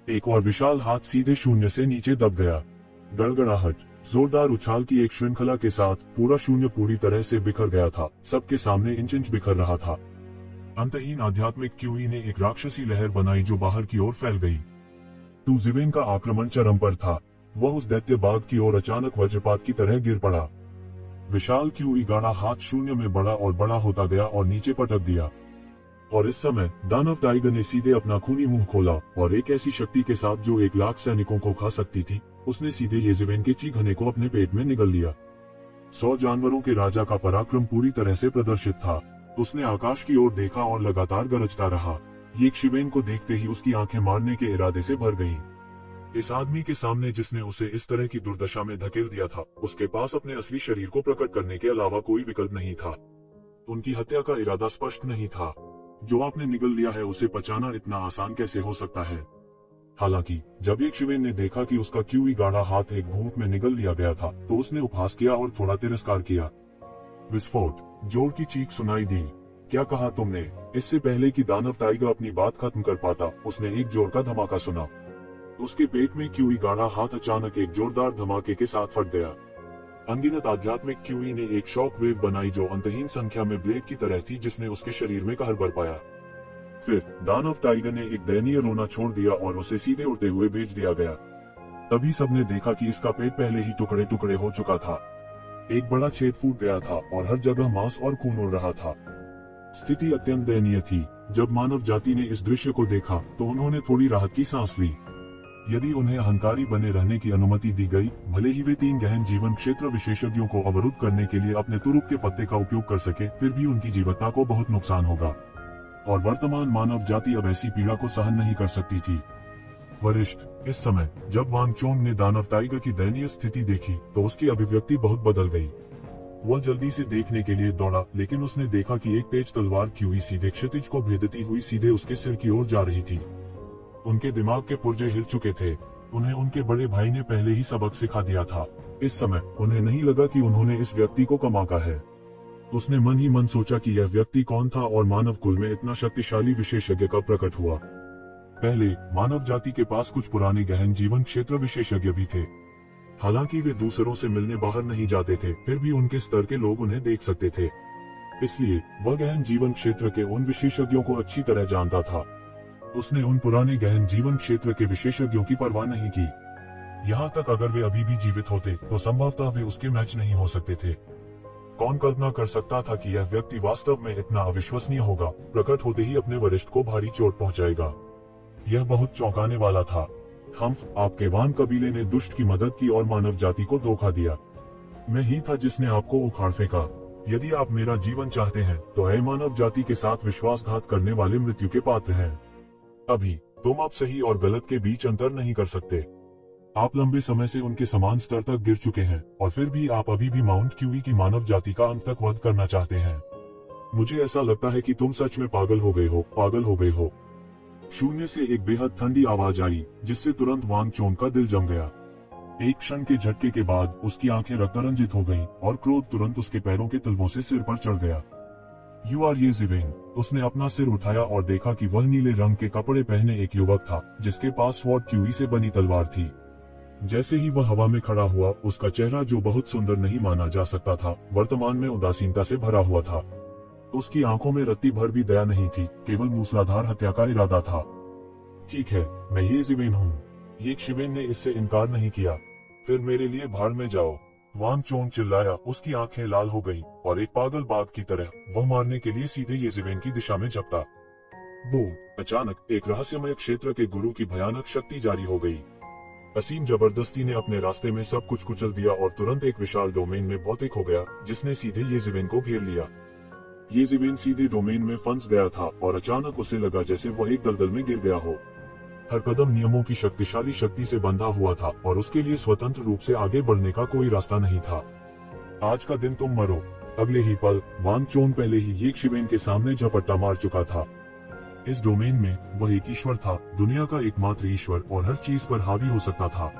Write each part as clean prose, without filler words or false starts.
एक और विशाल हाथ सीधे शून्य से नीचे दब गया। गड़गड़ाहट, जोरदार उछाल की एक श्रृंखला के साथ पूरा शून्य पूरी तरह से बिखर गया था, सबके सामने इंच इंच बिखर रहा था। अंतहीन आध्यात्मिक क्यूई ने एक राक्षसी लहर बनाई जो बाहर की ओर फैल गई। तू जिवेन का आक्रमण चरम पर था। वह उस दैत्य बाघ की ओर अचानक वज्रपात की तरह गिर पड़ा। विशाल क्यूई गाढ़ा हाथ शून्य में बड़ा और बड़ा होता गया और नीचे पटक दिया। और इस समय दानव टाइगर ने सीधे अपना खूनी मुंह खोला और एक ऐसी शक्ति के साथ जो 1,00,000 सैनिकों को खा सकती थी, उसने सीधे येज़ेवेन के चीखने को अपने पेट में निगल लिया। 100 जानवरों के राजा का पराक्रम पूरी तरह से प्रदर्शित था। उसने आकाश की ओर देखा और लगातार गरजता रहा। येज़ेवेन को देखते ही उसकी आंखें मारने के इरादे से भर गईं। इस आदमी के सामने जिसने उसे इस तरह की दुर्दशा में धकेल दिया था, उसके पास अपने असली शरीर को प्रकट करने के अलावा कोई विकल्प नहीं था। उनकी हत्या का इरादा स्पष्ट नहीं था। जो आपने निगल लिया है उसे पचाना इतना आसान कैसे हो सकता है। हालांकि जब येज़ेवेन ने देखा कि उसका क्यूई गाढ़ा हाथ एक घूंट में निगल लिया गया था, तो उसने उपहास किया और थोड़ा तिरस्कार किया। विस्फोट, जोर की चीख सुनाई दी। क्या कहा तुमने? इससे पहले कि दानव टाइगर अपनी बात खत्म कर पाता, उसने एक जोर का धमाका सुना। उसके पेट में क्यूई गाढ़ा हाथ अचानक एक जोरदार धमाके के साथ फट गया। अनगिनत आध्यात्मिक क्यूई ने एक शॉक वेव बनाई जो अंतहीन संख्या में ब्लेड की तरह थी, जिसने उसके शरीर में कहर भर पाया। फिर दानव टाइगर ने एक दयनीय रोना छोड़ दिया और उसे सीधे उड़ते हुए भेज दिया गया। तभी सबने देखा कि इसका पेट पहले ही टुकड़े टुकड़े हो चुका था। एक बड़ा छेद फूट गया था और हर जगह मांस और खून उड़ रहा था। स्थिति अत्यंत दयनीय थी। जब मानव जाति ने इस दृश्य को देखा तो उन्होंने थोड़ी राहत की सांस ली। यदि उन्हें अहंकारी बने रहने की अनुमति दी गई, भले ही वे 3 गहन जीवन क्षेत्र विशेषज्ञों को अवरुद्ध करने के लिए अपने तुरुप के पत्ते का उपयोग कर सके, फिर भी उनकी जीवत्ता को बहुत नुकसान होगा। और वर्तमान मानव जाति अब ऐसी पीड़ा को सहन नहीं कर सकती थी। वरिष्ठ, इस समय जब वांगचोंग ने दानव टाइगर की दयनीय स्थिति देखी तो उसकी अभिव्यक्ति बहुत बदल गई। वह जल्दी से देखने के लिए दौड़ा, लेकिन उसने देखा कि एक तेज तलवार क्यूई सीधे क्षितिज को भेदती हुई सीधे उसके सिर की ओर जा रही थी। उनके दिमाग के पुर्जे हिल चुके थे। उन्हें उनके बड़े भाई ने पहले ही सबक सिखा दिया था। इस समय उन्हें नहीं लगा कि उन्होंने इस व्यक्ति को कमाका है। उसने मन ही मन सोचा कि यह व्यक्ति कौन था और मानव कुल में इतना शक्तिशाली विशेषज्ञ कब प्रकट हुआ। पहले मानव जाति के पास कुछ पुराने गहन जीवन क्षेत्र विशेषज्ञ भी थे। हालांकि वे दूसरों से मिलने बाहर नहीं जाते थे, फिर भी उनके स्तर के लोग उन्हें देख सकते थे। इसलिए वह गहन जीवन क्षेत्र के उन विशेषज्ञों को अच्छी तरह जानता था। उसने उन पुराने गहन जीवन क्षेत्र के विशेषज्ञों की परवाह नहीं की। यहाँ तक अगर वे अभी भी जीवित होते तो संभवतः वे उसके मैच नहीं हो सकते थे। कौन कल्पना कर सकता था कि यह व्यक्ति वास्तव में इतना अविश्वसनीय होगा, प्रकट होते ही अपने वरिष्ठ को भारी चोट पहुंचाएगा। यह बहुत चौंकाने वाला था। हम्फ, आपके वान कबीले ने दुष्ट की मदद की और मानव जाति को धोखा दिया। मैं ही था जिसने आपको उखाड़ फेंका। यदि आप मेरा जीवन चाहते हैं तो ऐ मानव जाति के साथ विश्वासघात करने वाले मृत्यु के पात्र हैं। अभी तुम आप सही और गलत के बीच अंतर नहीं कर सकते। आप लंबे समय से उनके समान स्तर तक गिर चुके हैं और फिर भी आप अभी भी माउंट क्यूई की मानव जाति का अंत तक वध करना चाहते हैं। मुझे ऐसा लगता है कि तुम सच में पागल हो गए हो, पागल हो गए हो। शून्य से एक बेहद ठंडी आवाज आई, जिससे तुरंत वांगचोंग का दिल जम गया। एक क्षण के झटके के बाद उसकी आंखें रक्तरंजित हो गईं और क्रोध तुरंत उसके पैरों के तलवों से सिर पर चढ़ गया। यू आर येज़ेवेन। उसने अपना सिर उठाया और देखा कि वह नीले रंग के कपड़े पहने एक युवक था, जिसके पास स्वॉर्ड क्यूई से बनी तलवार थी। जैसे ही वह हवा में खड़ा हुआ, उसका चेहरा जो बहुत सुंदर नहीं माना जा सकता था, वर्तमान में उदासीनता से भरा हुआ था। उसकी आंखों में रत्ती भर भी दया नहीं थी, केवल मूसलाधार हत्या का इरादा था। ठीक है, मैं येज़ेवेन हूँ। येज़ेवेन ने इससे इनकार नहीं किया। फिर मेरे लिए भाड़ में जाओ, वांगचोंग चिल्लाया। उसकी आंखें लाल हो गईं और एक पागल बाघ की तरह वह मारने के लिए सीधे येज़ेवेन की दिशा में झपटा। बूम! अचानक एक रहस्यमय क्षेत्र के गुरु की भयानक शक्ति जारी हो गई। असीम जबरदस्ती ने अपने रास्ते में सब कुछ कुचल दिया और तुरंत एक विशाल डोमेन में भौतिक हो गया, जिसने सीधे येज़ेवेन को घेर लिया। येज़ेवेन सीधे डोमेन में फंस गया था और अचानक उसे लगा जैसे वह एक दलदल में गिर गया हो। हर कदम नियमों की शक्तिशाली शक्ति से बंधा हुआ था और उसके लिए स्वतंत्र रूप से आगे बढ़ने का कोई रास्ता नहीं था। आज का दिन तुम मरो। अगले ही पल वांगचोंग पहले ही येज़ेवेन के सामने झपट्टा मार चुका था। इस डोमेन में वह एक ईश्वर था, दुनिया का एकमात्र ईश्वर, और हर चीज पर हावी हो सकता था।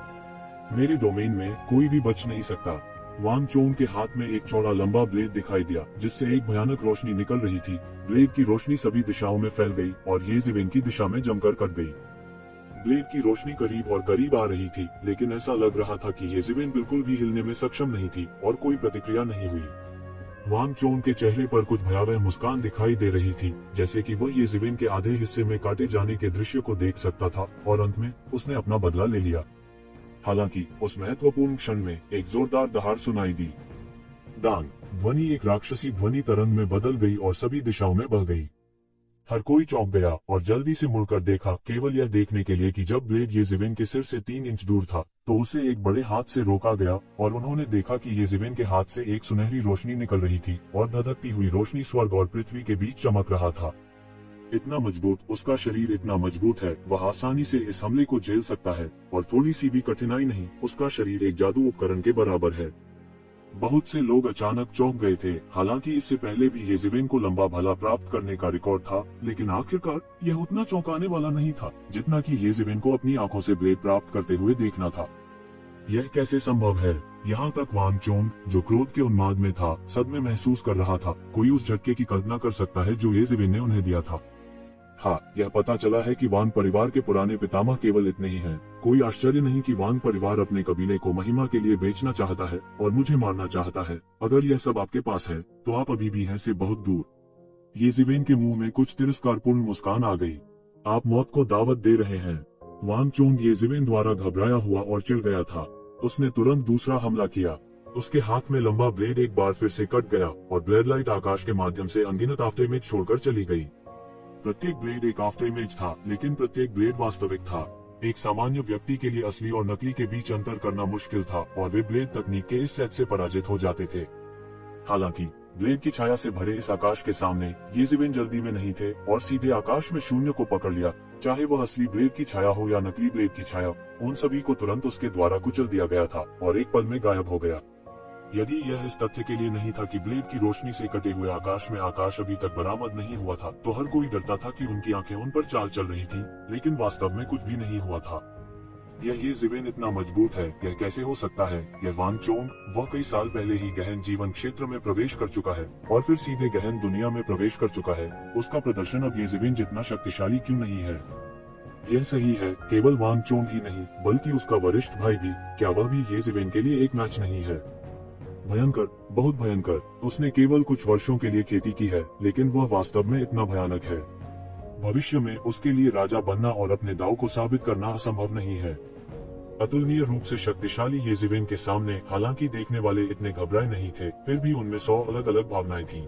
मेरे डोमेन में कोई भी बच नहीं सकता। वांगचोंग के हाथ में एक चौड़ा लंबा ब्लेड दिखाई दिया, जिससे एक भयानक रोशनी निकल रही थी। ब्लेड की रोशनी सभी दिशाओं में फैल गई और येज़ेवेन की दिशा में जमकर कट गई। ब्लेड की रोशनी करीब और करीब आ रही थी, लेकिन ऐसा लग रहा था कि येज़ेबेन बिल्कुल भी हिलने में सक्षम नहीं थी और कोई प्रतिक्रिया नहीं हुई। वांग चोंग के चेहरे पर कुछ भयावह मुस्कान दिखाई दे रही थी, जैसे कि वह येज़ेबेन के आधे हिस्से में काटे जाने के दृश्य को देख सकता था, और अंत में उसने अपना बदला ले लिया। हालांकि उस महत्वपूर्ण क्षण में एक जोरदार दहाड़ सुनाई दी। दांग ध्वनि एक राक्षसी ध्वनि तरंग में बदल गई और सभी दिशाओं में बह गई। हर कोई चौंक गया और जल्दी से मुड़कर देखा, केवल यह देखने के लिए कि जब ब्लेड येज़ेबेन के सिर से 3 इंच दूर था तो उसे एक बड़े हाथ से रोका गया, और उन्होंने देखा कि येज़ेबेन के हाथ से एक सुनहरी रोशनी निकल रही थी और धधकती हुई रोशनी स्वर्ग और पृथ्वी के बीच चमक रहा था। इतना मजबूत, उसका शरीर इतना मजबूत है, वह आसानी से इस हमले को झेल सकता है, और थोड़ी सी भी कठिनाई नहीं, उसका शरीर एक जादू उपकरण के बराबर है। बहुत से लोग अचानक चौंक गए थे। हालांकि इससे पहले भी येज़ेबेन को लंबा भला प्राप्त करने का रिकॉर्ड था, लेकिन आखिरकार यह उतना चौंकाने वाला नहीं था जितना कि येज़ेबेन को अपनी आंखों से ब्लेड प्राप्त करते हुए देखना था। यह कैसे संभव है? यहाँ तक वांग चोंग, जो क्रोध के उन्माद में था, सदमे महसूस कर रहा था। कोई उस झटके की कल्पना कर सकता है जो येज़ेबेन ने उन्हें दिया था। हाँ, यह पता चला है कि वांग परिवार के पुराने पितामह केवल इतने ही हैं। कोई आश्चर्य नहीं कि वांग परिवार अपने कबीले को महिमा के लिए बेचना चाहता है और मुझे मारना चाहता है। अगर यह सब आपके पास है तो आप अभी भी हैं से बहुत दूर। येज़ेबेन के मुंह में कुछ तिरस्कारपूर्ण मुस्कान आ गई। आप मौत को दावत दे रहे हैं। वांग चोंग येज़ेबेन द्वारा घबराया हुआ और चिढ़ गया था। उसने तुरंत दूसरा हमला किया। उसके हाथ में लंबा ब्लेड एक बार फिर से कट गया और ब्लेड लाइट आकाश के माध्यम से अनगिनत आफ्टर इमेज छोड़कर चली गई। प्रत्येक ब्लेड एक आफ्टर इमेज था, लेकिन प्रत्येक ब्लेड वास्तविक था। एक सामान्य व्यक्ति के लिए असली और नकली के बीच अंतर करना मुश्किल था, और वे ब्लेड तकनीक के इस सेट से पराजित हो जाते थे। हालांकि ब्लेड की छाया से भरे इस आकाश के सामने येज़ेबेन जल्दी में नहीं थे और सीधे आकाश में शून्य को पकड़ लिया। चाहे वह असली ब्लेड की छाया हो या नकली ब्लेड की छाया, उन सभी को तुरंत उसके द्वारा कुचल दिया गया था और एक पल में गायब हो गया। यदि यह इस तथ्य के लिए नहीं था कि ब्लेड की रोशनी से कटे हुए आकाश में आकाश अभी तक बरामद नहीं हुआ था, तो हर कोई डरता था कि उनकी आंखें उन पर चाल चल रही थी, लेकिन वास्तव में कुछ भी नहीं हुआ था। यह येज़ेबेन इतना मजबूत है, यह कैसे हो सकता है? यह वांग चोंग, वह कई साल पहले ही गहन जीवन क्षेत्र में प्रवेश कर चुका है और फिर सीधे गहन दुनिया में प्रवेश कर चुका है। उसका प्रदर्शन अब येज़ेबेन जितना शक्तिशाली क्यों नहीं है? यह सही है, केवल वांग चोंग ही नहीं बल्कि उसका वरिष्ठ भाई भी। क्या वह भी येज़ेबेन के लिए एक मैच नहीं है? भयंकर, बहुत भयंकर। उसने केवल कुछ वर्षों के लिए खेती की है, लेकिन वह वास्तव में इतना भयानक है। भविष्य में उसके लिए राजा बनना और अपने दाव को साबित करना असंभव नहीं है। अतुलनीय रूप से शक्तिशाली येज़ेबेन के सामने हालांकि देखने वाले इतने घबराए नहीं थे, फिर भी उनमें 100 अलग अलग भावनाएं थीं।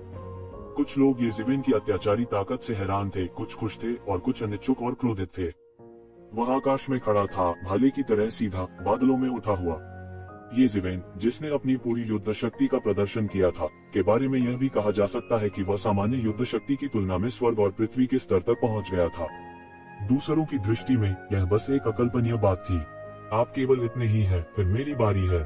कुछ लोग येज़ेबेन की अत्याचारी ताकत से हैरान थे, कुछ खुश थे और कुछ अनिच्छुक और क्रोधित थे। वह आकाश में खड़ा था, भाले की तरह सीधा, बादलों में उठा हुआ। येज़ेबेन, जिसने अपनी पूरी युद्ध शक्ति का प्रदर्शन किया था, के बारे में यह भी कहा जा सकता है कि वह सामान्य युद्ध शक्ति की तुलना में स्वर्ग और पृथ्वी के स्तर तक पहुंच गया था। दूसरों की दृष्टि में यह बस एक अकल्पनीय बात थी। आप केवल इतने ही हैं, फिर मेरी बारी है।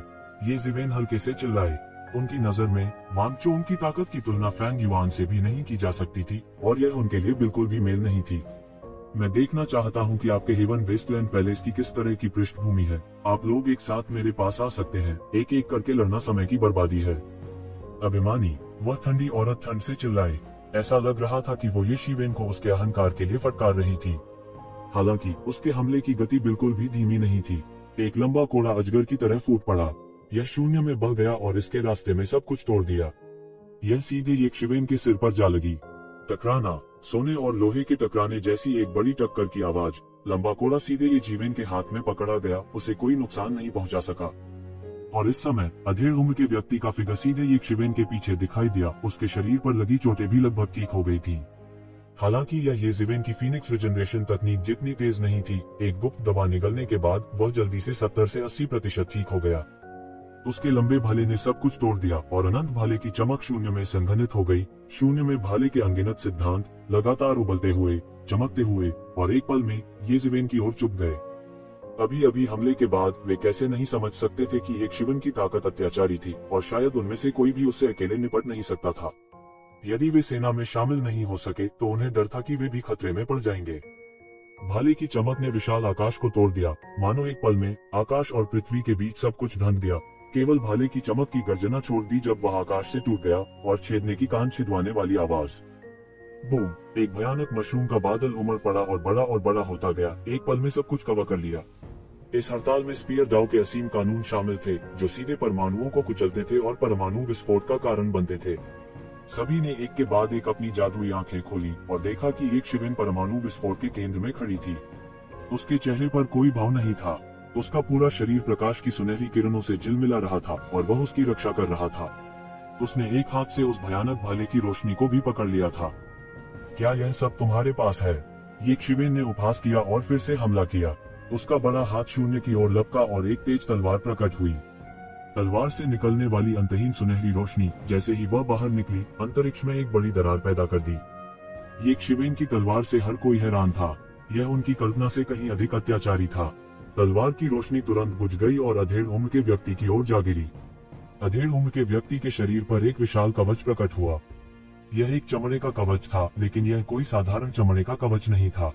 येज़ेबेन हल्के से चिल्लाए। उनकी नजर में वांग चोंग की ताकत की तुलना फैंग युआन से भी नहीं की जा सकती थी, और यह उनके लिए बिल्कुल भी मेल नहीं थी। मैं देखना चाहता हूं कि आपके हेवन वेस्टलैंड पैलेस की किस तरह की पृष्ठभूमि है। आप लोग एक साथ मेरे पास आ सकते हैं। एक एक करके लड़ना समय की बर्बादी है। अभिमानी, वह ठंडी औरत ठंड से चिल्लाए। ऐसा लग रहा था कि वो येज़ेबेन को उसके अहंकार के लिए फटकार रही थी। हालांकि उसके हमले की गति बिल्कुल भी धीमी नहीं थी। एक लंबा कोड़ा अजगर की तरह फूट पड़ा। यह शून्य में बह गया और इसके रास्ते में सब कुछ तोड़ दिया। यह सीधे येज़ेबेन के सिर पर जा लगी। टकराना, सोने और लोहे के टकराने जैसी एक बड़ी टक्कर की आवाज। लंबा कोड़ा सीधे येज़ेबेन के हाथ में पकड़ा गया, उसे कोई नुकसान नहीं पहुंचा सका। और इस समय अधेड़ उम्र के व्यक्ति का फिगर सीधे येज़ेबेन के पीछे दिखाई दिया। उसके शरीर पर लगी चोटें भी लगभग ठीक हो गई थी। हालांकि यह येज़ेबेन की फीनिक्स रिजनरेशन तकनीक जितनी तेज नहीं थी। एक गुप्त दवा निगलने के बाद वह जल्दी से 70 से 80% ठीक हो गया। उसके लंबे भाले ने सब कुछ तोड़ दिया और अनंत भाले की चमक शून्य में संघनित हो गई। शून्य में भाले के अनगिनत सिद्धांत लगातार उबलते हुए, चमकते हुए और एक पल में येज़ेबेन की ओर चुप गए। अभी अभी हमले के बाद वे कैसे नहीं समझ सकते थे कि येज़ेबेन की ताकत अत्याचारी थी और शायद उनमें से कोई भी उससे अकेले निपट नहीं सकता था। यदि वे सेना में शामिल नहीं हो सके तो उन्हें डर था कि वे भी खतरे में पड़ जाएंगे। भाले की चमक ने विशाल आकाश को तोड़ दिया। मानो एक पल में आकाश और पृथ्वी के बीच सब कुछ ढंक दिया। केवल भाले की चमक की गर्जना छोड़ दी जब वह आकाश से टूट गया और छेदने की कान छिदवाने वाली आवाज। बूम! एक भयानक मशरूम का बादल उमड़ पड़ा और बड़ा होता गया। एक पल में सब कुछ कवर कर लिया। इस हड़ताल में स्पीयर डाउ के असीम कानून शामिल थे, जो सीधे परमाणुओं को कुचलते थे और परमाणु विस्फोट का कारण बनते थे। सभी ने एक के बाद एक अपनी जादुई आंखें खोली और देखा कि एक शिवेन परमाणु विस्फोट के केंद्र में खड़ी थी। उसके चेहरे पर कोई भाव नहीं था। उसका पूरा शरीर प्रकाश की सुनहरी किरणों से झिलमिला रहा था और वह उसकी रक्षा कर रहा था। उसने एक हाथ से उस भयानक भाले की रोशनी को भी पकड़ लिया था। क्या यह सब तुम्हारे पास है? ये शिवेन ने उपहास किया और फिर से हमला किया। उसका बड़ा हाथ शून्य की ओर लपका और एक तेज तलवार प्रकट हुई। तलवार से निकलने वाली अंतहीन सुनहरी रोशनी, जैसे ही वह बाहर निकली, अंतरिक्ष में एक बड़ी दरार पैदा कर दी। ये शिवेन की तलवार से हर कोई हैरान था। यह उनकी कल्पना से कहीं अधिक अत्याचारी था। तलवार की रोशनी तुरंत बुझ गई और अधेड़ उम्र के व्यक्ति की ओर जा गिरी। अधेड़ उम्र के व्यक्ति के शरीर पर एक विशाल कवच प्रकट हुआ। यह एक चमड़े का कवच था, लेकिन यह कोई साधारण चमड़े का कवच नहीं था।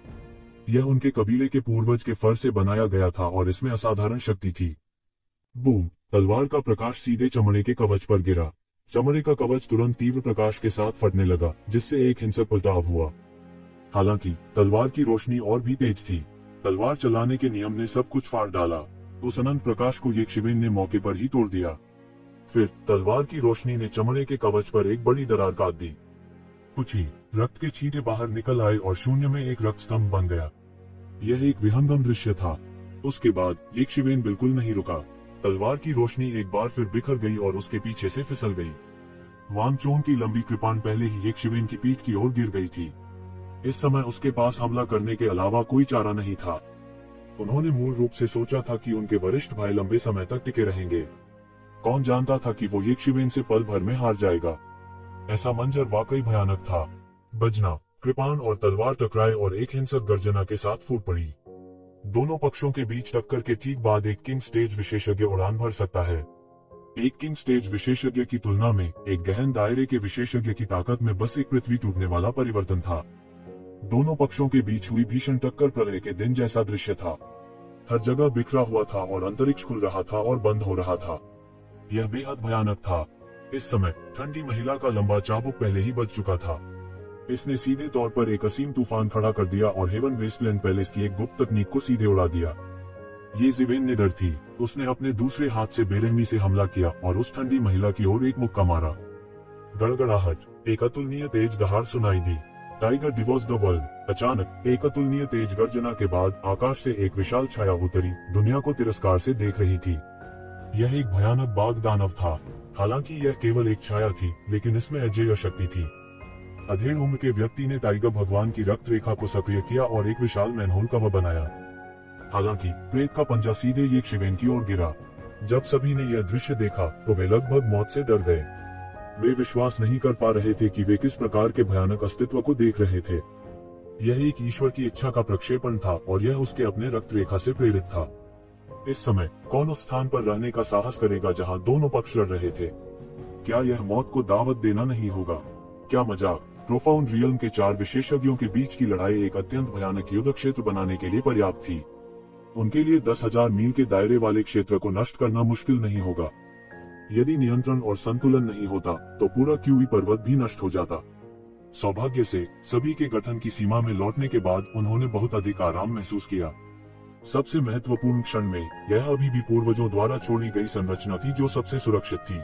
यह उनके कबीले के पूर्वज के फर से बनाया गया था और इसमें असाधारण शक्ति थी। बूम! तलवार का प्रकाश सीधे चमड़े के कवच पर गिरा। चमड़े का कवच तुरंत तीव्र प्रकाश के साथ फटने लगा, जिससे एक हिंसक उल्टाव हुआ। हालांकि तलवार की रोशनी और भी तेज थी। तलवार चलाने के नियम ने सब कुछ फाड़ डाला। उस अनंत प्रकाश को ये शिवेन ने मौके पर ही तोड़ दिया। फिर तलवार की रोशनी ने चमड़े के कवच पर एक बड़ी दरार काट दी। कुछ ही रक्त के छींटे बाहर निकल आए और शून्य में एक रक्त स्तंभ बन गया। यह एक विहंगम दृश्य था। उसके बाद ये शिवेन बिल्कुल नहीं रुका। तलवार की रोशनी एक बार फिर बिखर गई और उसके पीछे से फिसल गई। वांग चोन की लंबी कृपाण पहले ही ये शिवेन की पीठ की ओर गिर गई थी। इस समय उसके पास हमला करने के अलावा कोई चारा नहीं था। उन्होंने मूल रूप से सोचा था कि उनके वरिष्ठ भाई लंबे समय तक टिके रहेंगे। कौन जानता था कि वो ये शिवेन से पल भर में हार जाएगा। ऐसा मंजर वाकई भयानक था। बजना, कृपाण और तलवार टकराए और एक हिंसक गर्जना के साथ फूट पड़ी। दोनों पक्षों के बीच टक्कर के ठीक बाद एक किंग स्टेज विशेषज्ञ उड़ान भर सकता है। एक किंग स्टेज विशेषज्ञ की तुलना में एक गहन दायरे के विशेषज्ञ की ताकत में बस एक पृथ्वी टूटने वाला परिवर्तन था। दोनों पक्षों के बीच हुई भीषण टक्कर प्रलय के दिन जैसा दृश्य था। हर जगह बिखरा हुआ था और अंतरिक्ष खुल रहा था और बंद हो रहा था। यह बेहद भयानक था। इस समय ठंडी महिला का लंबा चाबुक पहले ही बज चुका था। इसने सीधे तौर पर एक असीम तूफान खड़ा कर दिया और हेवन वेस्टलैंड पैलेस की एक गुप्त तकनीक को सीधे उड़ा दिया। ये शिवेन ने डर थी। उसने अपने दूसरे हाथ से बेरहमी से हमला किया और उस ठंडी महिला की ओर एक मुक्का मारा। गड़गड़ाहट, एक अतुलनीय तेज दहाड़ सुनाई दी। Tiger devours the world. अचानक एक अतुलनीय तेज गर्जना के बाद आकाश से एक विशाल छाया उतरी, दुनिया को तिरस्कार से देख रही थी। यह एक भयानक बाघ दानव था। हालांकि यह केवल एक छाया थी, लेकिन इसमें अजेय शक्ति थी। अधेड़ उम्र के व्यक्ति ने टाइगर भगवान की रक्त रेखा को सक्रिय किया और एक विशाल मैनहोल कवर बनाया। हालांकि प्रेत का पंजा सीधे ये शिवेन की ओर गिरा। जब सभी ने यह दृश्य देखा तो वे लगभग मौत से डर गए। वे विश्वास नहीं कर पा रहे थे कि वे किस प्रकार के भयानक अस्तित्व को देख रहे थे। यह एक ईश्वर की इच्छा का प्रक्षेपण था और यह उसके अपने रक्त रेखा से प्रेरित था। इस समय कौन उस स्थान पर रहने का साहस करेगा जहां दोनों पक्ष लड़ रहे थे? क्या यह मौत को दावत देना नहीं होगा? क्या मजाक? प्रोफाउंड रियल्म के 4 विशेषज्ञों के बीच की लड़ाई एक अत्यंत भयानक युद्ध क्षेत्र बनाने के लिए पर्याप्त थी। उनके लिए 10,000 मील के दायरे वाले क्षेत्र को नष्ट करना मुश्किल नहीं होगा। यदि नियंत्रण और संतुलन नहीं होता तो पूरा क्यूई पर्वत भी नष्ट हो जाता। सौभाग्य से सभी के गठन की सीमा में लौटने के बाद उन्होंने बहुत अधिक आराम महसूस किया। सबसे महत्वपूर्ण क्षण में यह अभी भी पूर्वजों द्वारा छोड़ी गई संरचना थी जो सबसे सुरक्षित थी।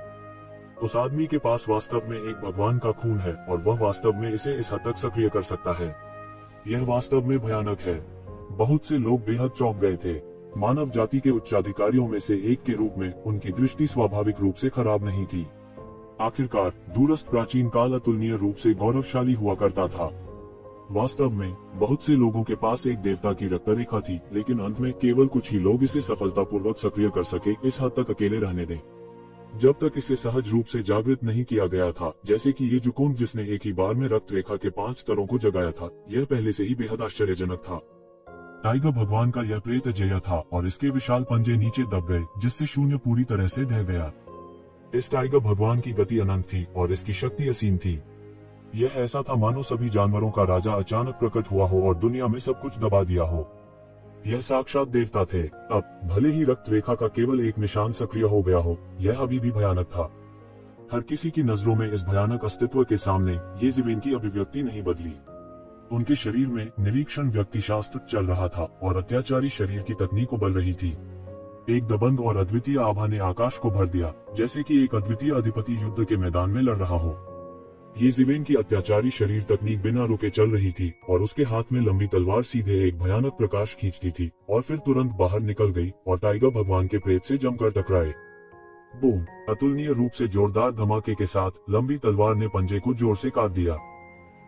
उस आदमी के पास वास्तव में एक भगवान का खून है और वह वास्तव में इसे इस हद तक सक्रिय कर सकता है। यह वास्तव में भयानक है। बहुत से लोग बेहद चौंक गए थे। मानव जाति के उच्चाधिकारियों में से एक के रूप में उनकी दृष्टि स्वाभाविक रूप से खराब नहीं थी। आखिरकार दूरस्थ प्राचीन काल अतुलनीय रूप से गौरवशाली हुआ करता था। वास्तव में बहुत से लोगों के पास एक देवता की रक्त रेखा थी, लेकिन अंत में केवल कुछ ही लोग इसे सफलतापूर्वक सक्रिय कर सके। इस हद तक अकेले रहने दें जब तक इसे सहज रूप से जागृत नहीं किया गया था, जैसे कि ये जुकुंग जिसने एक ही बार में रक्त रेखा के 5 स्तरों को जगाया था। यह पहले से ही बेहद आश्चर्यजनक था। टाइगर भगवान का यह प्रेत अजेय था और इसके विशाल पंजे नीचे दब गए, जिससे शून्य पूरी तरह से ढह गया। इस टाइगर भगवान की गति अनंत थी और इसकी शक्ति असीम थी। यह ऐसा था मानो सभी जानवरों का राजा अचानक प्रकट हुआ हो और दुनिया में सब कुछ दबा दिया हो। यह साक्षात देवता थे। अब भले ही रक्त रेखा का केवल एक निशान सक्रिय हो गया हो, यह अभी भी भयानक था। हर किसी की नजरों में इस भयानक अस्तित्व के सामने येज़ेबेल की अभिव्यक्ति नहीं बदली। उनके शरीर में निरीक्षण व्यक्ति शास्त्र चल रहा था और अत्याचारी शरीर की तकनीक उबल रही थी। एक दबंग और अद्वितीय आभा ने आकाश को भर दिया, जैसे कि एक अद्वितीय अधिपति युद्ध के मैदान में लड़ रहा हो। येज़ेबेल की अत्याचारी शरीर तकनीक बिना रुके चल रही थी और उसके हाथ में लंबी तलवार सीधे एक भयानक प्रकाश खींचती थी और फिर तुरंत बाहर निकल गई और टाइगर भगवान के प्रेत से जमकर टकराए। बूम! अतुलनीय रूप से जोरदार धमाके के साथ लंबी तलवार ने पंजे को जोर से काट दिया।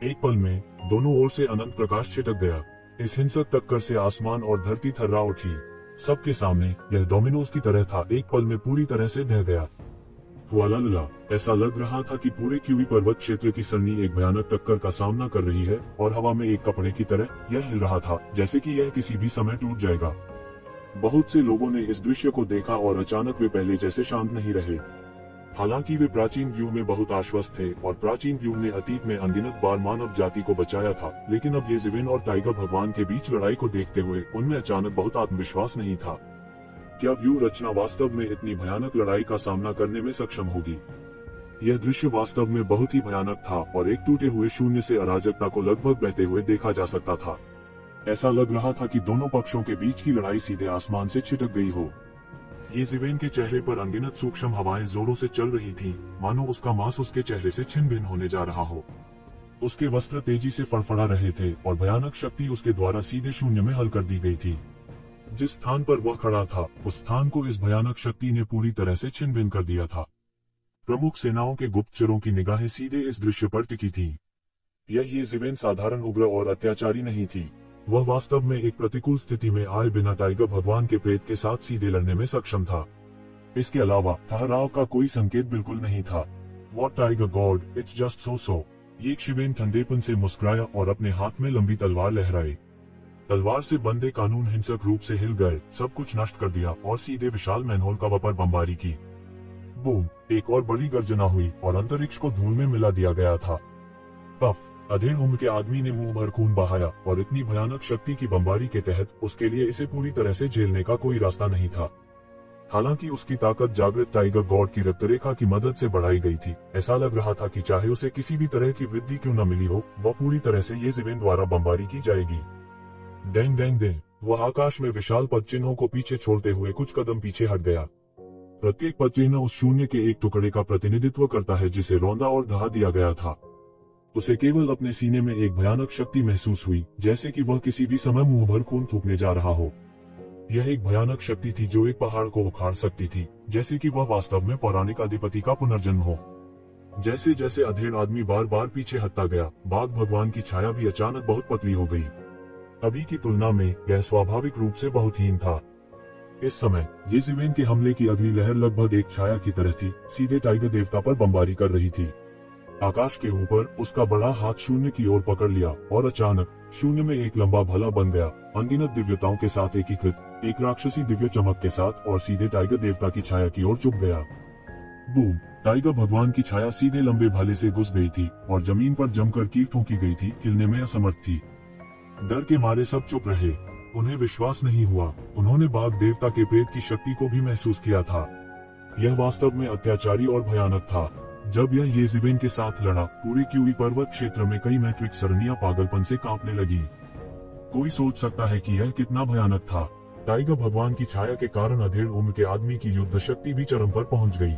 एक पल में दोनों ओर से अनंत प्रकाश छिटक गया। इस हिंसक टक्कर से आसमान और धरती थर्रा उठी। सबके सामने यह डोमिनोज की तरह था, एक पल में पूरी तरह से ढह गया। हुआलाला, ऐसा लग रहा था कि पूरे क्यूबी पर्वत क्षेत्र की सरनी एक भयानक टक्कर का सामना कर रही है और हवा में एक कपड़े की तरह यह हिल रहा था, जैसे कि यह किसी भी समय टूट जाएगा। बहुत से लोगों ने इस दृश्य को देखा और अचानक वे पहले जैसे शांत नहीं रहे। हालांकि वे प्राचीन युग में बहुत आश्वस्त थे और प्राचीन युग ने अतीत में अनगिनत बार मानव जाति को बचाया था, लेकिन अब येज़ेबेल और टाइगर भगवान के बीच लड़ाई को देखते हुए उनमें अचानक बहुत आत्मविश्वास नहीं था। क्या व्यू रचना वास्तव में इतनी भयानक लड़ाई का सामना करने में सक्षम होगी? यह दृश्य वास्तव में बहुत ही भयानक था और एक टूटे हुए शून्य से अराजकता को लगभग बहते हुए देखा जा सकता था। ऐसा लग रहा था कि दोनों पक्षों के बीच की लड़ाई सीधे आसमान से छिटक गई हो। येज़ेबेल के चेहरे पर अनगिनत सूक्ष्म हवाएं जोरों से चल रही थीं, मानो उसका मांस उसके चेहरे से छिन्न भिन्न होने जा रहा हो। उसके वस्त्र तेजी से फड़फड़ा रहे थे और भयानक शक्ति उसके द्वारा सीधे शून्य में हल कर दी गई थी। जिस स्थान पर वह खड़ा था, उस स्थान को इस भयानक शक्ति ने पूरी तरह से छिन्न भिन्न कर दिया था। प्रमुख सेनाओं के गुप्तचरों की निगाहें सीधे इस दृश्य पर टिकी थीं। यह येज़ेबेल साधारण उग्र और अत्याचारी नहीं थी। वह वास्तव में एक प्रतिकूल स्थिति में आए बिना टाइगर भगवान के प्रेत के साथ सीधे लड़ने में सक्षम था। इसके अलावा ठहराव का कोई संकेत बिल्कुल नहीं था। What tiger god, it's just so. Jezebel ठंडेपन से मुस्कुराया और अपने हाथ में लंबी तलवार लहराई। तलवार से बंधे कानून हिंसक रूप से हिल गए, सब कुछ नष्ट कर दिया और सीधे विशाल मैनहोल कवर पर बमबारी की। बूम! एक और बड़ी गर्जना हुई और अंतरिक्ष को धूल में मिला दिया गया था। पफ! अधेड़ उम्र के आदमी ने मुंह भर खून बहाया और इतनी भयानक शक्ति की बमबारी के तहत उसके लिए इसे पूरी तरह से झेलने का कोई रास्ता नहीं था। हालांकि उसकी ताकत जागृत टाइगर गॉड की रक्तरेखा की मदद से बढ़ाई गई थी। ऐसा लग रहा था कि चाहे उसे किसी भी तरह की वृद्धि क्यों न मिली हो, वह पूरी तरह से येज़ेबेल द्वारा बमबारी की जाएगी। डेंग डेंग डेंग! वह आकाश में विशाल पद चिन्हों को पीछे छोड़ते हुए कुछ कदम पीछे हट गया। प्रत्येक पद चिन्ह उस शून्य के एक टुकड़े का प्रतिनिधित्व करता है जिसे रौंदा और दहा दिया गया था। उसे केवल अपने सीने में एक भयानक शक्ति महसूस हुई, जैसे कि वह किसी भी समय मुंह भर खून थूकने जा रहा हो। यह एक भयानक शक्ति थी जो एक पहाड़ को उखाड़ सकती थी, जैसे कि वह वास्तव में पौराणिक अधिपति का पुनर्जन्म हो। जैसे जैसे अधेड़ आदमी बार बार पीछे हटता गया, बाघ भगवान की छाया भी अचानक बहुत पतली हो गई। अभी की तुलना में यह स्वाभाविक रूप से बहुत हीन था। इस समय येज़ेबेल के हमले की अगली लहर लगभग एक छाया की तरह थी, सीधे टाइगर देवता पर बमबारी कर रही थी। आकाश के ऊपर उसका बड़ा हाथ शून्य की ओर पकड़ लिया और अचानक शून्य में एक लंबा भला बन गया, अनगिनत दिव्यताओं के साथ एकीकृत, एक राक्षसी दिव्य चमक के साथ, और सीधे टाइगर देवता की छाया की ओर चुप गया। बूम! टाइगर भगवान की छाया सीधे लंबे भाले से घुस गई थी और जमीन पर जमकर कील ठोकी गई थी, हिलने में असमर्थ थी। डर के मारे सब चुप रहे। उन्हें विश्वास नहीं हुआ। उन्होंने बाघ देवता के प्रेत की शक्ति को भी महसूस किया था। यह वास्तव में अत्याचारी और भयानक था। जब यह येज़ेबेल के साथ लड़ा, पूरे क्यूबी पर्वत क्षेत्र में कई मैट्रिक्स सरणियां पागलपन से कांपने लगी। कोई सोच सकता है कि यह कितना भयानक था। टाइगर भगवान की छाया के कारण अधेड़ उम्र के आदमी की युद्ध शक्ति भी चरम पर पहुंच गई।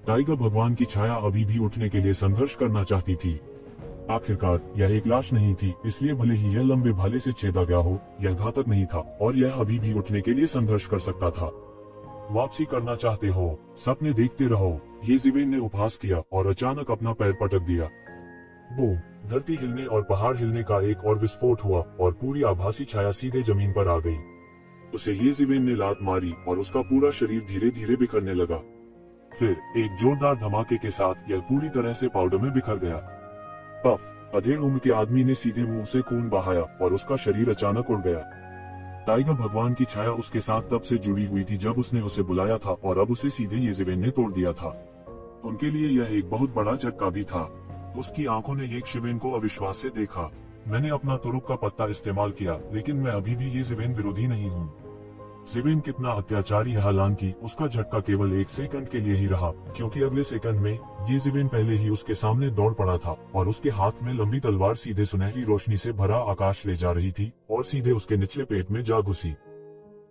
टाइगर भगवान की छाया अभी भी उठने के लिए संघर्ष करना चाहती थी। आखिरकार यह एक लाश नहीं थी, इसलिए भले ही यह लंबे भाले से छेदा गया हो, यह घातक नहीं था और यह अभी भी उठने के लिए संघर्ष कर सकता था। वापसी करना चाहते हो? सपने देखते रहो, येज़ेबेल ने उपहास किया और अचानक अपना पैर पटक दिया। बूम! धरती हिलने और पहाड़ हिलने का एक और विस्फोट हुआ और पूरी आभासी छाया सीधे जमीन पर आ गई। उसे येज़ेबेल ने लात मारी और उसका पूरा शरीर धीरे धीरे बिखरने लगा। फिर एक जोरदार धमाके के साथ यह पूरी तरह से पाउडर में बिखर गया। पफ! अधेड़ उम्र के आदमी ने सीधे मुंह से खून बहाया और उसका शरीर अचानक उड़ गया। टाइगर भगवान की छाया उसके साथ तब से जुड़ी हुई थी जब उसने उसे बुलाया था और अब उसे सीधे येज़ेबेल ने तोड़ दिया था। उनके लिए यह एक बहुत बड़ा झटका भी था। उसकी आंखों ने येज़ेबेल को अविश्वास से देखा। मैंने अपना तुरुप का पत्ता इस्तेमाल किया, लेकिन मैं अभी भी येज़ेबेल विरोधी नहीं हूँ। जिवेन कितना अत्याचारी है, हालांकि उसका झटका केवल 1 सेकंड के लिए ही रहा, क्योंकि अगले सेकंड में ये जिवेन पहले ही उसके सामने दौड़ पड़ा था और उसके हाथ में लंबी तलवार सीधे सुनहरी रोशनी से भरा आकाश ले जा रही थी और सीधे उसके निचले पेट में जा घुसी।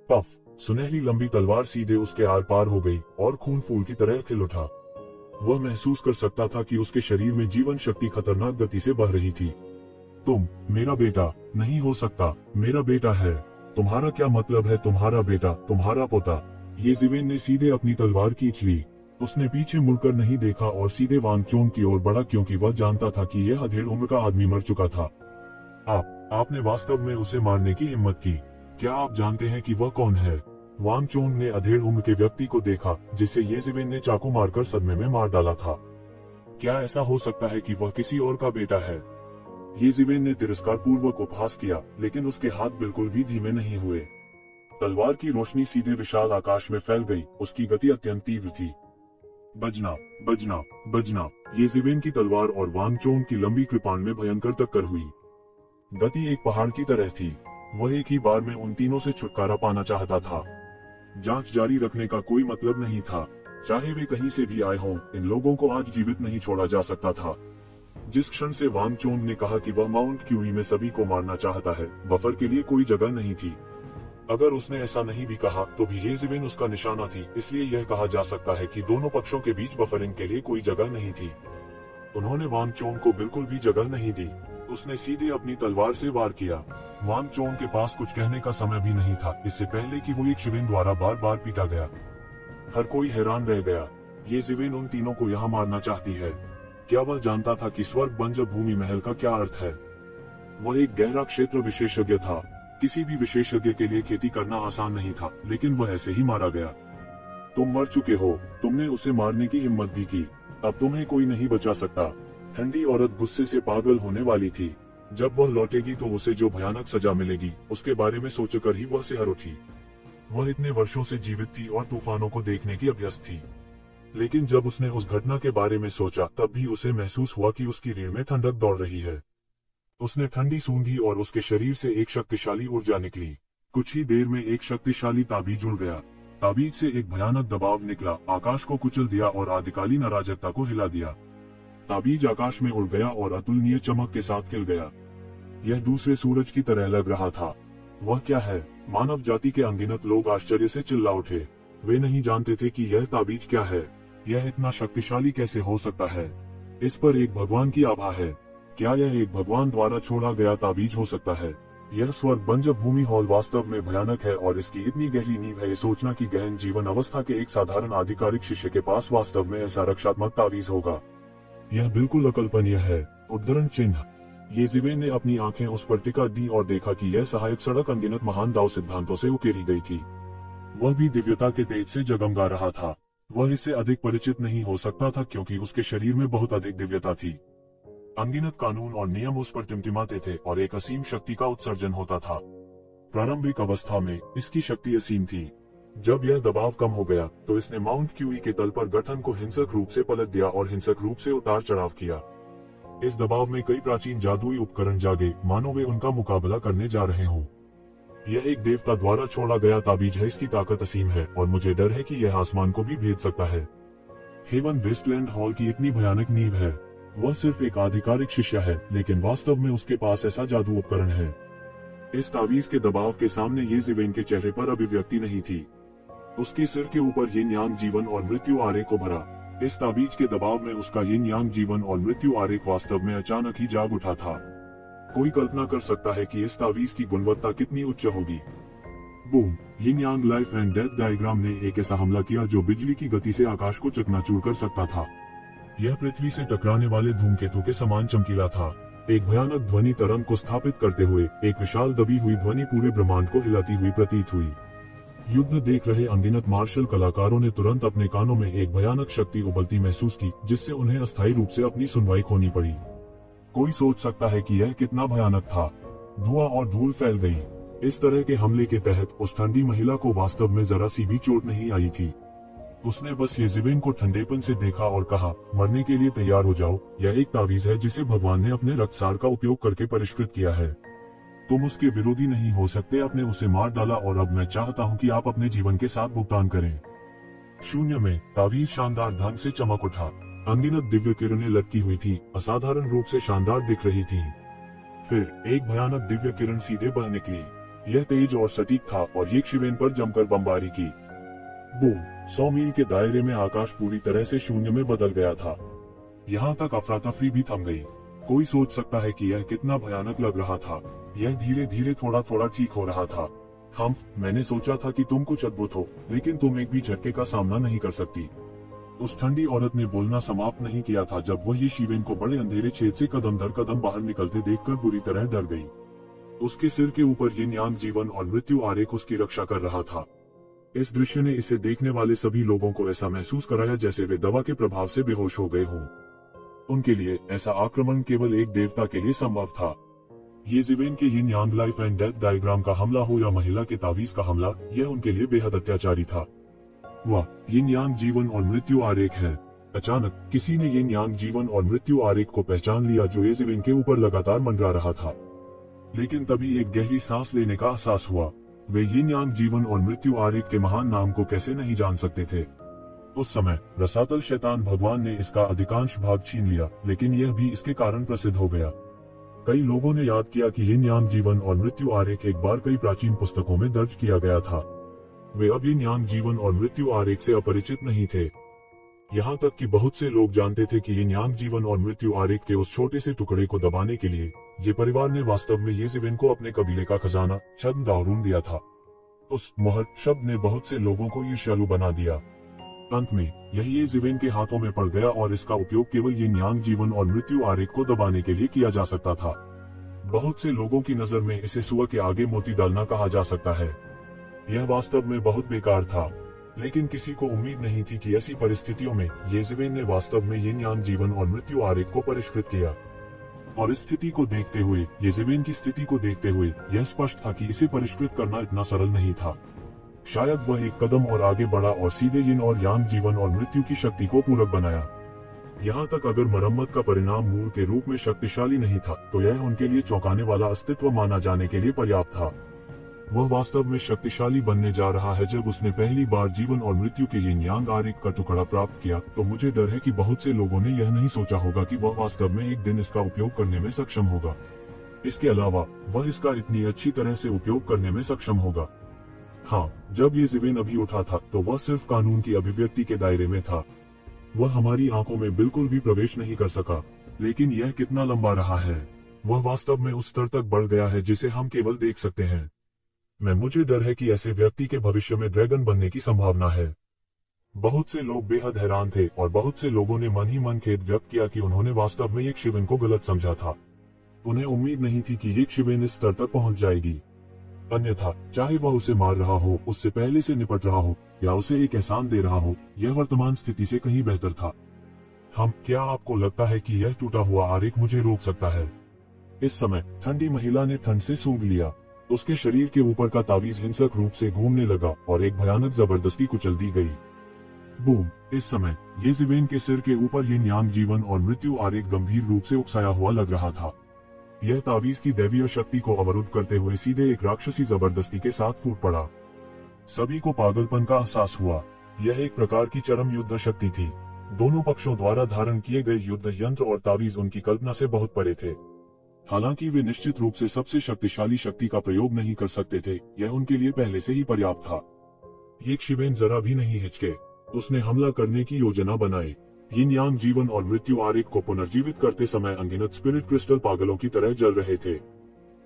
पफ! सुनहरी लंबी तलवार सीधे उसके आर पार हो गई और खून फूल की तरह खिल उठा। वह महसूस कर सकता था कि उसके शरीर में जीवन शक्ति खतरनाक गति से बह रही थी। तुम मेरा बेटा नहीं हो सकता, मेरा बेटा है। तुम्हारा क्या मतलब है तुम्हारा बेटा, तुम्हारा पोता? ये जिवेन ने सीधे अपनी तलवार खींच ली। उसने पीछे मुड़कर नहीं देखा और सीधे वांग चोन की ओर बढ़ा, क्योंकि वह जानता था कि यह अधेड़ उम्र का आदमी मर चुका था। आपने वास्तव में उसे मारने की हिम्मत की? क्या आप जानते हैं कि वह कौन है? वांग चोन ने अधेड़ उम्र के व्यक्ति को देखा जिसे ये जिवेन ने चाकू मारकर सदमे में मार डाला था। क्या ऐसा हो सकता है कि वह किसी और का बेटा है? ये जिवेन ने तिरस्कार पूर्वक उपहास किया, लेकिन उसके हाथ बिल्कुल भी धीमे नहीं हुए। तलवार की रोशनी सीधे विशाल आकाश में फैल गई। उसकी गति अत्यंत तीव्र थी। बजना, बजना, बजना। ये जिवेन की तलवार और वांग चोन की लंबी कृपाण में भयंकर टक्कर हुई। गति एक पहाड़ की तरह थी। वह एक ही बार में उन तीनों से छुटकारा पाना चाहता था। जांच जारी रखने का कोई मतलब नहीं था। चाहे वे कहीं से भी आए हों, इन लोगों को आज जीवित नहीं छोड़ा जा सकता था। जिस क्षण से वांग चोन ने कहा कि वह माउंट क्यूई में सभी को मारना चाहता है, बफर के लिए कोई जगह नहीं थी। अगर उसने ऐसा नहीं भी कहा तो भी ये जिवेन उसका निशाना थी, इसलिए यह कहा जा सकता है कि दोनों पक्षों के बीच बफरिंग के लिए कोई जगह नहीं थी। उन्होंने वांग चोन को बिल्कुल भी जगह नहीं दी। उसने सीधे अपनी तलवार से वार किया। वांग चोन के पास कुछ कहने का समय भी नहीं था, इससे पहले कि वो एक जिवेन द्वारा बार बार पीटा गया। हर कोई हैरान रह गया। ये जिवेन उन तीनों को यहाँ मारना चाहती है। क्या वह जानता था कि स्वर्ग बंजर भूमि महल का क्या अर्थ है? वह एक गहरा क्षेत्र विशेषज्ञ था। किसी भी विशेषज्ञ के लिए खेती करना आसान नहीं था, लेकिन वह ऐसे ही मारा गया। तुम मर चुके हो। तुमने उसे मारने की हिम्मत भी की। अब तुम्हें कोई नहीं बचा सकता। ठंडी औरत गुस्से से पागल होने वाली थी। जब वह लौटेगी तो उसे जो भयानक सजा मिलेगी, उसके बारे में सोचकर ही वह सिहर उठी। वह इतने वर्षों से जीवित थी और तूफानों को देखने की अभ्यस्त थी, लेकिन जब उसने उस घटना के बारे में सोचा, तब भी उसे महसूस हुआ कि उसकी रीढ़ में ठंडक दौड़ रही है। उसने ठंडी सूंघी और उसके शरीर से एक शक्तिशाली ऊर्जा निकली। कुछ ही देर में एक शक्तिशाली ताबीज उड़ गया। ताबीज से एक भयानक दबाव निकला, आकाश को कुचल दिया और आदिकालीन अराजकता को हिला दिया। ताबीज आकाश में उड़ गया और अतुलनीय चमक के साथ खिल गया। यह दूसरे सूरज की तरह लग रहा था। वह क्या है? मानव जाति के अनगिनत लोग आश्चर्य से चिल्ला उठे। वे नहीं जानते थे कि यह ताबीज क्या है। यह इतना शक्तिशाली कैसे हो सकता है? इस पर एक भगवान की आभा है। क्या यह एक भगवान द्वारा छोड़ा गया ताबीज हो सकता है? यह स्वर्ग बंजर भूमि हॉल वास्तव में भयानक है और इसकी इतनी गहरी नींव है ये सोचना कि गहन जीवन अवस्था के एक साधारण आधिकारिक शिष्य के पास वास्तव में ऐसा रक्षात्मक ताबीज होगा। यह बिल्कुल अकल्पनीय है। उद्धरण चिन्ह। ये जिवेन ने अपनी आंखें उस पर टिका दी और देखा कि यह सहायक सड़क अनगिनत महान दाव सिद्धांतों से उकेरी गई थी। वह भी दिव्यता के तेज से जगमगा रहा था। वह इससे अधिक परिचित नहीं हो सकता था क्योंकि उसके शरीर में बहुत अधिक दिव्यता थी। अनगिनत कानून और नियम उस पर टिमटिमाते थे और एक असीम शक्ति का उत्सर्जन होता था। प्रारंभिक अवस्था में इसकी शक्ति असीम थी। जब यह दबाव कम हो गया तो इसने माउंट क्यूई के तल पर गठन को हिंसक रूप से पलट दिया और हिंसक रूप से उतार चढ़ाव किया। इस दबाव में कई प्राचीन जादुई उपकरण जागे, मानो वे उनका मुकाबला करने जा रहे हों। यह एक देवता द्वारा छोड़ा गया ताबीज है। इसकी ताकत असीम है और मुझे डर है कि यह आसमान को भी भेद सकता है। हेवन वेस्टलैंड हॉल की इतनी भयानक नींव है। वह सिर्फ एक आधिकारिक शिष्य है, लेकिन वास्तव में उसके पास ऐसा जादू उपकरण है। इस ताबीज के दबाव के सामने ये जिवेन के चेहरे पर अभिव्यक्ति नहीं थी। उसके सिर के ऊपर यिन यांग जीवन और मृत्यु आरेख को भरा। इस ताबीज के दबाव में उसका यिन यांग जीवन और मृत्यु आरेख वास्तव में अचानक ही जाग उठा था। कोई कल्पना कर सकता है कि इस ताबीज की गुणवत्ता कितनी उच्च होगी। Boom! Yin Yang life and death diagram ने एक ऐसा हमला किया जो बिजली की गति से आकाश को चकनाचूर कर सकता था। यह पृथ्वी से टकराने वाले धूमकेतु के समान चमकीला था। एक भयानक ध्वनि तरंग को स्थापित करते हुए एक विशाल दबी हुई ध्वनि पूरे ब्रह्मांड को हिलाती हुई प्रतीत हुई। युद्ध देख रहे अनगिनत मार्शल कलाकारों ने तुरंत अपने कानों में एक भयानक शक्ति उबलती महसूस की, जिससे उन्हें अस्थायी रूप से अपनी सुनवाई खोनी पड़ी। कोई सोच सकता है कि यह कितना भयानक था। धुआं और धूल फैल गई। इस तरह के हमले के तहत उस ठंडी महिला को वास्तव में जरा सी भी चोट नहीं आई थी। उसने बस ये जिवेन को ठंडेपन से देखा और कहा, मरने के लिए तैयार हो जाओ। यह एक तावीज है जिसे भगवान ने अपने रक्तसार का उपयोग करके परिष्कृत किया है। तुम उसके विरोधी नहीं हो सकते, आपने उसे मार डाला और अब मैं चाहता हूँ कि आप अपने जीवन के साथ भुगतान करें। शून्य में तावीज शानदार ढंग से चमक उठा। अनगिनत दिव्य किरणें लटकी हुई थी, असाधारण रूप से शानदार दिख रही थी। फिर एक भयानक दिव्य किरण सीधे बह निकली। यह तेज और सटीक था और यक्षिवेन पर जमकर बमबारी की। बूम! 100 मील के दायरे में आकाश पूरी तरह से शून्य में बदल गया था। यहाँ तक अफरा तफरी भी थम गई। कोई सोच सकता है कि यह कितना भयानक लग रहा था। यह धीरे धीरे थोड़ा थोड़ा ठीक हो रहा था। मैंने सोचा था कि तुम कुछ अद्भुत हो, लेकिन तुम एक भी झटके का सामना नहीं कर सकती। उस ठंडी औरत ने बोलना समाप्त नहीं किया था जब वह यक्षिवेन को बड़े अंधेरे छेद से कदम दर कदम बाहर निकलते देखकर बुरी तरह डर गई। उसके सिर के ऊपर यिन यांग जीवन और मृत्यु आरेख उसकी रक्षा कर रहा था। इस दृश्य ने इसे देखने वाले सभी लोगों को ऐसा महसूस कराया जैसे वे दवा के प्रभाव से बेहोश हो गए हों। उनके लिए ऐसा आक्रमण केवल एक देवता के लिए संभव था। येज़ेबेल के यिन यांग लाइफ एंड डेथ डायग्राम का हमला हो या महिला के तावीज का हमला, यह उनके लिए बेहद अत्याचारी था। वह यिन यांग जीवन और मृत्यु आरेख है। अचानक किसी ने यिन यांग जीवन और मृत्यु आरेख को पहचान लिया जो येज़ेबेल के ऊपर लगातार मंडरा रहा था। लेकिन तभी एक गहरी सांस लेने का एहसास हुआ। वे यिन यांग जीवन और मृत्यु आरेख के महान नाम को कैसे नहीं जान सकते थे। उस समय रसातल शैतान भगवान ने इसका अधिकांश भाग छीन लिया, लेकिन यह भी इसके कारण प्रसिद्ध हो गया। कई लोगों ने याद किया कि यिन यांग जीवन और मृत्यु आरेख एक बार कई प्राचीन पुस्तकों में दर्ज किया गया था। वे अब यिन यांग जीवन और मृत्यु आरेख से अपरिचित नहीं थे। यहाँ तक कि बहुत से लोग जानते थे कि यिन यांग जीवन और मृत्यु आरेख के उस छोटे से टुकड़े को दबाने के लिए ये परिवार ने वास्तव में येज़ेबेल को अपने कबीले का खजाना छद्म दारून दिया था। उस मोहर शब्द ने बहुत से लोगों को ईर्ष्यालु बना दिया। अंत में यह येज़ेबेल के हाथों में पड़ गया और इसका उपयोग केवल यिन यांग जीवन और मृत्यु आरेख को दबाने के लिए किया जा सकता था। बहुत से लोगों की नजर में इसे सुअर के आगे मोती डालना कहा जा सकता है। यह वास्तव में बहुत बेकार था, लेकिन किसी को उम्मीद नहीं थी कि ऐसी परिस्थितियों में येज़ेबेल ने वास्तव में यिन यांग जीवन और मृत्यु आरेख को परिष्कृत किया। और इस स्थिति को देखते हुए, येज़ेबेल की स्थिति को देखते हुए यह स्पष्ट था कि इसे परिष्कृत करना इतना सरल नहीं था। शायद वह एक कदम और आगे बढ़ा और सीधे यिन और यांग जीवन और मृत्यु की शक्ति को पूरक बनाया। यहाँ तक अगर मरम्मत का परिणाम मूल के रूप में शक्तिशाली नहीं था, तो यह उनके लिए चौंकाने वाला अस्तित्व माना जाने के लिए पर्याप्त था। वह वास्तव में शक्तिशाली बनने जा रहा है। जब उसने पहली बार जीवन और मृत्यु के यिन यांग आरेख का टुकड़ा प्राप्त किया, तो मुझे डर है कि बहुत से लोगों ने यह नहीं सोचा होगा कि वह वास्तव में एक दिन इसका उपयोग करने में सक्षम होगा। इसके अलावा वह इसका इतनी अच्छी तरह से उपयोग करने में सक्षम होगा। जब येज़ेबेल अभी उठा था, तो वह सिर्फ कानून की अभिव्यक्ति के दायरे में था। वह हमारी आंखों में बिल्कुल भी प्रवेश नहीं कर सका। लेकिन यह कितना लंबा रहा है। वह वास्तव में उस स्तर तक बढ़ गया है जिसे हम केवल देख सकते हैं। मुझे डर है कि ऐसे व्यक्ति के भविष्य में ड्रैगन बनने की संभावना है। बहुत से लोग बेहद हैरान थे और बहुत से लोगों ने मन ही मन खेद व्यक्त किया कि उन्होंने वास्तव में यक्षिवेन को गलत समझा था। उन्हें उम्मीद नहीं थी कि यक्षिवेन इस स्तर तक पहुंच जाएगी। अन्यथा चाहे वह उसे मार रहा हो, उससे पहले से निपट रहा हो, या उसे एक एहसान दे रहा हो, यह वर्तमान स्थिति से कहीं बेहतर था। क्या आपको लगता है कि यह टूटा हुआ आरेख मुझे रोक सकता है? इस समय ठंडी महिला ने ठंड से सूंघ लिया। उसके शरीर के ऊपर का तावीज हिंसक रूप से घूमने लगा और एक भयानक जबरदस्ती कुचल दी गई। बूम! इस समय येज़ेबेल के सिर के ऊपर यिन यांग जीवन और मृत्यु आरेख गंभीर रूप से उकसाया हुआ लग रहा था। यह तावीज की दैवीय शक्ति को अवरुद्ध करते हुए सीधे एक राक्षसी जबरदस्ती के साथ फूट पड़ा। सभी को पागलपन का एहसास हुआ। यह एक प्रकार की चरम युद्ध शक्ति थी। दोनों पक्षों द्वारा धारण किए गए युद्ध यंत्र और तावीज उनकी कल्पना से बहुत परे थे। हालांकि वे निश्चित रूप से सबसे शक्तिशाली शक्ति का प्रयोग नहीं कर सकते थे, यह उनके लिए पहले से ही पर्याप्त था। यक्षिवेन जरा भी नहीं हिचके। उसने हमला करने की योजना बनाई। यिन यांग जीवन और मृत्यु आरेख को पुनर्जीवित करते समय अनगिनत स्पिरिट क्रिस्टल पागलों की तरह जल रहे थे।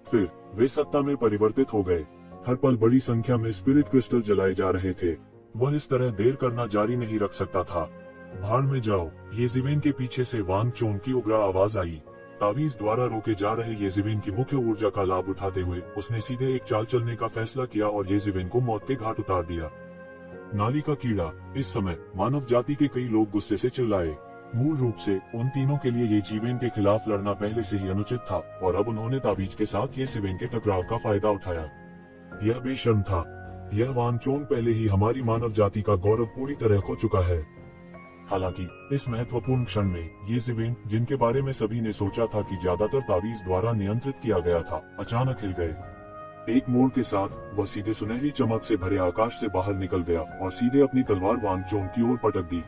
फिर वे सत्ता में परिवर्तित हो गए। हर पल बड़ी संख्या में स्पिरिट क्रिस्टल जलाए जा रहे थे। वह इस तरह देर करना जारी नहीं रख सकता था। भाड़ में जाओ! येज़ेबेल के पीछे से वांग चोन की उग्र आवाज आई। तावीज द्वारा रोके जा रहे येज़ेबेल की मुख्य ऊर्जा का लाभ उठाते हुए उसने सीधे एक चाल चलने का फैसला किया और येज़ेबेल को मौत के घाट उतार दिया। नाली का कीड़ा! इस समय मानव जाति के कई लोग गुस्से से चिल्लाए। मूल रूप से उन तीनों के लिए येज़ेबेल के खिलाफ लड़ना पहले से ही अनुचित था और अब उन्होंने तावीज के साथ येज़ेबेल के टकराव का फायदा उठाया। यह बेशर्म था। यह वांग चोन पहले ही हमारी मानव जाति का गौरव पूरी तरह खो चुका है। हालांकि इस महत्वपूर्ण क्षण में ये जिवेन, जिनके बारे में सभी ने सोचा था कि ज्यादातर तावीज द्वारा नियंत्रित किया गया था, अचानक हिल गए। एक मोड़ के साथ वह सीधे सुनहरी चमक से भरे आकाश से बाहर निकल गया और सीधे अपनी तलवार वांग चोन की ओर पटक दी।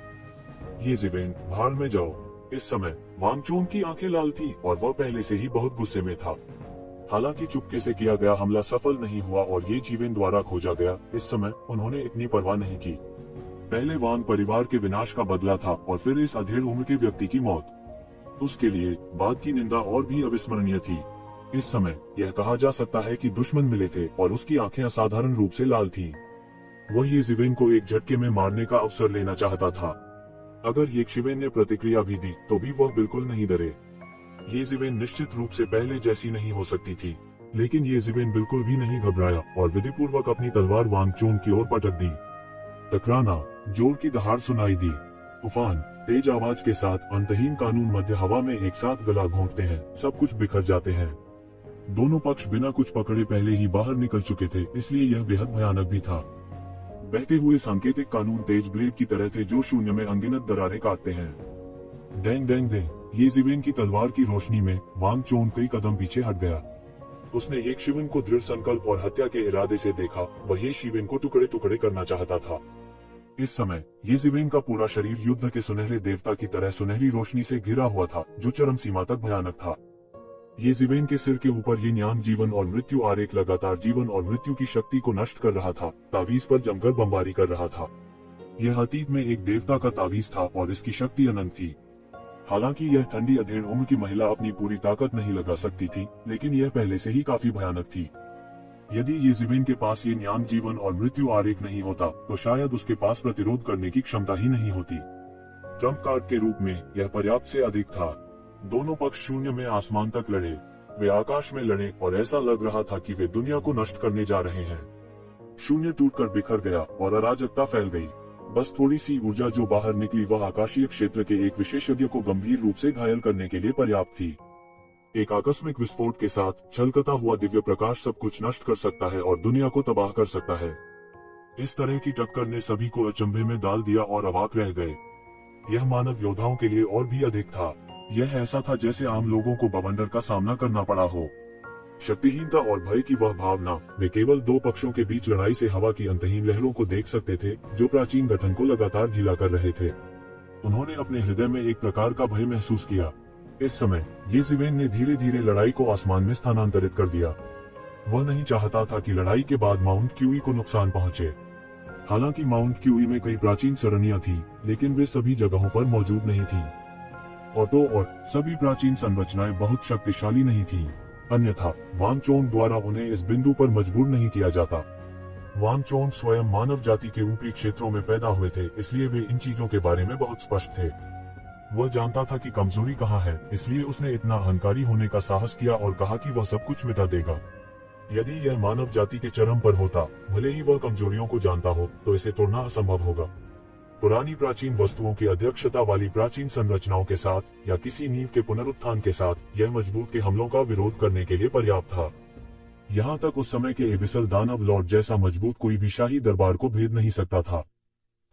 ये जिवेन, भाड़ में जाओ। इस समय वांग चोन की आंखें लाल थी और वह पहले से ही बहुत गुस्से में था। हालांकि चुपके से किया गया हमला सफल नहीं हुआ और ये जीवेन द्वारा खोजा गया, इस समय उन्होंने इतनी परवाह नहीं की। पहले वांग परिवार के विनाश का बदला था और फिर इस अधेड़ उम्र के व्यक्ति की मौत। उसके लिए बाद की निंदा और भी अविस्मरणीय थी। इस समय यह कहा जा सकता है कि दुश्मन मिले थे और उसकी आंखें असाधारण रूप से लाल थीं। वह ये जिवेन को एक झटके में मारने का अवसर लेना चाहता था। अगर ये शिवेन ने प्रतिक्रिया भी दी तो भी वह बिल्कुल नहीं डरे। ये जिवेन निश्चित रूप से पहले जैसी नहीं हो सकती थी, लेकिन ये जिवेन बिल्कुल भी नहीं घबराया और विधिपूर्वक अपनी तलवार वांग चोन की ओर पटक दी। टकराना, जोर की दहाड़ सुनाई दी। तूफान, तेज आवाज के साथ अंतहीन कानून मध्य हवा में एक साथ गला घोंटते हैं, सब कुछ बिखर जाते हैं। दोनों पक्ष बिना कुछ पकड़े पहले ही बाहर निकल चुके थे, इसलिए यह बेहद भयानक भी था। बहते हुए सांकेतिक कानून तेज ब्लेड की तरह थे जो शून्य में अनगिनत दरारें काटते हैं। डेंग डेंग डेंग, ये जिवेन की तलवार की रोशनी में वांग चोन कई कदम पीछे हट गया। उसने एक शिवेन को दृढ़ संकल्प और हत्या के इरादे से देखा। वह ये शिवेन को टुकड़े टुकड़े करना चाहता था। इस समय ये जिवेन का पूरा शरीर युद्ध के सुनहरे देवता की तरह सुनहरी रोशनी से घिरा हुआ था, जो चरम सीमा तक भयानक था। ये जिवेन के सिर के ऊपर ये न्यान जीवन और मृत्यु आरेख लगातार जीवन और मृत्यु की शक्ति को नष्ट कर रहा था, तावीज पर जमकर बमबारी कर रहा था। यह अतीत में एक देवता का तावीज था और इसकी शक्ति अनंत थी। हालांकि यह ठंडी अधेड़ उम्र की महिला अपनी पूरी ताकत नहीं लगा सकती थी, लेकिन यह पहले से ही काफी भयानक थी। यदि ये जिवेन के पास ये न्यान जीवन और मृत्यु आरेख नहीं होता तो शायद उसके पास प्रतिरोध करने की क्षमता ही नहीं होती। ट्रम्प कार्ड के रूप में यह पर्याप्त से अधिक था। दोनों पक्ष शून्य में आसमान तक लड़े, वे आकाश में लड़े और ऐसा लग रहा था कि वे दुनिया को नष्ट करने जा रहे हैं। शून्य टूटकर बिखर गया और अराजकता फैल गई। बस थोड़ी सी ऊर्जा जो बाहर निकली वह आकाशीय क्षेत्र के एक विशेषज्ञ को गंभीर रूप से घायल करने के लिए पर्याप्त थी। एक आकस्मिक विस्फोट के साथ छलकता हुआ दिव्य प्रकाश सब कुछ नष्ट कर सकता है और दुनिया को तबाह कर सकता है। इस तरह की टक्कर ने सभी को अचंभे में डाल दिया और अवाक रह गए। यह मानव योद्धाओं के लिए और भी अधिक था। यह ऐसा था जैसे आम लोगों को बवंडर का सामना करना पड़ा हो। शक्तिहीनता और भय की वह भावना, वे केवल दो पक्षों के बीच लड़ाई से हवा की अंतहीन लहरों को देख सकते थे जो प्राचीन गठन को लगातार ढीला कर रहे थे। उन्होंने अपने हृदय में एक प्रकार का भय महसूस किया। इस समय ये जिवेन ने धीरे धीरे लड़ाई को आसमान में स्थानांतरित कर दिया। वह नहीं चाहता था कि लड़ाई के बाद माउंट क्यूई को नुकसान पहुंचे। हालांकि माउंट क्यूई में कई प्राचीन सरणियां थी, लेकिन वे सभी जगहों पर मौजूद नहीं थी। और सभी प्राचीन संरचनाएं बहुत शक्तिशाली नहीं थीं। अन्यथा वांग चोन द्वारा उन्हें इस बिंदु पर मजबूर नहीं किया जाता। वांग चोन स्वयं मानव जाति के ऊपरी क्षेत्रों में पैदा हुए थे, इसलिए वे इन चीजों के बारे में बहुत स्पष्ट थे। वह जानता था कि कमजोरी कहाँ है, इसलिए उसने इतना अहंकारी होने का साहस किया और कहा कि वह सब कुछ मिटा देगा। यदि यह मानव जाति के चरम पर होता, भले ही वह कमजोरियों को जानता हो, तो इसे तोड़ना असंभव होगा। पुरानी प्राचीन वस्तुओं की अध्यक्षता वाली प्राचीन संरचनाओं के साथ या किसी नींव के पुनरुत्थान के साथ यह मजबूत के हमलों का विरोध करने के लिए पर्याप्त था। यहाँ तक उस समय के एबिसल दानव लॉर्ड जैसा मजबूत कोई भी शाही दरबार को भेद नहीं सकता था।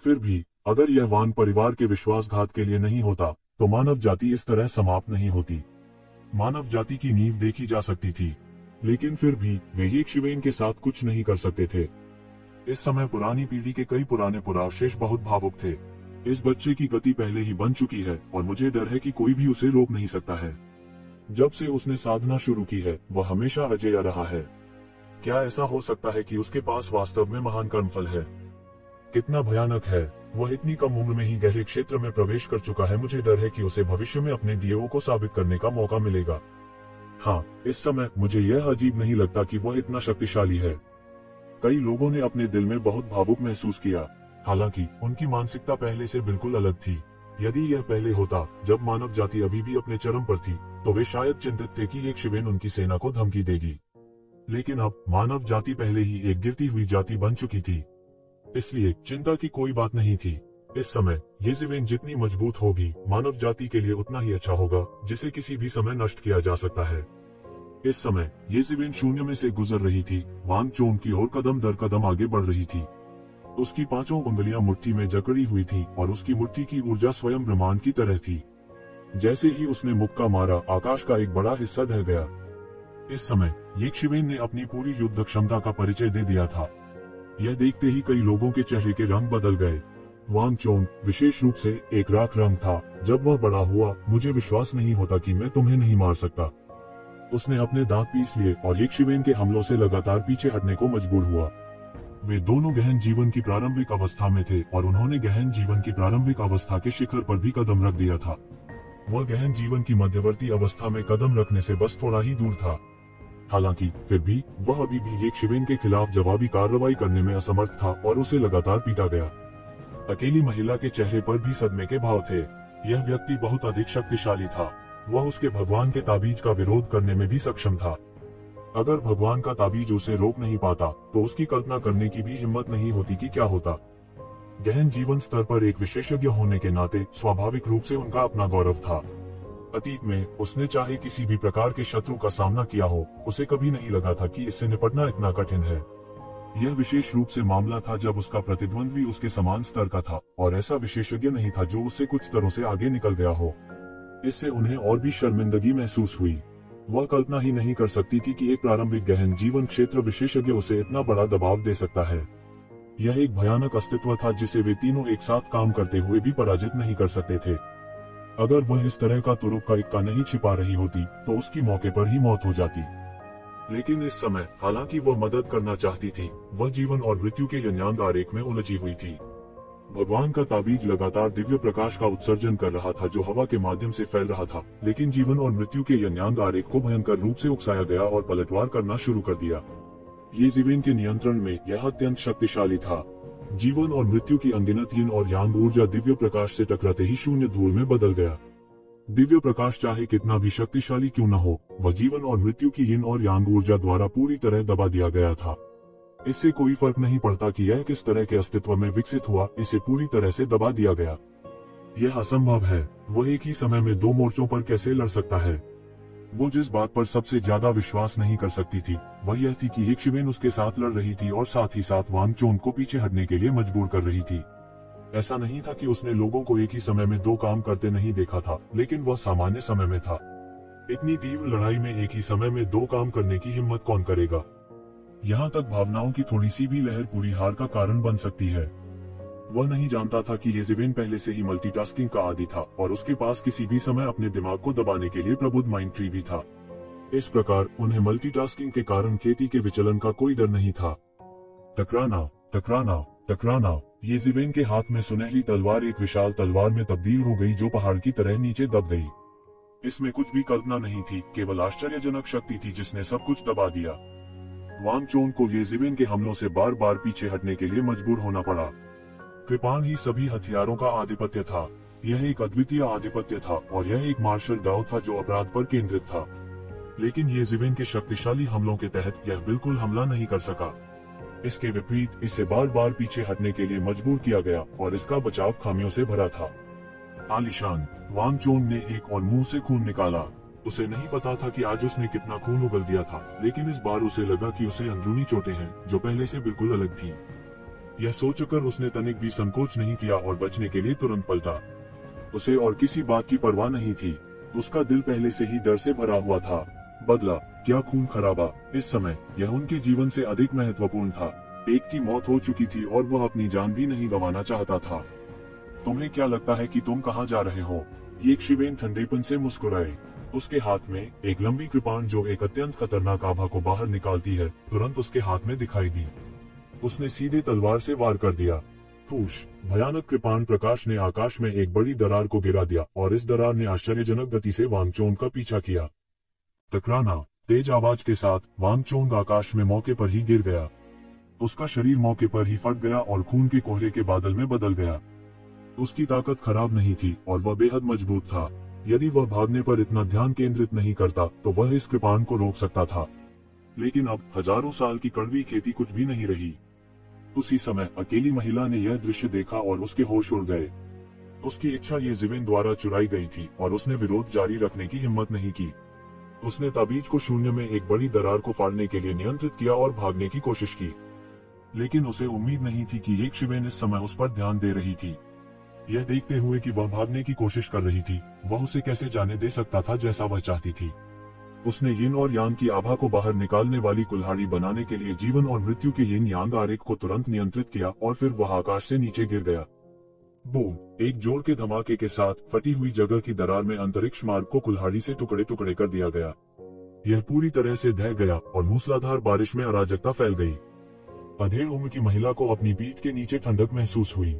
फिर भी अगर यह वांग परिवार के विश्वासघात के लिए नहीं होता तो मानव जाति इस तरह समाप्त नहीं होती। मानव जाति की नींव देखी जा सकती थी, लेकिन फिर भी वे एक शिवेन के साथ कुछ नहीं कर सकते थे। इस समय पुरानी पीढ़ी के कई पुराने पुरावशेष बहुत भावुक थे। इस बच्चे की गति पहले ही बन चुकी है और मुझे डर है कि कोई भी उसे रोक नहीं सकता है। जब से उसने साधना शुरू की है वह हमेशा अजेय रहा है। क्या ऐसा हो सकता है कि उसके पास वास्तव में महान कर्मफल है? कितना भयानक है, वह इतनी कम उम्र में ही गहरे क्षेत्र में प्रवेश कर चुका है। मुझे डर है कि उसे भविष्य में अपने दियों को साबित करने का मौका मिलेगा। हाँ, इस समय मुझे यह अजीब नहीं लगता कि वह इतना शक्तिशाली है। कई लोगों ने अपने दिल में बहुत भावुक महसूस किया, हालांकि उनकी मानसिकता पहले से बिल्कुल अलग थी। यदि यह पहले होता जब मानव जाति अभी भी अपने चरम पर थी, तो वे शायद चिंतित थे कि एक शिवेन उनकी सेना को धमकी देगी। लेकिन अब मानव जाति पहले ही एक गिरती हुई जाति बन चुकी थी, इसलिए चिंता की कोई बात नहीं थी। इस समय ये जिवेन जितनी मजबूत होगी, मानव जाति के लिए उतना ही अच्छा होगा, जिसे किसी भी समय नष्ट किया जा सकता है। इस समय ये जिवेन शून्य में से गुजर रही थी, वांग चोन की ओर कदम दर कदम आगे बढ़ रही थी। उसकी पांचों उंगलियां मुट्ठी में जकड़ी हुई थी और उसकी मुट्ठी की ऊर्जा स्वयं ब्रह्मांड की तरह थी। जैसे ही उसने मुक्का मारा, आकाश का एक बड़ा हिस्सा ढह गया। इस समय यक्षवेन ने अपनी पूरी युद्ध क्षमता का परिचय दे दिया था। यह देखते ही कई लोगों के चेहरे के रंग बदल गए। वांग चोंग विशेष रूप से एक राख रंग था। जब वह बड़ा हुआ, मुझे विश्वास नहीं होता कि मैं तुम्हें नहीं मार सकता। उसने अपने दांत पीस लिए और यक्षवेन के हमलों से लगातार पीछे हटने को मजबूर हुआ। वे दोनों गहन जीवन की प्रारंभिक अवस्था में थे और उन्होंने गहन जीवन की प्रारंभिक अवस्था के शिखर पर भी कदम रख दिया था। वह गहन जीवन की मध्यवर्ती अवस्था में कदम रखने से बस थोड़ा ही दूर था। हालांकि फिर भी वह अभी भी यक्षवेन के खिलाफ जवाबी कार्रवाई करने में असमर्थ था और उसे लगातार पीटा गया। अकेली महिला के चेहरे पर भी सदमे के भाव थे। यह व्यक्ति बहुत अधिक शक्तिशाली था। वह उसके भगवान के ताबीज का विरोध करने में भी सक्षम था। अगर भगवान का ताबीज उसे रोक नहीं पाता, तो उसकी कल्पना करने की भी हिम्मत नहीं होती कि क्या होता। गहन जीवन स्तर पर एक विशेषज्ञ होने के नाते स्वाभाविक रूप से उनका अपना गौरव था। अतीत में उसने चाहे किसी भी प्रकार के शत्रु का सामना किया हो, उसे कभी नहीं लगा था कि इससे निपटना इतना कठिन है। यह विशेष रूप से मामला था जब उसका प्रतिद्वंद्वी उसके समान स्तर का था और ऐसा विशेषज्ञ नहीं था जो उससे कुछ स्तरों से आगे निकल गया हो। इससे उन्हें और भी शर्मिंदगी महसूस हुई। वह कल्पना ही नहीं कर सकती थी कि एक प्रारंभिक गहन जीवन क्षेत्र विशेषज्ञ उसे इतना बड़ा दबाव दे सकता है। यह एक भयानक अस्तित्व था जिसे वे तीनों एक साथ काम करते हुए भी पराजित नहीं कर सकते थे। अगर वह इस तरह का तुरुप का इक्का नहीं छिपा रही होती, तो उसकी मौके पर ही मौत हो जाती। लेकिन इस समय, हालांकि वह मदद करना चाहती थी, वह जीवन और मृत्यु के यन्यांग आरेख में उलझी हुई थी। भगवान का ताबीज लगातार दिव्य प्रकाश का उत्सर्जन कर रहा था जो हवा के माध्यम से फैल रहा था, लेकिन जीवन और मृत्यु के यन्यांग आरेख को भयंकर रूप से उकसाया गया और पलटवार करना शुरू कर दिया। ये जीवन के नियंत्रण में यह अत्यंत शक्तिशाली था। जीवन और मृत्यु की अनगिनत यिन और यांग ऊर्जा दिव्य प्रकाश से टकराते ही शून्य धूल में बदल गया। दिव्य प्रकाश चाहे कितना भी शक्तिशाली क्यों न हो, वह जीवन और मृत्यु की यिन और यांग ऊर्जा द्वारा पूरी तरह दबा दिया गया था। इससे कोई फर्क नहीं पड़ता कि यह किस तरह के अस्तित्व में विकसित हुआ, इसे पूरी तरह से दबा दिया गया। यह असंभव है। वह एक ही समय में दो मोर्चों पर कैसे लड़ सकता है? वो जिस बात पर सबसे ज्यादा विश्वास नहीं कर सकती थी, वह यह थी कि यक्षवेन उसके साथ लड़ रही थी और साथ ही साथ वांग चोंग को पीछे हटने के लिए मजबूर कर रही थी। ऐसा नहीं था कि उसने लोगों को एक ही समय में दो काम करते नहीं देखा था, लेकिन वह सामान्य समय में था। इतनी तीव्र लड़ाई में एक ही समय में दो काम करने की हिम्मत कौन करेगा? यहाँ तक भावनाओं की थोड़ी सी भी लहर पूरी हार का कारण बन सकती है। वह नहीं जानता था कि येज़ेवेन पहले से ही मल्टीटास्किंग का आदी था और उसके पास किसी भी समय अपने दिमाग को दबाने के लिए प्रबुद्ध माइंड ट्री भी था। इस प्रकार उन्हें मल्टीटास्किंग के कारण खेती के विचलन का कोई डर नहीं था। टकराना, टकराना, टकराना। येज़ेवेन के हाथ में सुनहरी तलवार एक विशाल तलवार में तब्दील हो गई जो पहाड़ की तरह नीचे दब गई। इसमें कुछ भी कल्पना नहीं थी, केवल आश्चर्यजनक शक्ति थी जिसने सब कुछ दबा दिया। वांग चोंग को येज़ेवेन के हमलों से बार बार पीछे हटने के लिए मजबूर होना पड़ा। कृपाण ही सभी हथियारों का आधिपत्य था। यह एक अद्वितीय आधिपत्य था और यह एक मार्शल डाउ था जो अपराध पर केंद्रित था। लेकिन येज़ेवेन के शक्तिशाली हमलों के तहत यह बिल्कुल हमला नहीं कर सका। इसके विपरीत इसे बार बार पीछे हटने के लिए मजबूर किया गया और इसका बचाव खामियों से भरा था। आलीशान। वांग चोंग ने एक और मुंह से खून निकाला। उसे नहीं पता था कि आज उसने कितना खून उगल दिया था, लेकिन इस बार उसे लगा कि उसे अंदरूनी चोटें हैं जो पहले से बिल्कुल अलग थी। यह सोचकर उसने तनिक भी संकोच नहीं किया और बचने के लिए तुरंत पलटा। उसे और किसी बात की परवाह नहीं थी। उसका दिल पहले से ही डर से भरा हुआ था। बदला, क्या खून खराबा। इस समय यह उनके जीवन से अधिक महत्वपूर्ण था। एक की मौत हो चुकी थी और वह अपनी जान भी नहीं गंवाना चाहता था। तुम्हें क्या लगता है कि तुम कहाँ जा रहे हो? यक्षवेन ठंडेपन से मुस्कुराए। उसके हाथ में एक लंबी कृपाण जो एक अत्यंत खतरनाक आभा को बाहर निकालती है, तुरंत उसके हाथ में दिखाई दी। उसने सीधे तलवार से वार कर दिया। फूश। भयानक कृपाण प्रकाश ने आकाश में एक बड़ी दरार को गिरा दिया और इस दरार ने आश्चर्यजनक गति से वांग चोंग का पीछा किया। टकराना। तेज आवाज के साथ वांग चोंग आकाश में मौके पर ही गिर गया। उसका शरीर मौके पर ही फट गया और खून के कोहरे के बादल में बदल गया। उसकी ताकत खराब नहीं थी और वह बेहद मजबूत था। यदि वह भागने पर इतना ध्यान केंद्रित नहीं करता तो वह इस कृपाण को रोक सकता था। लेकिन अब हजारों साल की कड़वी खेती कुछ भी नहीं रही। उसी समय अकेली महिला ने यह दृश्य देखा और उसके होश उड़ गए। उसकी इच्छा येज़ेवेन द्वारा चुराई गई थी और उसने विरोध जारी रखने की हिम्मत नहीं की। उसने ताबीज को शून्य में एक बड़ी दरार को फाड़ने के लिए नियंत्रित किया और भागने की कोशिश की। लेकिन उसे उम्मीद नहीं थी कि यक्षवेन इस समय उस पर ध्यान दे रही थी। यह देखते हुए कि वह भागने की कोशिश कर रही थी, वह उसे कैसे जाने दे सकता था जैसा वह चाहती थी। उसने यिन और यांग की आभा को बाहर निकालने वाली कुल्हाड़ी बनाने के लिए जीवन और मृत्यु के यिन यांग आरेख को तुरंत नियंत्रित किया और फिर वह आकाश से नीचे गिर गया। बूम! एक जोर के धमाके के साथ फटी हुई जगह की दरार में अंतरिक्ष मार्ग को कुल्हाड़ी से टुकड़े टुकड़े कर दिया गया। यह पूरी तरह से ढह गया और मूसलाधार बारिश में अराजकता फैल गई। अधेड़ उम्र की महिला को अपनी पीठ के नीचे ठंडक महसूस हुई।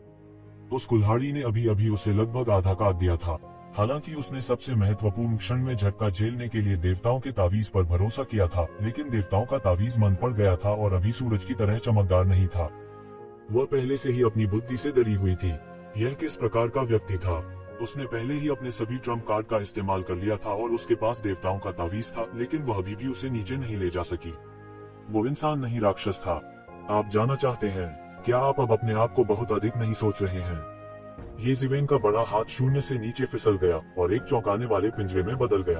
उस कुल्हाड़ी ने अभी अभी उसे लगभग आधा काट दिया था। हालांकि उसने सबसे महत्वपूर्ण क्षण में झटका झेलने के लिए देवताओं के तावीज पर भरोसा किया था, लेकिन देवताओं का तावीज मंद पड़ गया था और अभी सूरज की तरह चमकदार नहीं था। वह पहले से ही अपनी बुद्धि से डरी हुई थी। यह किस प्रकार का व्यक्ति था? उसने पहले ही अपने सभी ट्रम्प कार्ड का इस्तेमाल कर लिया था और उसके पास देवताओं का तावीज था, लेकिन वह अभी भी उसे नीचे नहीं ले जा सकी। वो इंसान नहीं, राक्षस था। आप जानना चाहते हैं, क्या आप अब अपने आप को बहुत अधिक नहीं सोच रहे हैं? येज़िवेन का बड़ा हाथ शून्य से नीचे फिसल गया और एक चौंकाने वाले पिंजरे में बदल गया।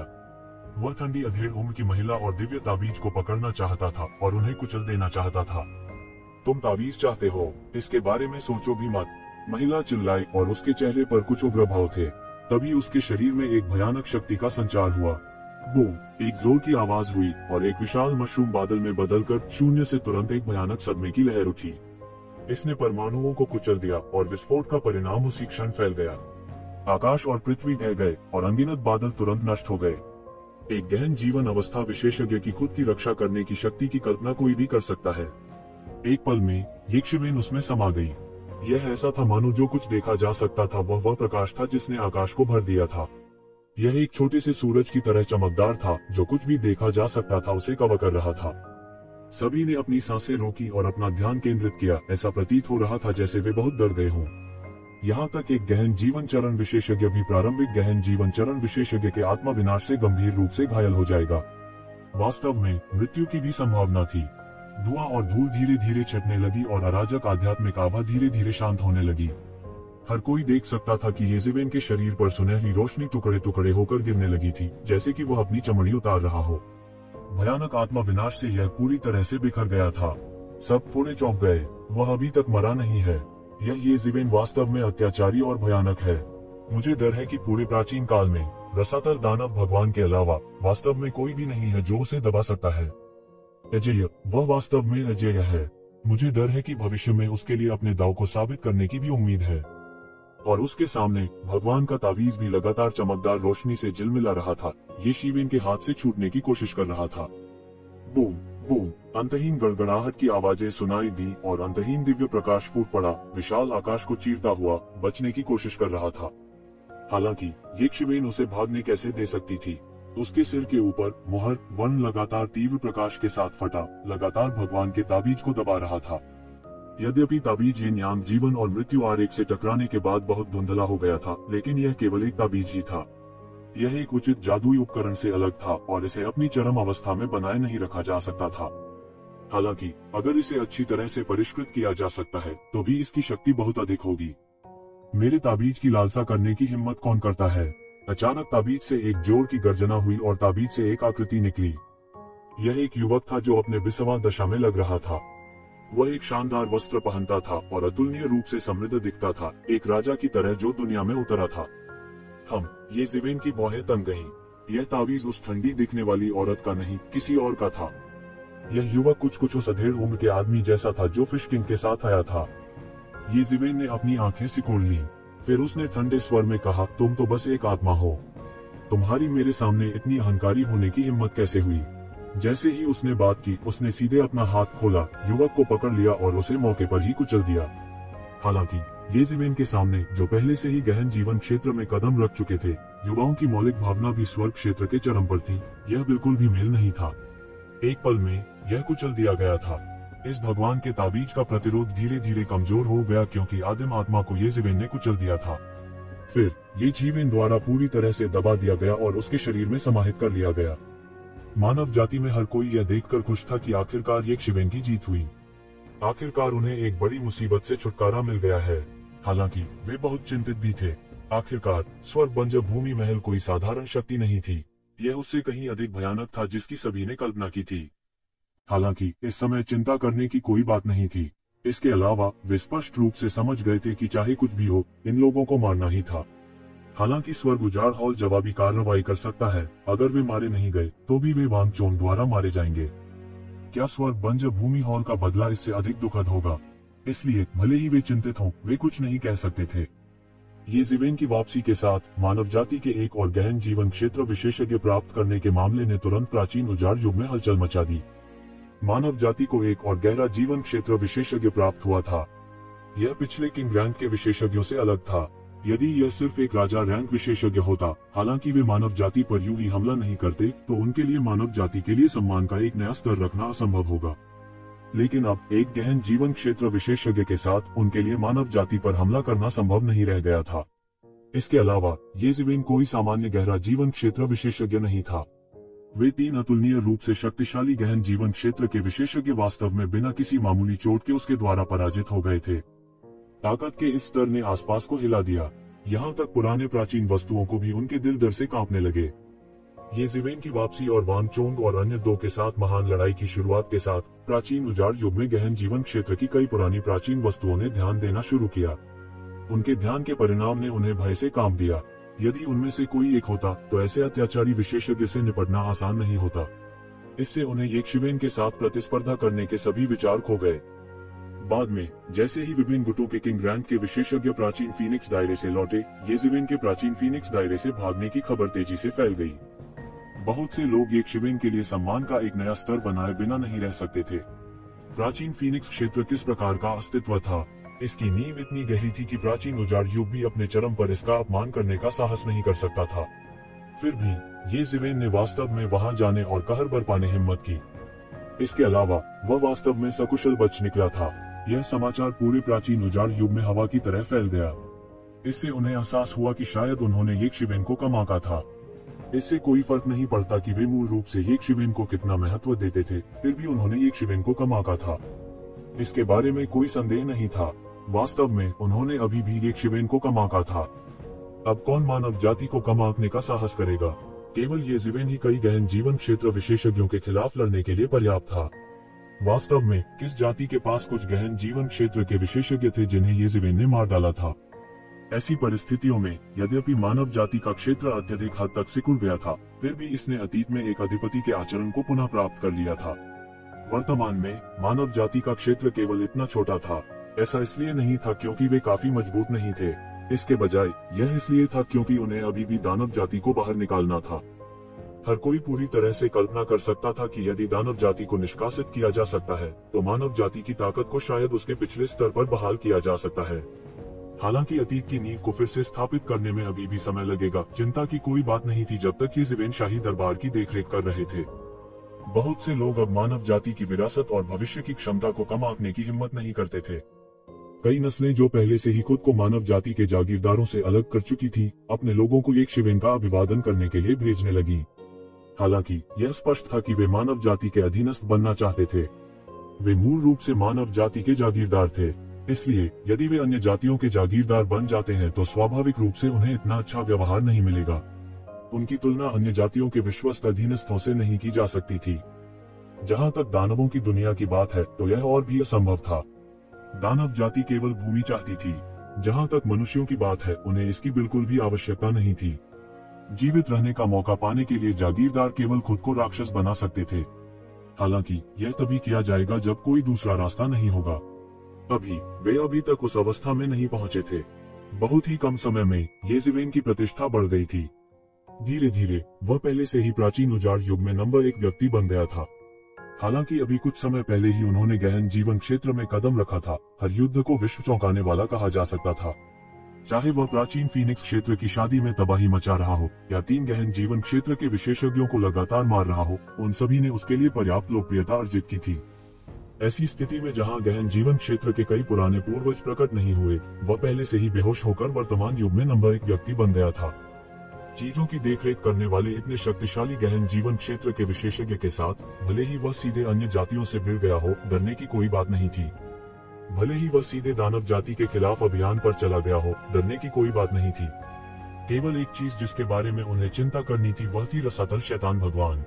वह ठंडी अधेड़ उम्र की महिला और दिव्य ताबीज को पकड़ना चाहता था और उन्हें कुचल देना चाहता था। तुम ताबीज चाहते हो? इसके बारे में सोचो भी मत, महिला चिल्लाई और उसके चेहरे पर कुछ उग्र भाव थे। तभी उसके शरीर में एक भयानक शक्ति का संचार हुआ। बूम! एक जोर की आवाज हुई और एक विशाल मशरूम बादल में बदलकर शून्य से तुरंत एक भयानक सदमे की लहर उठी। इसने परमाणुओं को कुचल दिया और विस्फोट का परिणाम उसी क्षण फैल गया। आकाश और पृथ्वी ढह गए और अनगिनत बादल तुरंत नष्ट हो गए। एक गहन जीवन अवस्था विशेषज्ञ की खुद की रक्षा करने की शक्ति की कल्पना कोई भी कर सकता है। एक पल में यक्षवेन उसमें समा गई। यह ऐसा था मानो जो कुछ देखा जा सकता था वह प्रकाश था जिसने आकाश को भर दिया था। यह एक छोटे से सूरज की तरह चमकदार था, जो कुछ भी देखा जा सकता था उसे कवर कर रहा था। सभी ने अपनी सांसें रोकी और अपना ध्यान केंद्रित किया। ऐसा प्रतीत हो रहा था जैसे वे बहुत डर गए हों। यहाँ तक एक गहन जीवन चरण विशेषज्ञ भी प्रारंभिक गहन जीवन चरण विशेषज्ञ के आत्मा विनाश से गंभीर रूप से घायल हो जाएगा। वास्तव में मृत्यु की भी संभावना थी। धुआं और धूल धीरे धीरे छटने लगी और अराजक आध्यात्मिक आभा धीरे धीरे शांत होने लगी। हर कोई देख सकता था कि येज़िवेन के शरीर पर सुनहरी रोशनी टुकड़े टुकड़े होकर गिरने लगी थी, जैसे कि वह अपनी चमड़ी उतार रहा हो। भयानक आत्मा विनाश से यह पूरी तरह से बिखर गया था। सब थोड़े चौंक गए। वह अभी तक मरा नहीं है। यह येज़िवेन वास्तव में अत्याचारी और भयानक है। मुझे डर है कि पूरे प्राचीन काल में रसातल दानव भगवान के अलावा वास्तव में कोई भी नहीं है जो उसे दबा सकता है। अजेय, वह वास्तव में अजेय है। मुझे डर है कि भविष्य में उसके लिए अपने दाव को साबित करने की भी उम्मीद है। और उसके सामने भगवान का तावीज भी लगातार चमकदार रोशनी से झिलमिला रहा था। ये शिवेन के हाथ से छूटने की कोशिश कर रहा था। Boom boom! अंतहीन गड़गड़ाहट की आवाजें सुनाई दी और अंतहीन दिव्य प्रकाश फूट पड़ा, विशाल आकाश को चीरता हुआ बचने की कोशिश कर रहा था। हालांकि यक्षवेन उसे भागने कैसे दे सकती थी। उसके सिर के ऊपर मुहर वर्ण लगातार तीव्र प्रकाश के साथ फटा, लगातार भगवान के ताबीज को दबा रहा था। यद्यपि ताबीज यिन यांग जीवन और मृत्यु आरेख से टकराने के बाद बहुत धुंधला हो गया था, लेकिन यह केवल एक ताबीज ही था। यह एक उचित जादुई उपकरण से अलग था और इसे अपनी चरम अवस्था में बनाए नहीं रखा जा सकता था। हालांकि अगर इसे अच्छी तरह से परिष्कृत किया जा सकता है तो भी इसकी शक्ति बहुत अधिक होगी। मेरे ताबीज की लालसा करने की हिम्मत कौन करता है? अचानक ताबीज से एक जोर की गर्जना हुई और ताबीज से एक आकृति निकली। यह एक युवक था जो अपने बिस्वा दशा में लग रहा था। वह एक शानदार वस्त्र पहनता था और अतुलनीय रूप से समृद्ध दिखता था, एक राजा की तरह जो दुनिया में उतरा था। येज़िवेन की भौहें तन गईं। यह तावीज उस ठंडी दिखने वाली औरत का नहीं, किसी और का था। यह युवक कुछ उस अधेड़ उम्र के आदमी जैसा था जो फिश किंग के साथ आया था। येज़िवेन ने अपनी आंखें सिकोड़ ली। फिर उसने ठंडे स्वर में कहा, तुम तो बस एक आत्मा हो। तुम्हारी मेरे सामने इतनी अहंकारी होने की हिम्मत कैसे हुई? जैसे ही उसने बात की, उसने सीधे अपना हाथ खोला, युवक को पकड़ लिया और उसे मौके पर ही कुचल दिया। हालांकि येज़िवेन के सामने, जो पहले से ही गहन जीवन क्षेत्र में कदम रख चुके थे, युवाओं की मौलिक भावना भी स्वर्ग क्षेत्र के चरम पर थी। यह बिल्कुल भी मेल नहीं था। एक पल में यह कुचल दिया गया था। इस भगवान के ताबीज का प्रतिरोध धीरे धीरे कमजोर हो गया क्योंकि आदिम आत्मा को येज़िवेन ने कुचल दिया था। फिर येज़िवेन द्वारा पूरी तरह से दबा दिया गया और उसके शरीर में समाहित कर लिया गया। मानव जाति में हर कोई यह देखकर खुश था कि आखिरकार यक्षवेन की जीत हुई। आखिरकार उन्हें एक बड़ी मुसीबत से छुटकारा मिल गया है। हालांकि वे बहुत चिंतित भी थे। आखिरकार स्वर्ग बंजर भूमि महल कोई साधारण शक्ति नहीं थी। यह उससे कहीं अधिक भयानक था जिसकी सभी ने कल्पना की थी। हालांकि इस समय चिंता करने की कोई बात नहीं थी। इसके अलावा वे स्पष्ट रूप से समझ गए थे कि चाहे कुछ भी हो, इन लोगों को मारना ही था। हालांकि स्वर्ग उजाड़ हॉल जवाबी कार्रवाई कर सकता है, अगर वे मारे नहीं गए तो भी वे वांग चोंग द्वारा मारे जाएंगे। क्या स्वर्ग बंजर भूमि हॉल का बदला इससे अधिक दुखद होगा? इसलिए भले ही वे चिंतित हों, वे कुछ नहीं कह सकते थे। ये ज़िवेन की वापसी के साथ मानव जाति के एक और गहन जीवन क्षेत्र विशेषज्ञ प्राप्त करने के मामले ने तुरंत प्राचीन उजाड़ युग में हलचल मचा दी। मानव जाति को एक और गहरा जीवन क्षेत्र विशेषज्ञ प्राप्त हुआ था। यह पिछले किंग रैंक के विशेषज्ञों से अलग था। यदि यह सिर्फ एक राजा रैंक विशेषज्ञ होता, हालांकि वे मानव जाति पर यूं ही हमला नहीं करते, तो उनके लिए मानव जाति के लिए सम्मान का एक नया स्तर रखना असंभव होगा। लेकिन अब एक गहन जीवन क्षेत्र विशेषज्ञ के साथ उनके लिए मानव जाति पर हमला करना संभव नहीं रह गया था। इसके अलावा ये ज़िवेन कोई सामान्य गहरा जीवन क्षेत्र विशेषज्ञ नहीं था। वे 3 अतुलनीय रूप से शक्तिशाली गहन जीवन क्षेत्र के विशेषज्ञ वास्तव में बिना किसी मामूली चोट के उसके द्वारा पराजित हो गए थे। ताकत के इस स्तर ने आसपास को हिला दिया, यहाँ तक पुराने प्राचीन वस्तुओं को भी उनके दिल डर से कांपने लगे। ये ज़िवेन की वापसी और वांग चोंग और अन्य 2 के साथ महान लड़ाई की शुरुआत के साथ प्राचीन उजाड़ युग में गहन जीवन क्षेत्र की कई पुरानी प्राचीन वस्तुओं ने ध्यान देना शुरू किया। उनके ध्यान के परिणाम ने उन्हें भय से कांप दिया। यदि उनमें से कोई एक होता तो ऐसे अत्याचारी विशेषज्ञ से निपटना आसान नहीं होता। इससे उन्हें ये ज़िवेन के साथ प्रतिस्पर्धा करने के सभी विचार खो गए। बाद में जैसे ही विभिन्न गुटों के किंग रैंक के विशेषज्ञ प्राचीन फीनिक्स दायरे से लौटे, ये ज़िवेन के प्राचीन फीनिक्स दायरे से भागने की खबर तेजी से फैल गई। बहुत से लोग ये ज़िवेन के लिए सम्मान का एक नया स्तर बनाए बिना नहीं रह सकते थे। प्राचीन फीनिक्स क्षेत्र किस प्रकार का अस्तित्व था? इसकी नींव इतनी गहरी थी कि प्राचीन उजाड़ युग भी अपने चरम पर इसका अपमान करने का साहस नहीं कर सकता था। फिर भी ये ज़िवेन ने वास्तव में वहां जाने और कहर बरपाने हिम्मत की। इसके अलावा वह वास्तव में सकुशल बच निकला था। यह समाचार पूरे प्राचीन उजाड़ युग में हवा की तरह फैल गया। इससे उन्हें एहसास हुआ कि शायद उन्होंने ये ज़िवेन को कम आंका था। इससे कोई फर्क नहीं पड़ता कि वे मूल रूप से ये ज़िवेन को कितना महत्व देते थे, फिर भी उन्होंने ये ज़िवेन को कम आंका था। इसके बारे में कोई संदेह नहीं था। वास्तव में उन्होंने अभी भी ये ज़िवेन को कम आंका था। अब कौन मानव जाति को कम आंकने का साहस करेगा? केवल ये ज़िवेन ही कई गहन जीवन क्षेत्र विशेषज्ञों के खिलाफ लड़ने के लिए पर्याप्त था। वास्तव में किस जाति के पास कुछ गहन जीवन क्षेत्र के विशेषज्ञ थे जिन्हें ये ज़िवेन ने मार डाला था? ऐसी परिस्थितियों में यद्यपि मानव जाति का क्षेत्र अत्यधिक हद तक सिकुड़ गया था, फिर भी इसने अतीत में एक अधिपति के आचरण को पुनः प्राप्त कर लिया था। वर्तमान में मानव जाति का क्षेत्र केवल इतना छोटा था। ऐसा इसलिए नहीं था क्योंकि वे काफी मजबूत नहीं थे, इसके बजाय यह इसलिए था क्योंकि उन्हें अभी भी दानव जाति को बाहर निकालना था। हर कोई पूरी तरह से कल्पना कर सकता था कि यदि दानव जाति को निष्कासित किया जा सकता है, तो मानव जाति की ताकत को शायद उसके पिछले स्तर पर बहाल किया जा सकता है। हालांकि अतीत की नींव को फिर से स्थापित करने में अभी भी समय लगेगा। चिंता की कोई बात नहीं थी जब तक ये ज़िवेन शाही दरबार की देखरेख कर रहे थे। बहुत से लोग अब मानव जाति की विरासत और भविष्य की क्षमता को कम आंकने की हिम्मत नहीं करते थे। कई नस्लें जो पहले से ही खुद को मानव जाति के जागीरदारों से अलग कर चुकी थी, अपने लोगों को एक ज़िवेन का अभिवादन करने के लिए भेजने लगी। हालांकि यह स्पष्ट था कि वे मानव जाति के अधीनस्थ बनना चाहते थे। वे मूल रूप से मानव जाति के जागीरदार थे, इसलिए यदि वे अन्य जातियों के जागीरदार बन जाते हैं तो स्वाभाविक रूप से उन्हें इतना अच्छा व्यवहार नहीं मिलेगा। उनकी तुलना अन्य जातियों के विश्वस्त अधीनस्थों से नहीं की जा सकती थी। जहां तक दानवों की दुनिया की बात है तो यह और भी असंभव था। दानव जाति केवल भूमि चाहती थी। जहां तक मनुष्यों की बात है, उन्हें इसकी बिल्कुल भी आवश्यकता नहीं थी। जीवित रहने का मौका पाने के लिए जागीरदार केवल खुद को राक्षस बना सकते थे। हालांकि यह तभी किया जाएगा जब कोई दूसरा रास्ता नहीं होगा। वे अभी तक उस अवस्था में नहीं पहुंचे थे। बहुत ही कम समय में ये ज़िवेन की प्रतिष्ठा बढ़ गई थी। धीरे धीरे वह पहले से ही प्राचीन उजाड़ युग में नंबर 1 व्यक्ति बन गया था। हालांकि अभी कुछ समय पहले ही उन्होंने गहन जीवन क्षेत्र में कदम रखा था। हर युद्ध को विश्व चौंकाने वाला कहा जा सकता था। चाहे वह प्राचीन फीनिक्स क्षेत्र की शादी में तबाही मचा रहा हो या 3 गहन जीवन क्षेत्र के विशेषज्ञों को लगातार मार रहा हो, उन सभी ने उसके लिए पर्याप्त लोकप्रियता अर्जित की थी। ऐसी स्थिति में जहां गहन जीवन क्षेत्र के कई पुराने पूर्वज प्रकट नहीं हुए, वह पहले से ही बेहोश होकर वर्तमान युग में नंबर 1 व्यक्ति बन गया था। चीजों की देखरेख करने वाले इतने शक्तिशाली गहन जीवन क्षेत्र के विशेषज्ञ के साथ भले ही वह सीधे अन्य जातियों से भिड़ गया हो, डरने की कोई बात नहीं थी। भले ही वह सीधे दानव जाति के खिलाफ अभियान पर चला गया हो, डरने की कोई बात नहीं थी। केवल एक चीज जिसके बारे में उन्हें चिंता करनी थी वह थी रसातल शैतान भगवान।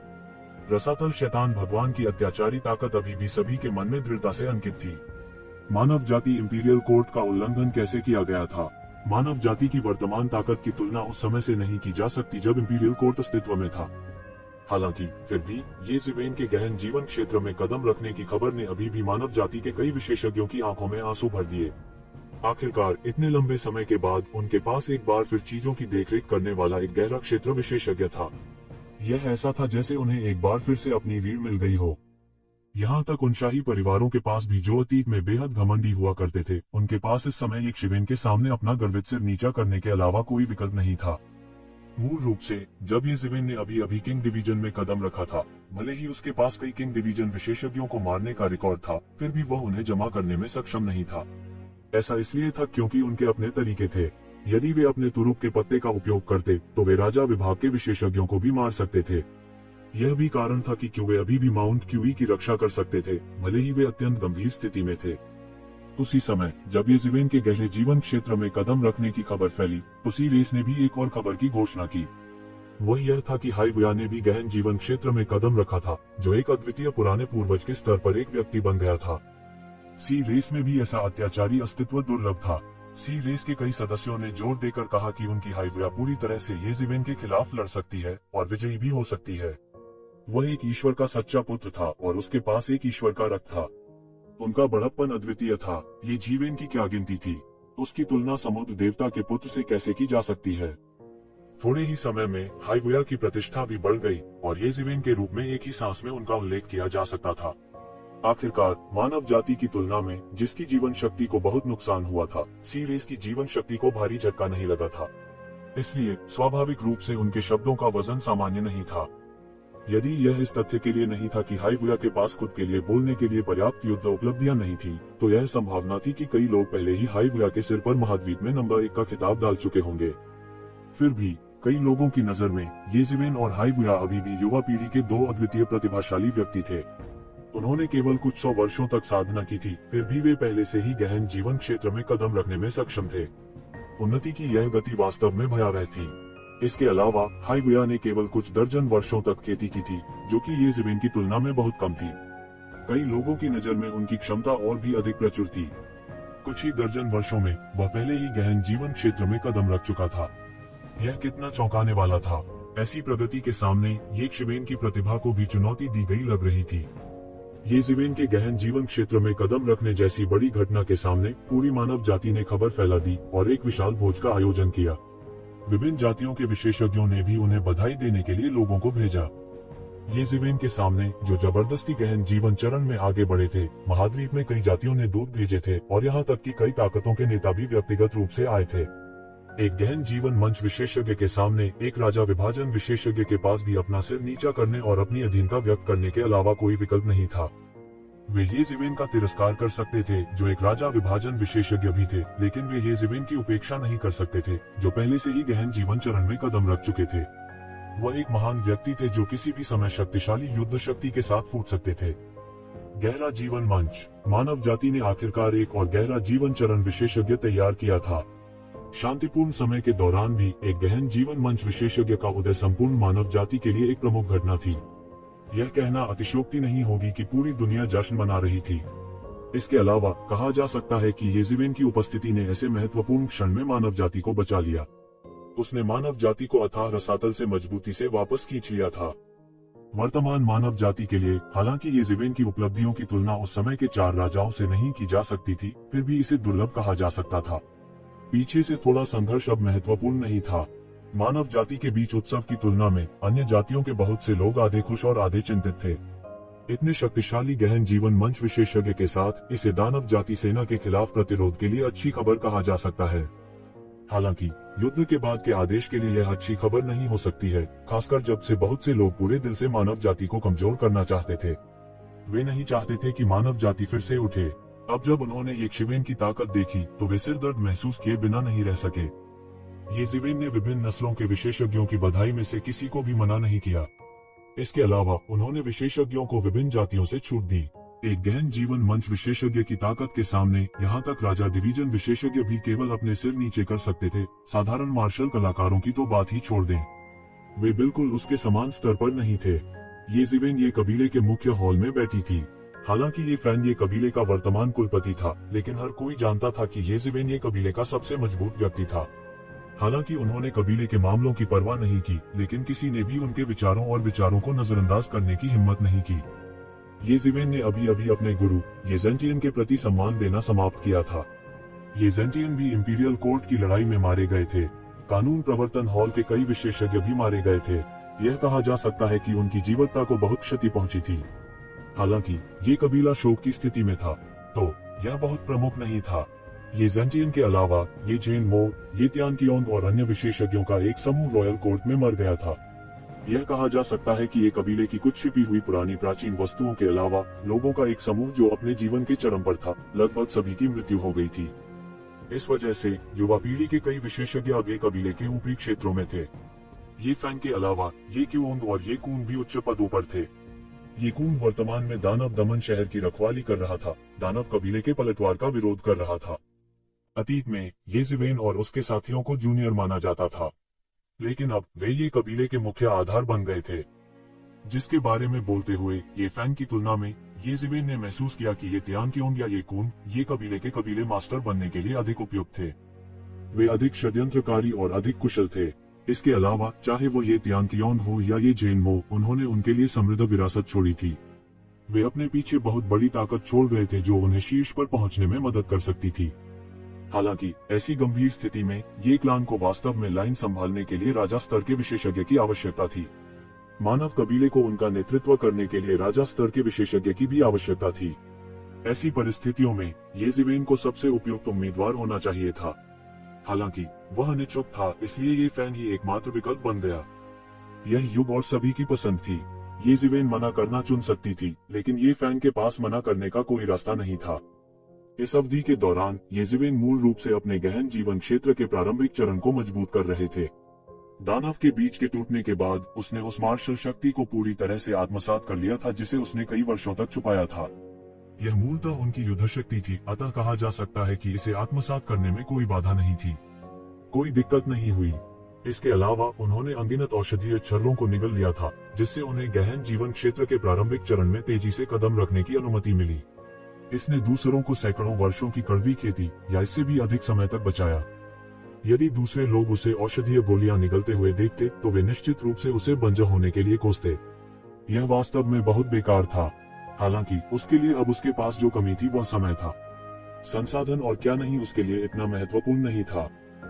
रसातल शैतान भगवान की अत्याचारी ताकत अभी भी सभी के मन में दृढ़ता से अंकित थी। मानव जाति इंपीरियल कोड का उल्लंघन कैसे किया गया था? मानव जाति की वर्तमान ताकत की तुलना उस समय से नहीं की जा सकती जब इंपीरियल कोड अस्तित्व में था। हालांकि फिर भी ये ज़िवेन के गहन जीवन क्षेत्र में कदम रखने की खबर ने अभी भी मानव जाति के कई विशेषज्ञों की आंखों में आंसू भर दिए। आखिरकार इतने लंबे समय के बाद उनके पास एक बार फिर चीजों की देखरेख करने वाला एक गहरा क्षेत्र विशेषज्ञ था। यह ऐसा था जैसे उन्हें एक बार फिर से अपनी रीढ़ मिल गई हो। यहाँ तक उन शाही परिवारों के पास भी जो अतीत में बेहद घमंडी हुआ करते थे, उनके पास इस समय एक शिवेन के सामने अपना गर्वित सिर नीचा करने के अलावा कोई विकल्प नहीं था। मूल रूप से जब ये ज़िवेन ने अभी अभी किंग डिवीजन में कदम रखा था, भले ही उसके पास कई किंग डिवीजन विशेषज्ञों को मारने का रिकॉर्ड था, फिर भी वह उन्हें जमा करने में सक्षम नहीं था। ऐसा इसलिए था क्योंकि उनके अपने तरीके थे। यदि वे अपने तुरुप के पत्ते का उपयोग करते तो वे राजा विभाग के विशेषज्ञों को भी मार सकते थे। यह भी कारण था कि क्यों वे अभी भी माउंट क्यूई की रक्षा कर सकते थे, भले ही वे अत्यंत गंभीर स्थिति में थे। उसी समय जब ये ज़िवेन के गहरे जीवन क्षेत्र में कदम रखने की खबर फैली, उसी रेस ने भी एक और खबर की घोषणा की। वह यह था कि हाइवुया ने भी गहन जीवन क्षेत्र में कदम रखा था, जो एक अद्वितीय पुराने पूर्वज के स्तर पर एक व्यक्ति बन गया था। सी रेस में भी ऐसा अत्याचारी अस्तित्व दुर्लभ था। सी रेस के कई सदस्यों ने जोर देकर कहा कि उनकी हाइवुया पूरी तरह से ये ज़िवेन के खिलाफ लड़ सकती है और विजयी भी हो सकती है। वह एक ईश्वर का सच्चा पुत्र था और उसके पास एक ईश्वर का रक्त था। उनका बड़प्पन अद्वितीय था। ये ज़िवेन की क्या गिनती थी? उसकी तुलना समुद्र देवता के पुत्र से कैसे की जा सकती है? थोड़े ही समय में हाइवुया की प्रतिष्ठा भी बढ़ गई और ये ज़िवेन के रूप में एक ही सांस में उनका उल्लेख किया जा सकता था। आखिरकार मानव जाति की तुलना में जिसकी जीवन शक्ति को बहुत नुकसान हुआ था, सी रेस की जीवन शक्ति को भारी झटका नहीं लगा था। इसलिए स्वाभाविक रूप से उनके शब्दों का वजन सामान्य नहीं था। यदि यह इस तथ्य के लिए नहीं था कि हाइवुया के पास खुद के लिए बोलने के लिए पर्याप्त युद्ध उपलब्धियां नहीं थी, तो यह संभावना थी कि कई लोग पहले ही हाइवुया के सिर पर महाद्वीप में नंबर 1 का खिताब डाल चुके होंगे। फिर भी कई लोगों की नजर में ये ज़िवेन और हाइवुया अभी भी युवा पीढ़ी के दो अद्वितीय प्रतिभाशाली व्यक्ति थे। उन्होंने केवल कुछ 100 वर्षों तक साधना की थी, फिर भी वे पहले से ही गहन जीवन क्षेत्र में कदम रखने में सक्षम थे। उन्नति की यह गति वास्तव में भयावह थी। इसके अलावा हाइवुया ने केवल कुछ दर्जन वर्षों तक खेती की थी, जो कि ये ज़िवेन की तुलना में बहुत कम थी। कई लोगों की नजर में उनकी क्षमता और भी अधिक प्रचुर थी। कुछ ही दर्जन वर्षों में वह पहले ही गहन जीवन क्षेत्र में कदम रख चुका था। यह कितना चौंकाने वाला था। ऐसी प्रगति के सामने ये ज़िवेन की प्रतिभा को भी चुनौती दी गई लग रही थी। ये ज़िवेन के गहन जीवन क्षेत्र में कदम रखने जैसी बड़ी घटना के सामने पूरी मानव जाति ने खबर फैला दी और एक विशाल भोज का आयोजन किया। विभिन्न जातियों के विशेषज्ञों ने भी उन्हें बधाई देने के लिए लोगों को भेजा। ये ज़िवेन के सामने जो जबरदस्ती गहन जीवन चरण में आगे बढ़े थे, महाद्वीप में कई जातियों ने दूत भेजे थे और यहाँ तक कि कई ताकतों के नेता भी व्यक्तिगत रूप से आए थे। एक गहन जीवन मंच विशेषज्ञ के सामने एक राजा विभाजन विशेषज्ञ के पास भी अपना सिर नीचा करने और अपनी अधीनता व्यक्त करने के अलावा कोई विकल्प नहीं था। वे ये ज़िवेन का तिरस्कार कर सकते थे, जो एक राजा विभाजन विशेषज्ञ भी थे, लेकिन वे ये ज़िवेन की उपेक्षा नहीं कर सकते थे, जो पहले से ही गहन जीवन चरण में कदम रख चुके थे। वह एक महान व्यक्ति थे जो किसी भी समय शक्तिशाली युद्ध शक्ति के साथ फूट सकते थे। गहरा जीवन मंच। मानव जाति ने आखिरकार एक और गहरा जीवन चरण विशेषज्ञ तैयार किया था। शांतिपूर्ण समय के दौरान भी एक गहन जीवन मंच विशेषज्ञ का उदय संपूर्ण मानव जाति के लिए एक प्रमुख घटना थी। यह कहना अतिशयोक्ति नहीं होगी कि पूरी दुनिया जश्न मना रही थी। इसके अलावा कहा जा सकता है कि ये ज़िवेन की उपस्थिति ने ऐसे महत्वपूर्ण क्षण में मानव जाति को बचा लिया। उसने मानव जाति को अथाह रसातल से मजबूती से वापस खींच लिया था। वर्तमान मानव जाति के लिए हालांकि ये ज़िवेन की उपलब्धियों की तुलना उस समय के 4 राजाओं से नहीं की जा सकती थी, फिर भी इसे दुर्लभ कहा जा सकता था। पीछे से थोड़ा संघर्ष अब महत्वपूर्ण नहीं था। मानव जाति के बीच उत्सव की तुलना में अन्य जातियों के बहुत से लोग आधे खुश और आधे चिंतित थे। इतने शक्तिशाली गहन जीवन मंच विशेषज्ञ के साथ इसे दानव जाति सेना के खिलाफ प्रतिरोध के लिए अच्छी खबर कहा जा सकता है। हालांकि युद्ध के बाद के आदेश के लिए यह अच्छी खबर नहीं हो सकती है, खासकर जब से बहुत से लोग पूरे दिल से मानव जाति को कमजोर करना चाहते थे। वे नहीं चाहते थे कि मानव जाति फिर से उठे। अब जब उन्होंने ये ज़िवेन की ताकत देखी तो वे सिर दर्द महसूस किए बिना नहीं रह सके। ये ज़िवेन ने विभिन्न नस्लों के विशेषज्ञों की बधाई में से किसी को भी मना नहीं किया। इसके अलावा उन्होंने विशेषज्ञों को विभिन्न जातियों से छूट दी। एक गहन जीवन मंच विशेषज्ञ की ताकत के सामने यहाँ तक राजा डिवीजन विशेषज्ञ भी केवल अपने सिर नीचे कर सकते थे। साधारण मार्शल कलाकारों की तो बात ही छोड़ दें, वे बिल्कुल उसके समान स्तर पर नहीं थे। ये ज़िवेन ये कबीले के मुख्य हॉल में बैठी थी। हालांकि ये फैन ये कबीले का वर्तमान कुलपति था, लेकिन हर कोई जानता था कि येजिवेन ये कबीले का सबसे मजबूत व्यक्ति था। हालांकि उन्होंने कबीले के मामलों की परवाह नहीं की, लेकिन किसी ने भी उनके विचारों को नजरअंदाज करने की हिम्मत नहीं की। येजिवेन ने अभी अभी अपने गुरु येजेंटियन के प्रति सम्मान देना समाप्त किया था। येजेंटियन भी इंपीरियल कोर्ट की लड़ाई में मारे गए थे। कानून प्रवर्तन हॉल के कई विशेषज्ञ भी मारे गए थे। यह कहा जा सकता है कि उनकी जीवटता को बहुत क्षति पहुंची थी। हालांकि ये कबीला शोक की स्थिति में था, तो यह बहुत प्रमुख नहीं था। येजेंटियन के अलावा ये जेन मो, ये त्यानकियोंग और अन्य विशेषज्ञों का एक समूह रॉयल कोर्ट में मर गया था। यह कहा जा सकता है कि ये कबीले की कुछ छिपी हुई पुरानी प्राचीन वस्तुओं के अलावा लोगों का एक समूह जो अपने जीवन के चरम पर था। लगभग सभी की मृत्यु हो गई थी। इस वजह से युवा पीढ़ी के कई विशेषज्ञ आगे कबीले के ऊपरी क्षेत्रों में थे। ये फैंग के अलावा ये क्यूओंग और ये कून भी उच्च पदों पर थे। ये कून वर्तमान में दानव दमन शहर की रखवाली कर रहा था। दानव कबीले के पलटवार का विरोध कर रहा था। अतीत में येजिवेन और उसके साथियों को जूनियर माना जाता था, लेकिन अब वे ये कबीले के मुख्य आधार बन गए थे। जिसके बारे में बोलते हुए ये फैंग की तुलना में येजिवेन ने महसूस किया कि ये त्यानकियोंग या ये कून ये कबीले के कबीले मास्टर बनने के लिए अधिक उपयुक्त थे। वे अधिक षड्यंत्रकारी और अधिक कुशल थे। इसके अलावा चाहे वो ये त्यानकियोंग हो या ये जेन मो, उन्होंने उनके लिए समृद्ध विरासत छोड़ी थी। वे अपने पीछे बहुत बड़ी ताकत छोड़ गए थे जो उन्हें शीर्ष पर पहुंचने में मदद कर सकती थी। हालांकि ऐसी गंभीर स्थिति में ये क्लान को वास्तव में लाइन संभालने के लिए राजा स्तर के विशेषज्ञ की आवश्यकता थी। मानव कबीले को उनका नेतृत्व करने के लिए राजा स्तर के विशेषज्ञ की भी आवश्यकता थी। ऐसी परिस्थितियों में येजिवेन को सबसे उपयुक्त उम्मीदवार होना चाहिए था। हालांकि वह अनिच्छुक था, इसलिए ये फैंग ही एकमात्र विकल्प बन गया। यह युग और सभी की पसंद थी। येजिवेन मना करना चुन सकती थी, लेकिन ये फैंग के पास मना करने का कोई रास्ता नहीं था। इस अवधि के दौरान येजिवेन मूल रूप से अपने गहन जीवन क्षेत्र के प्रारंभिक चरण को मजबूत कर रहे थे। दानव के बीच के टूटने के बाद उसने उस मार्शल शक्ति को पूरी तरह से आत्मसात कर लिया था जिसे उसने कई वर्षों तक छुपाया था। यह मूलतः उनकी युद्ध शक्ति थी, अतः कहा जा सकता है कि इसे आत्मसात करने में कोई बाधा नहीं थी। कोई दिक्कत नहीं हुई। इसके अलावा उन्होंने अनगिनत औषधीय छर्रों को निगल लिया था, जिससे उन्हें गहन जीवन क्षेत्र के प्रारंभिक चरण में तेजी से कदम रखने की अनुमति मिली। इसने दूसरों को सैकड़ों वर्षों की कड़वी खेती या इससे भी अधिक समय तक बचाया। यदि दूसरे लोग उसे औषधीय गोलियां निगलते हुए देखते तो वे निश्चित रूप से उसे बंजर होने के लिए कोसते। यह वास्तव में बहुत बेकार था। हालांकि उसके लिए अब उसके पास जो कमी थी वह समय था। संसाधन और क्या नहीं उसके लिए इतना महत्वपूर्ण नहीं था।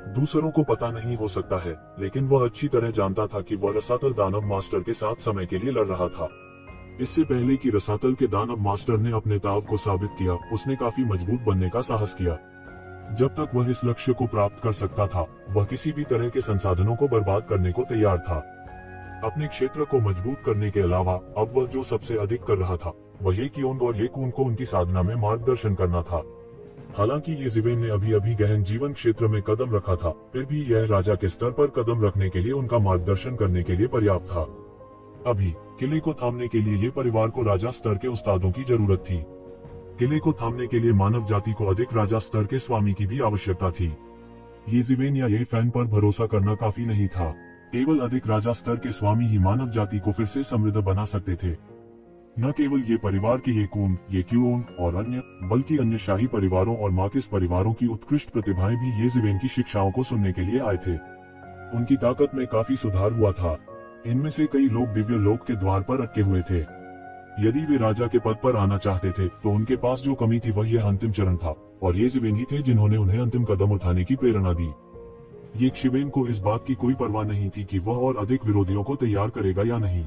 दूसरों को पता नहीं हो सकता है, लेकिन वह अच्छी तरह जानता था कि वह रसातल दानव मास्टर के साथ समय के लिए लड़ रहा था। इससे पहले कि रसातल के दानव मास्टर ने अपने ताव को साबित किया, उसने काफी मजबूत बनने का साहस किया। जब तक वह इस लक्ष्य को प्राप्त कर सकता था, वह किसी भी तरह के संसाधनों को बर्बाद करने को तैयार था। अपने क्षेत्र को मजबूत करने के अलावा अब वह जो सबसे अधिक कर रहा था वह ये क्योंग और ये कून को उनकी साधना में मार्गदर्शन करना था। हालांकि येजिवेन ने अभी अभी गहन जीवन क्षेत्र में कदम रखा था, फिर भी यह राजा के स्तर पर कदम रखने के लिए उनका मार्गदर्शन करने के लिए पर्याप्त था। अभी किले को थामने के लिए ये परिवार को राजा स्तर के उस्तादों की जरूरत थी। किले को थामने के लिए मानव जाति को अधिक राजा स्तर के स्वामी की भी आवश्यकता थी। येजिवेन या ये फैन पर भरोसा करना काफी नहीं था। केवल अधिक राजा स्तर के स्वामी ही मानव जाति को फिर से समृद्ध बना सकते थे। न केवल ये परिवार के ये कून, ये क्यूओंग और अन्य, बल्कि अन्य शाही परिवारों और मार्किस परिवारों की उत्कृष्ट प्रतिभाएं भी येजिवेन की शिक्षाओं को सुनने के लिए आए थे। उनकी ताकत में काफी सुधार हुआ था। इनमें से कई लोग दिव्य लोक के द्वार पर अटके हुए थे। यदि वे राजा के पद पर आना चाहते थे तो उनके पास जो कमी थी वह यह अंतिम चरण था, और येजिवेन ही थे जिन्होंने उन्हें अंतिम कदम उठाने की प्रेरणा दी। येजिवेन को इस बात की कोई परवाह नहीं थी कि वह और अधिक विरोधियों को तैयार करेगा या नहीं।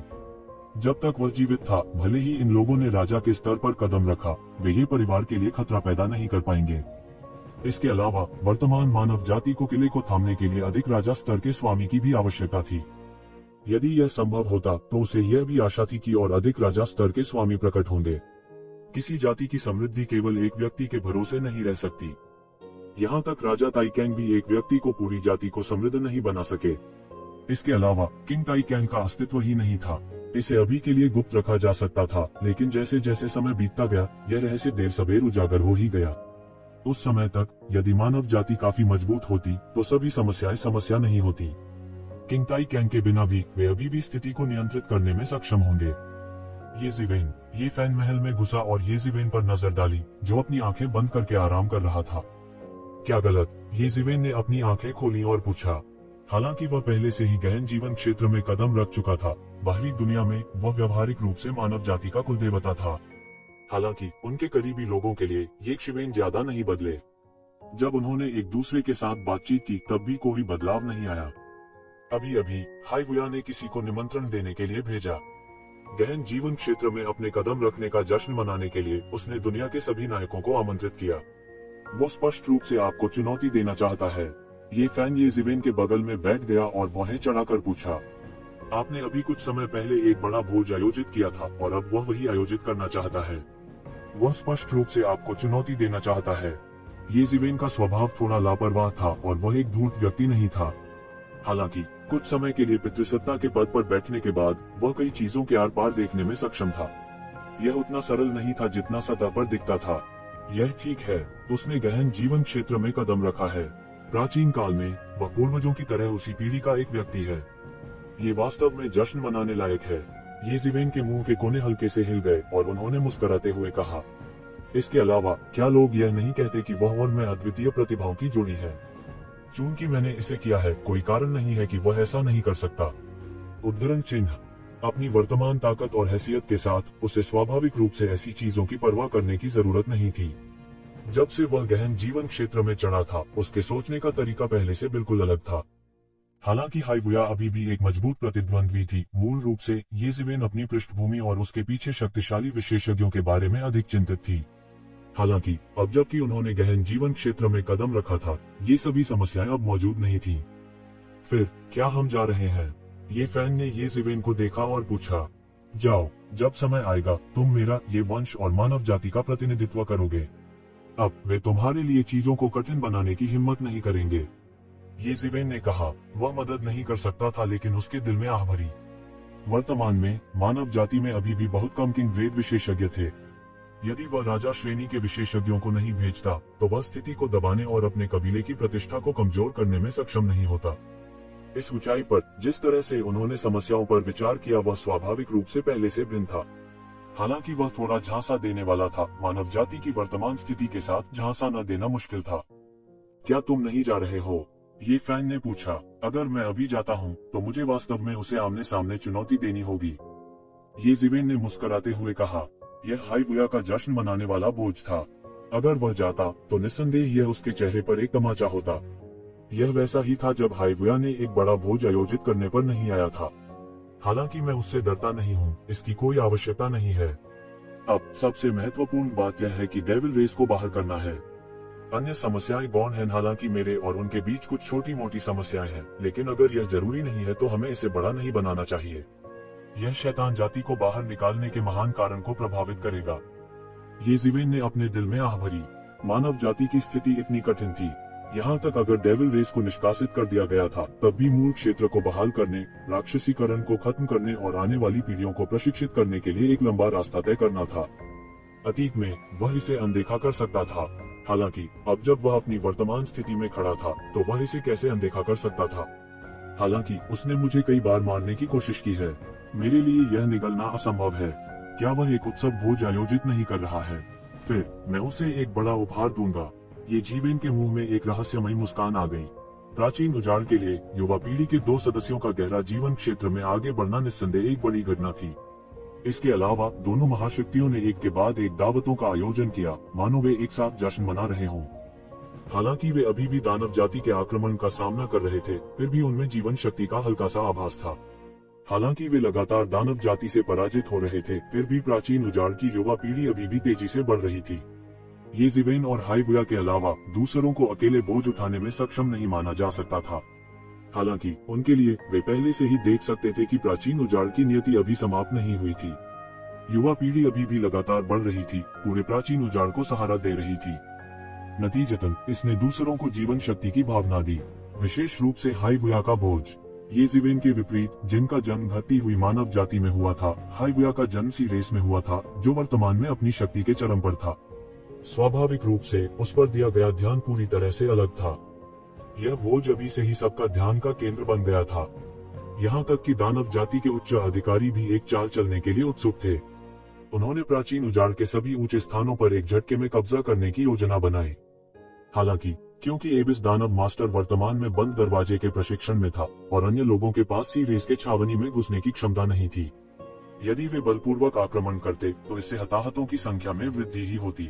जब तक वह जीवित था, भले ही इन लोगों ने राजा के स्तर पर कदम रखा, वे ये परिवार के लिए खतरा पैदा नहीं कर पाएंगे। इसके अलावा वर्तमान मानव जाति को किले को थामने के लिए अधिक राजा स्तर के स्वामी की भी आवश्यकता थी। यदि यह संभव होता तो उसे यह भी आशा थी कि और अधिक राजा स्तर के स्वामी प्रकट होंगे। किसी जाति की समृद्धि केवल एक व्यक्ति के भरोसे नहीं रह सकती। यहाँ तक राजा ताइकेंग भी एक व्यक्ति को पूरी जाति को समृद्ध नहीं बना सके। इसके अलावा किंग ताइकेंग का अस्तित्व ही नहीं था। इसे अभी के लिए गुप्त रखा जा सकता था, लेकिन जैसे जैसे समय बीतता गया यह रहस्य देर सबेर उजागर हो ही गया। उस समय तक यदि मानव जाति काफी मजबूत होती तो सभी समस्याएं समस्या नहीं होती। किंग ताइकेंग के बिना भी वे अभी भी स्थिति को नियंत्रित करने में सक्षम होंगे। येजिवेन ये फैन महल में घुसा और येज़िवेन पर नजर डाली, जो अपनी आंखें बंद करके आराम कर रहा था। क्या गलत? येज़िवेन ने अपनी आंखें खोली और पूछा। हालांकि वह पहले से ही गहन जीवन क्षेत्र में कदम रख चुका था, बाहरी दुनिया में वह व्यवहारिक रूप से मानव जाति का कुलदेवता था। हालांकि उनके करीबी लोगों के लिए येज़िवेन ज्यादा नहीं बदले। जब उन्होंने एक दूसरे के साथ बातचीत की तब भी कोई बदलाव नहीं आया। अभी अभी हाइवुया ने किसी को निमंत्रण देने के लिए भेजा। गहन जीवन क्षेत्र में अपने कदम रखने का जश्न मनाने के लिए उसने दुनिया के सभी नायकों को आमंत्रित किया। वो स्पष्ट रूप से आपको चुनौती देना चाहता है। ये फैन येज़िवेन के बगल में बैठ गया और भौहें चढ़ाकर पूछा, आपने अभी कुछ समय पहले एक बड़ा भोज आयोजित किया था और अब वह वही आयोजित करना चाहता है। वह स्पष्ट रूप से आपको चुनौती देना चाहता है। येज़िवेन का स्वभाव थोड़ा लापरवाह था और वह एक धूर्त व्यक्ति नहीं था। हालांकि कुछ समय के लिए पितृसत्ता के पद पर बैठने के बाद वह कई चीजों के आर पार देखने में सक्षम था। यह उतना सरल नहीं था जितना सतह पर दिखता था। यह ठीक है, उसने गहन जीवन क्षेत्र में कदम रखा है। प्राचीन काल में वह पूर्वजों की तरह उसी पीढ़ी का एक व्यक्ति है। ये वास्तव में जश्न मनाने लायक है। येज़िवेन के मुंह के कोने हल्के से हिल गए और उन्होंने मुस्कुराते हुए कहा, इसके अलावा क्या लोग यह नहीं कहते कि वह और मैं अद्वितीय प्रतिभाओं की जोड़ी है? चूंकि मैंने इसे किया है, कोई कारण नहीं है कि वह ऐसा नहीं कर सकता। उद्धरण चिन्ह। अपनी वर्तमान ताकत और हैसियत के साथ उसे स्वाभाविक रूप से ऐसी चीजों की परवाह करने की जरूरत नहीं थी। जब से वह गहन जीवन क्षेत्र में चढ़ा था, उसके सोचने का तरीका पहले से बिल्कुल अलग था। हालांकि हाइवुया अभी भी एक मजबूत प्रतिद्वंद्वी थी, मूल रूप से येज़िवेन अपनी पृष्ठभूमि और उसके पीछे शक्तिशाली विशेषज्ञों के बारे में अधिक चिंतित थी। हालांकि अब जबकि उन्होंने गहन जीवन क्षेत्र में कदम रखा था, ये सभी समस्याएं अब मौजूद नहीं थी। फिर क्या हम जा रहे हैं? ये फैन ने येज़िवेन को देखा और पूछा। जाओ, जब समय आएगा तुम मेरा ये वंश और मानव जाति का प्रतिनिधित्व करोगे। अब वे तुम्हारे लिए चीजों को कठिन बनाने की हिम्मत नहीं करेंगे। येज़िवेन ने कहा। वह मदद नहीं कर सकता था, लेकिन उसके दिल में आह भरी। वर्तमान में मानव जाति में अभी भी बहुत कम किंग ग्रेड विशेषज्ञ थे। यदि वह राजा श्रेणी के विशेषज्ञों को नहीं भेजता तो वह स्थिति को दबाने और अपने कबीले की प्रतिष्ठा को कमजोर करने में सक्षम नहीं होता। इस ऊंचाई पर जिस तरह से उन्होंने समस्याओं पर विचार किया वह स्वाभाविक रूप से पहले से भिन्न था। हालांकि वह थोड़ा झांसा देने वाला था, मानव जाति की वर्तमान स्थिति के साथ झांसा न देना मुश्किल था। क्या तुम नहीं जा रहे हो? ये फैन ने पूछा। अगर मैं अभी जाता हूँ तो मुझे वास्तव में उसे आमने सामने चुनौती देनी होगी। येज़िवेन ने मुस्कुराते हुए कहा। यह हाइवुया का जश्न मनाने वाला बोझ था। अगर वह जाता तो निस्संदेह यह उसके चेहरे पर एक तमाचा होता। यह वैसा ही था जब हाइवुया ने एक बड़ा भोज आयोजित करने पर नहीं आया था। हालांकि मैं उससे डरता नहीं हूँ, इसकी कोई आवश्यकता नहीं है। अब सबसे महत्वपूर्ण बात यह है कि डेविल रेस को बाहर करना है। अन्य समस्याएं गौण हैं। हालांकि मेरे और उनके बीच कुछ छोटी मोटी समस्याएं हैं, लेकिन अगर यह जरूरी नहीं है तो हमें इसे बड़ा नहीं बनाना चाहिए। यह शैतान जाति को बाहर निकालने के महान कारण को प्रभावित करेगा। येज़िवेन ने अपने दिल में आह भरी। मानव जाति की स्थिति इतनी कठिन थी, यहाँ तक अगर डेविल रेस को निष्कासित कर दिया गया था तब भी मूल क्षेत्र को बहाल करने, राक्षसीकरण को खत्म करने और आने वाली पीढ़ियों को प्रशिक्षित करने के लिए एक लंबा रास्ता तय करना था। अतीत में वह इसे अनदेखा कर सकता था। हालांकि अब जब वह अपनी वर्तमान स्थिति में खड़ा था तो वह इसे कैसे अनदेखा कर सकता था? हालांकि उसने मुझे कई बार मारने की कोशिश की है। मेरे लिए यह निगलना असंभव है। क्या वह एक उत्सव भोज आयोजित नहीं कर रहा है? फिर मैं उसे एक बड़ा उपहार दूंगा। येज़िवेन के मुंह में एक रहस्यमयी मुस्कान आ गई। प्राचीन उजाड़ के लिए युवा पीढ़ी के 2 सदस्यों का गहरा जीवन क्षेत्र में आगे बढ़ना निस्संदेह एक बड़ी घटना थी। इसके अलावा दोनों महाशक्तियों ने एक के बाद एक दावतों का आयोजन किया, मानो वे एक साथ जश्न मना रहे हों। हालांकि वे अभी भी दानव जाति के आक्रमण का सामना कर रहे थे, फिर भी उनमें जीवन शक्ति का हल्का सा आभास था। हालांकि वे लगातार दानव जाति से पराजित हो रहे थे, फिर भी प्राचीन उजाड़ की युवा पीढ़ी अभी भी तेजी से बढ़ रही थी। येज़िवेन और हाइवुया के अलावा दूसरों को अकेले बोझ उठाने में सक्षम नहीं माना जा सकता था। हालांकि उनके लिए वे पहले से ही देख सकते थे कि प्राचीन उजाड़ की नियति अभी समाप्त नहीं हुई थी। युवा पीढ़ी अभी भी लगातार बढ़ रही थी, पूरे प्राचीन उजाड़ को सहारा दे रही थी। नतीजतन इसने दूसरों को जीवन शक्ति की भावना दी, विशेष रूप से हाइवुया का बोझ। येज़िवेन के विपरीत, जिनका जन्म घटती हुई मानव जाति में हुआ था, हाइवुया का जन्म सी रेस में हुआ था, जो वर्तमान में अपनी शक्ति के चरम पर था। स्वाभाविक रूप से उस पर दिया गया ध्यान पूरी तरह से अलग था। यह बोझ अभी से ही सबका ध्यान का केंद्र बन गया था। यहाँ तक कि दानव जाति के उच्च अधिकारी भी एक चाल चलने के लिए उत्सुक थे। उन्होंने प्राचीन उजाड़ के सभी ऊंचे स्थानों पर एक झटके में कब्जा करने की योजना बनाई। हालांकि क्योंकि एबिस दानव मास्टर वर्तमान में बंद दरवाजे के प्रशिक्षण में था और अन्य लोगों के पास सी रेस के छावनी में घुसने की क्षमता नहीं थी, यदि वे बलपूर्वक आक्रमण करते तो इससे हताहतों की संख्या में वृद्धि ही होती।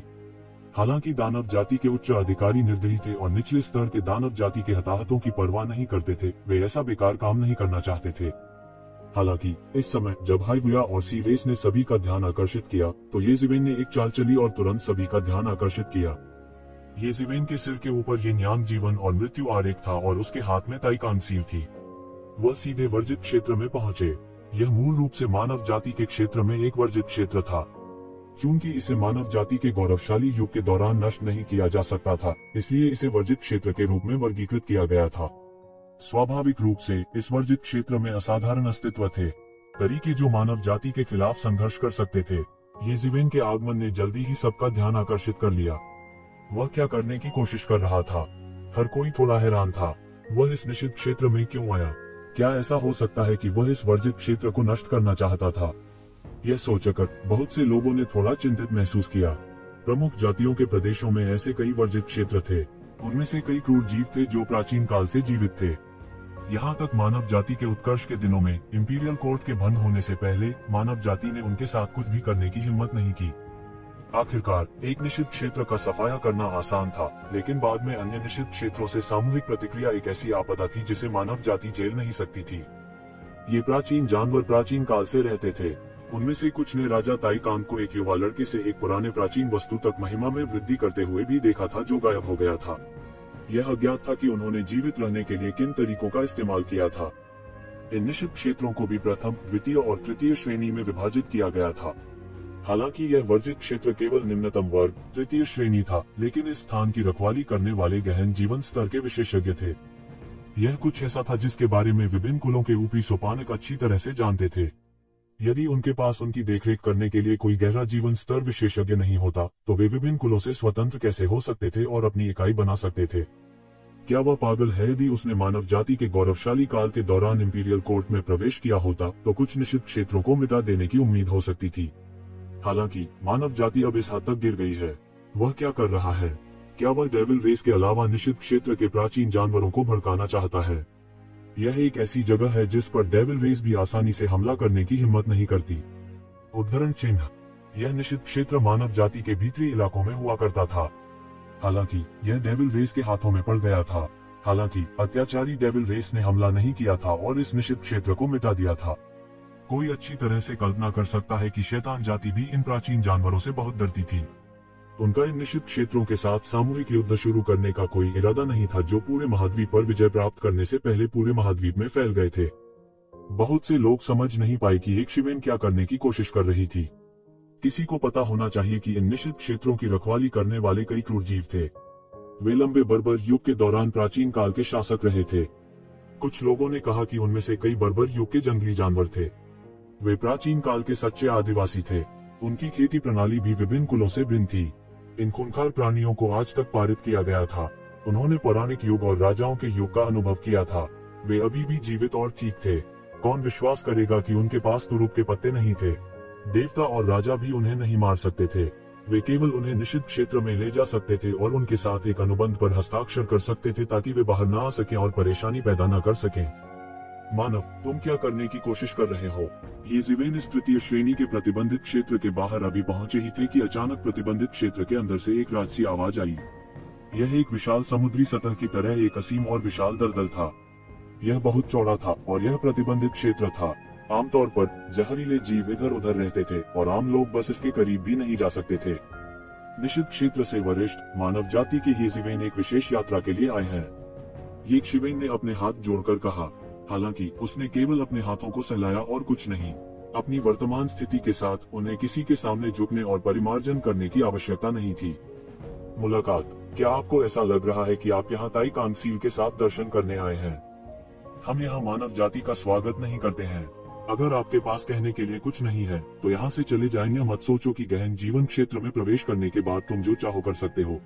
हालांकि दानव जाति के उच्च अधिकारी निर्दयी थे और निचले स्तर के दानव जाति के हताहतों की परवाह नहीं करते थे, वे ऐसा बेकार काम नहीं करना चाहते थे। हालांकि इस समय जब हाइबुया और सी रेस ने सभी का ध्यान आकर्षित किया तो येज़िवेन ने एक चाल चली और तुरंत सभी का ध्यान आकर्षित किया। येज़िवेन के सिर के ऊपर ये न्यांग जीवन और मृत्यु आरेख था और उसके हाथ में ताइकान सील थी। वह सीधे वर्जित क्षेत्र में पहुंचे। यह मूल रूप से मानव जाति के क्षेत्र में एक वर्जित क्षेत्र था। चूंकि इसे मानव जाति के गौरवशाली युग के दौरान नष्ट नहीं किया जा सकता था, इसलिए इसे वर्जित क्षेत्र के रूप में वर्गीकृत किया गया था। स्वाभाविक रूप से इस वर्जित क्षेत्र में असाधारण अस्तित्व थे, तरीके जो मानव जाति के खिलाफ संघर्ष कर सकते थे। येज़िवेन के आगमन ने जल्दी ही सबका ध्यान आकर्षित कर लिया। वह क्या करने की कोशिश कर रहा था? हर कोई थोड़ा हैरान था। वह इस निषिद्ध क्षेत्र में क्यों आया? क्या ऐसा हो सकता है कि वह इस वर्जित क्षेत्र को नष्ट करना चाहता था? यह सोचकर बहुत से लोगों ने थोड़ा चिंतित महसूस किया। प्रमुख जातियों के प्रदेशों में ऐसे कई वर्जित क्षेत्र थे। उनमें से कई क्रूर जीव थे जो प्राचीन काल से जीवित थे। यहाँ तक मानव जाति के उत्कर्ष के दिनों में इंपीरियल कोर्ट के भंग होने से पहले मानव जाति ने उनके साथ कुछ भी करने की हिम्मत नहीं की। आखिरकार एक निषिद्ध क्षेत्र का सफाया करना आसान था, लेकिन बाद में अन्य निषिद्ध क्षेत्रों से सामूहिक प्रतिक्रिया एक ऐसी आपदा थी जिसे मानव जाति झेल नहीं सकती थी। ये प्राचीन जानवर प्राचीन काल से रहते थे। उनमें से कुछ ने राजा ताइकान को एक युवा लड़के से एक पुराने प्राचीन वस्तु तक महिमा में वृद्धि करते हुए भी देखा था जो गायब हो गया था। यह अज्ञात था कि उन्होंने जीवित रहने के लिए किन तरीकों का इस्तेमाल किया था। इन निषिद्ध क्षेत्रों को भी प्रथम, द्वितीय और तृतीय श्रेणी में विभाजित किया गया था। हालांकि यह वर्जित क्षेत्र केवल निम्नतम वर्ग तृतीय श्रेणी था, लेकिन इस स्थान की रखवाली करने वाले गहन जीवन स्तर के विशेषज्ञ थे। यह कुछ ऐसा था जिसके बारे में विभिन्न कुलों के ऊपरी सोपानक अच्छी तरह से जानते थे। यदि उनके पास उनकी देखरेख करने के लिए कोई गहरा जीवन स्तर विशेषज्ञ नहीं होता, तो वे विभिन्न कुलों से स्वतंत्र कैसे हो सकते थे और अपनी इकाई बना सकते थे? क्या वह पागल है? यदि उसने मानव जाति के गौरवशाली काल के दौरान इंपीरियल कोर्ट में प्रवेश किया होता तो कुछ निश्चित क्षेत्रों को मिटा देने की उम्मीद हो सकती थी। हालांकि मानव जाति अब इस हद तक गिर गई है। वह क्या कर रहा है? क्या वह डेविल रेस के अलावा निषिद्ध क्षेत्र के प्राचीन जानवरों को भड़काना चाहता है? यह एक ऐसी जगह है जिस पर डेविल रेस भी आसानी से हमला करने की हिम्मत नहीं करती। उद्धरण चिन्ह, यह निषिद्ध क्षेत्र मानव जाति के भीतरी इलाकों में हुआ करता था। हालांकि यह डेविल रेस के हाथों में पड़ गया था। हालांकि अत्याचारी डेविल रेस ने हमला नहीं किया था और इस निषिद्ध क्षेत्र को मिटा दिया था। कोई अच्छी तरह से कल्पना कर सकता है कि शैतान जाति भी इन प्राचीन जानवरों से बहुत डरती थी। उनका इन निषिद्ध क्षेत्रों के साथ सामूहिक युद्ध शुरू करने का कोई इरादा नहीं था, जो पूरे महाद्वीप पर विजय प्राप्त करने से पहले पूरे महाद्वीप में फैल गए थे। बहुत से लोग समझ नहीं पाए कि एक शिवेन क्या करने की कोशिश कर रही थी। किसी को पता होना चाहिए कि इन निषिद्ध क्षेत्रों की रखवाली करने वाले कई क्रूर जीव थे। वे लंबे बर्बर युग के दौरान प्राचीन काल के शासक रहे थे। कुछ लोगों ने कहा कि उनमें से कई बर्बर युग के जंगली जानवर थे। वे प्राचीन काल के सच्चे आदिवासी थे। उनकी खेती प्रणाली भी विभिन्न कुलों से भिन्न थी। इन खूंखार प्राणियों को आज तक पारित किया गया था। उन्होंने पौराणिक युग और राजाओं के युग का अनुभव किया था। वे अभी भी जीवित और ठीक थे। कौन विश्वास करेगा कि उनके पास तुरुप के पत्ते नहीं थे? देवता और राजा भी उन्हें नहीं मार सकते थे। वे केवल उन्हें निषिद्ध क्षेत्र में ले जा सकते थे और उनके साथ एक अनुबंध पर हस्ताक्षर कर सकते थे ताकि वे बाहर न आ सकें और परेशानी पैदा न कर सकें। मानव, तुम क्या करने की कोशिश कर रहे हो? येज़िवेन इस तृतीय श्रेणी के प्रतिबंधित क्षेत्र के बाहर अभी पहुंचे ही थे कि अचानक प्रतिबंधित क्षेत्र के अंदर से एक राजसी आवाज आई। यह एक विशाल समुद्री सतह की तरह एक असीम और विशाल दलदल था। यह बहुत चौड़ा था और यह प्रतिबंधित क्षेत्र था। आमतौर पर जहरीले जीव इधर उधर रहते थे और आम लोग बस इसके करीब भी नहीं जा सकते थे। निषिद्ध क्षेत्र से वरिष्ठ मानव जाति के येज़िवेन एक विशेष यात्रा के लिए आए हैं। येज़िवेन ने अपने हाथ जोड़कर कहा। हालांकि उसने केवल अपने हाथों को सहलाया और कुछ नहीं। अपनी वर्तमान स्थिति के साथ उन्हें किसी के सामने झुकने और परिमार्जन करने की आवश्यकता नहीं थी। मुलाकात, क्या आपको ऐसा लग रहा है कि आप यहाँ ताइकान सील के साथ दर्शन करने आए हैं? हम यहाँ मानव जाति का स्वागत नहीं करते हैं। अगर आपके पास कहने के लिए कुछ नहीं है तो यहाँ से चले जाएं। मत सोचो कि गहन जीवन क्षेत्र में प्रवेश करने के बाद तुम जो चाहो कर सकते हो।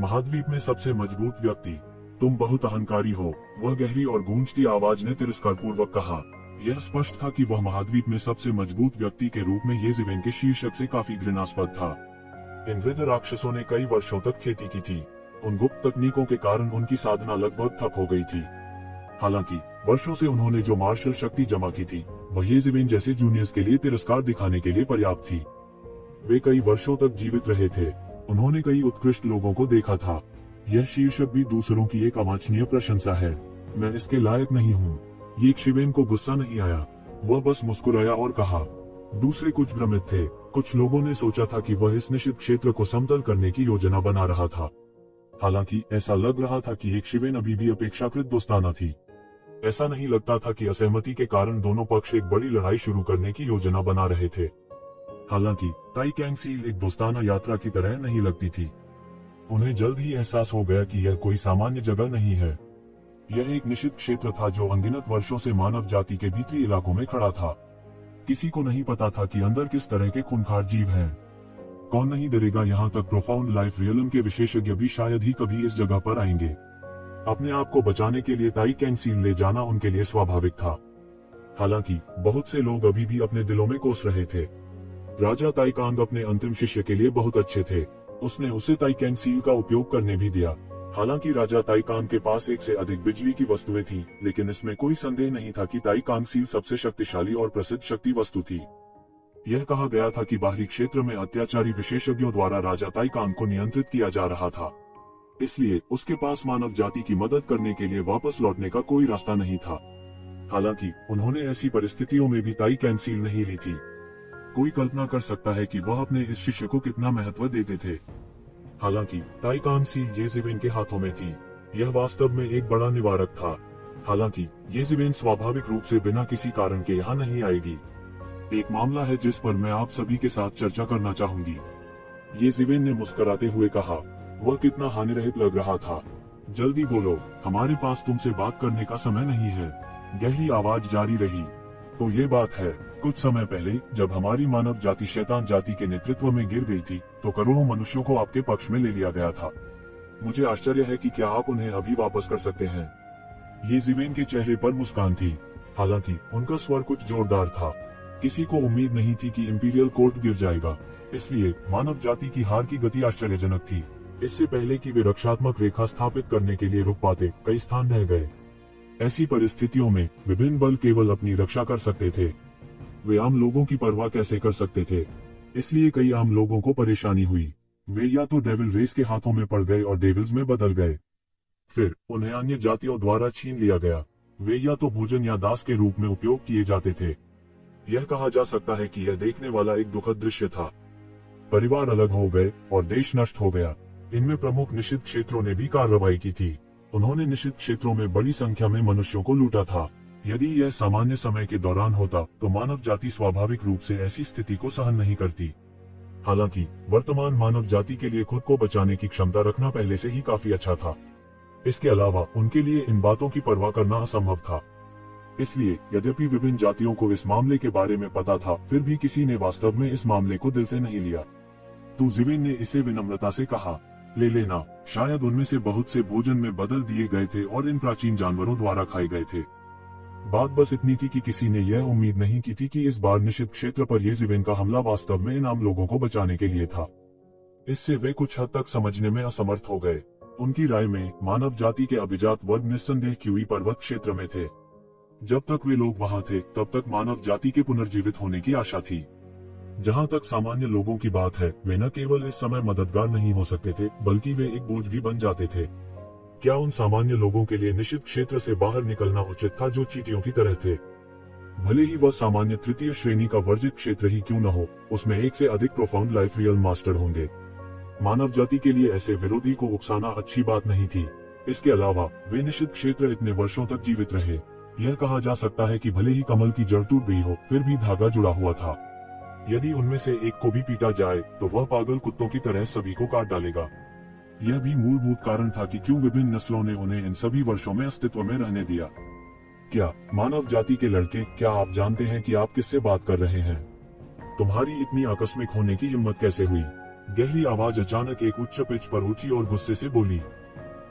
महाद्वीप में सबसे मजबूत व्यक्ति, तुम बहुत अहंकारी हो, वह गहरी और गूंजती आवाज ने तिरस्कार पूर्वक कहा। यह स्पष्ट था कि वह महाद्वीप में सबसे मजबूत व्यक्ति के रूप में येज़ेवेन के शीर्षक से काफी घृणास्पद था। इन वृद्ध राक्षसों ने कई वर्षों तक खेती की थी। उन गुप्त तकनीकों के कारण उनकी साधना लगभग ठप हो गई थी। हालांकि वर्षों से उन्होंने जो मार्शल शक्ति जमा की थी वह येज़ेवेन जैसे जूनियर्स के लिए तिरस्कार दिखाने के लिए पर्याप्त थी। वे कई वर्षों तक जीवित रहे थे। उन्होंने कई उत्कृष्ट लोगों को देखा था। यह शीर्षक भी दूसरों की एक अवांछनीय प्रशंसा है। मैं इसके लायक नहीं हूँ। येज़ेवेन को गुस्सा नहीं आया, वह बस मुस्कुराया और कहा। दूसरे कुछ भ्रमित थे। कुछ लोगों ने सोचा था कि वह इस निषिद्ध क्षेत्र को समतल करने की योजना बना रहा था। हालांकि ऐसा लग रहा था कि येज़ेवेन अभी भी अपेक्षाकृत दोस्ताना थी। ऐसा नहीं लगता था कि असहमति के कारण दोनों पक्ष एक बड़ी लड़ाई शुरू करने की योजना बना रहे थे। हालांकि ताई कैंगसील एक दोस्ताना यात्रा की तरह नहीं लगती थी। उन्हें जल्द ही एहसास हो गया कि यह कोई सामान्य जगह नहीं है। यह एक निषिद्ध क्षेत्र था जो अनगिनत वर्षों से मानव जाति के भीतरी इलाकों में खड़ा था। किसी को नहीं पता था कि अंदर किस तरह के खूंखार जीव हैं। कौन नहीं डरेगा, यहाँ तक प्रोफाउंड लाइफ रियलम के विशेषज्ञ भी शायद ही कभी इस जगह पर आएंगे। अपने आप को बचाने के लिए ताई कैंगसील ले जाना उनके लिए स्वाभाविक था। हालांकि बहुत से लोग अभी भी अपने दिलों में कोस रहे थे। राजा ताई कांग अपने अंतिम शिष्य के लिए बहुत अच्छे थे। उसने उसे ताई कैंगसील का उपयोग करने भी दिया। हालांकि राजा ताई कांग के पास एक से अधिक बिजली की वस्तुएं थीं, लेकिन इसमें कोई संदेह नहीं था कि ताई कैंगसील सबसे शक्तिशाली और प्रसिद्ध शक्ति वस्तु थी। यह कहा गया था कि बाहरी क्षेत्र में अत्याचारी विशेषज्ञों द्वारा राजा ताई कांग को नियंत्रित किया जा रहा था, इसलिए उसके पास मानव जाति की मदद करने के लिए वापस लौटने का कोई रास्ता नहीं था। हालांकि उन्होंने ऐसी परिस्थितियों में भी ताई कैंगसील नहीं ली थी। कोई कल्पना कर सकता है कि वह अपने इस शिष्य को कितना महत्व देते थे। हालांकि ताई कैंगसील येज़ेवेन के हाथों में थी। यह वास्तव में एक बड़ा निवारक था। हालांकि येज़ेवेन स्वाभाविक रूप से बिना किसी कारण के यहाँ नहीं आएगी। एक मामला है जिस पर मैं आप सभी के साथ चर्चा करना चाहूंगी। येज़ेवेन ने मुस्कुराते हुए कहा। वह कितना हानिरहित लग रहा था। जल्दी बोलो, हमारे पास तुमसे बात करने का समय नहीं है। गहरी आवाज जारी रही। तो ये बात है, कुछ समय पहले जब हमारी मानव जाति शैतान जाति के नेतृत्व में गिर गई थी तो करोड़ों मनुष्यों को आपके पक्ष में ले लिया गया था। मुझे आश्चर्य है कि क्या आप उन्हें अभी वापस कर सकते हैं। येज़ेवेन के चेहरे पर मुस्कान थी, हालांकि उनका स्वर कुछ जोरदार था। किसी को उम्मीद नहीं थी कि इंपीरियल कोर्ट गिर जाएगा, इसलिए मानव जाति की हार की गति आश्चर्यजनक थी। इससे पहले कि वे रक्षात्मक रेखा स्थापित करने के लिए रुक पाते, कई स्थान रह गए। ऐसी परिस्थितियों में विभिन्न बल केवल अपनी रक्षा कर सकते थे। वे आम लोगों की परवाह कैसे कर सकते थे, इसलिए कई आम लोगों को परेशानी हुई। वे या तो डेविल रेस के हाथों में पड़ गए और डेविल्स में बदल गए, फिर उन्हें अन्य जातियों द्वारा छीन लिया गया। वे या तो भोजन या दास के रूप में उपयोग किए जाते थे। यह कहा जा सकता है कि यह देखने वाला एक दुखद दृश्य था। परिवार अलग हो गए और देश नष्ट हो गया। इनमें प्रमुख निषिद्ध क्षेत्रों ने भी कार्रवाई की थी। उन्होंने निषिद्ध क्षेत्रों में बड़ी संख्या में मनुष्यों को लूटा था। यदि यह सामान्य समय के दौरान होता तो मानव जाति स्वाभाविक रूप से ऐसी स्थिति को सहन नहीं करती। हालांकि वर्तमान मानव जाति के लिए खुद को बचाने की क्षमता रखना पहले से ही काफी अच्छा था। इसके अलावा उनके लिए इन बातों की परवाह करना असंभव था। इसलिए यद्यपि विभिन्न जातियों को इस मामले के बारे में पता था, फिर भी किसी ने वास्तव में इस मामले को दिल से नहीं लिया। तो ज़िवेन ने इसे विनम्रता से कहा, ले लेना। शायद उनमें से बहुत से भोजन में बदल दिए गए थे और इन प्राचीन जानवरों द्वारा खाए गए थे। बात बस इतनी थी कि किसी ने यह उम्मीद नहीं की थी कि इस बार निषिद्ध क्षेत्र पर येज़ेवेन का हमला वास्तव में इन आम लोगों को बचाने के लिए था। इससे वे कुछ हद तक समझने में असमर्थ हो गए। उनकी राय में मानव जाति के अभिजात वर्ग निस्संदेह क्यूई पर्वत क्षेत्र में थे। जब तक वे लोग वहां थे तब तक मानव जाति के पुनर्जीवित होने की आशा थी। जहां तक सामान्य लोगों की बात है, वे न केवल इस समय मददगार नहीं हो सकते थे, बल्कि वे एक बोझ भी बन जाते थे। क्या उन सामान्य लोगों के लिए निषिद्ध क्षेत्र से बाहर निकलना उचित था जो चींटियों की तरह थे? भले ही वह सामान्य तृतीय श्रेणी का वर्जित क्षेत्र ही क्यों न हो, उसमें एक से अधिक प्रोफाउंड लाइफ रियल मास्टर होंगे। मानव जाति के लिए ऐसे विरोधी को उकसाना अच्छी बात नहीं थी। इसके अलावा वे निषिद्ध क्षेत्र इतने वर्षों तक जीवित रहे। यह कहा जा सकता है कि भले ही कमल की जड़ टूट गई हो, फिर भी धागा जुड़ा हुआ था। यदि उनमें से एक को भी पीटा जाए तो वह पागल कुत्तों की तरह सभी को काट डालेगा। यह भी मूलभूत कारण था कि क्यों विभिन्न नस्लों ने उन्हें इन सभी वर्षों में अस्तित्व में रहने दिया। क्या मानव जाति के लड़के, क्या आप जानते हैं कि आप किससे बात कर रहे हैं? तुम्हारी इतनी आकस्मिक होने की हिम्मत कैसे हुई? गहरी आवाज अचानक एक उच्च पिच पर उठी और गुस्से से बोली।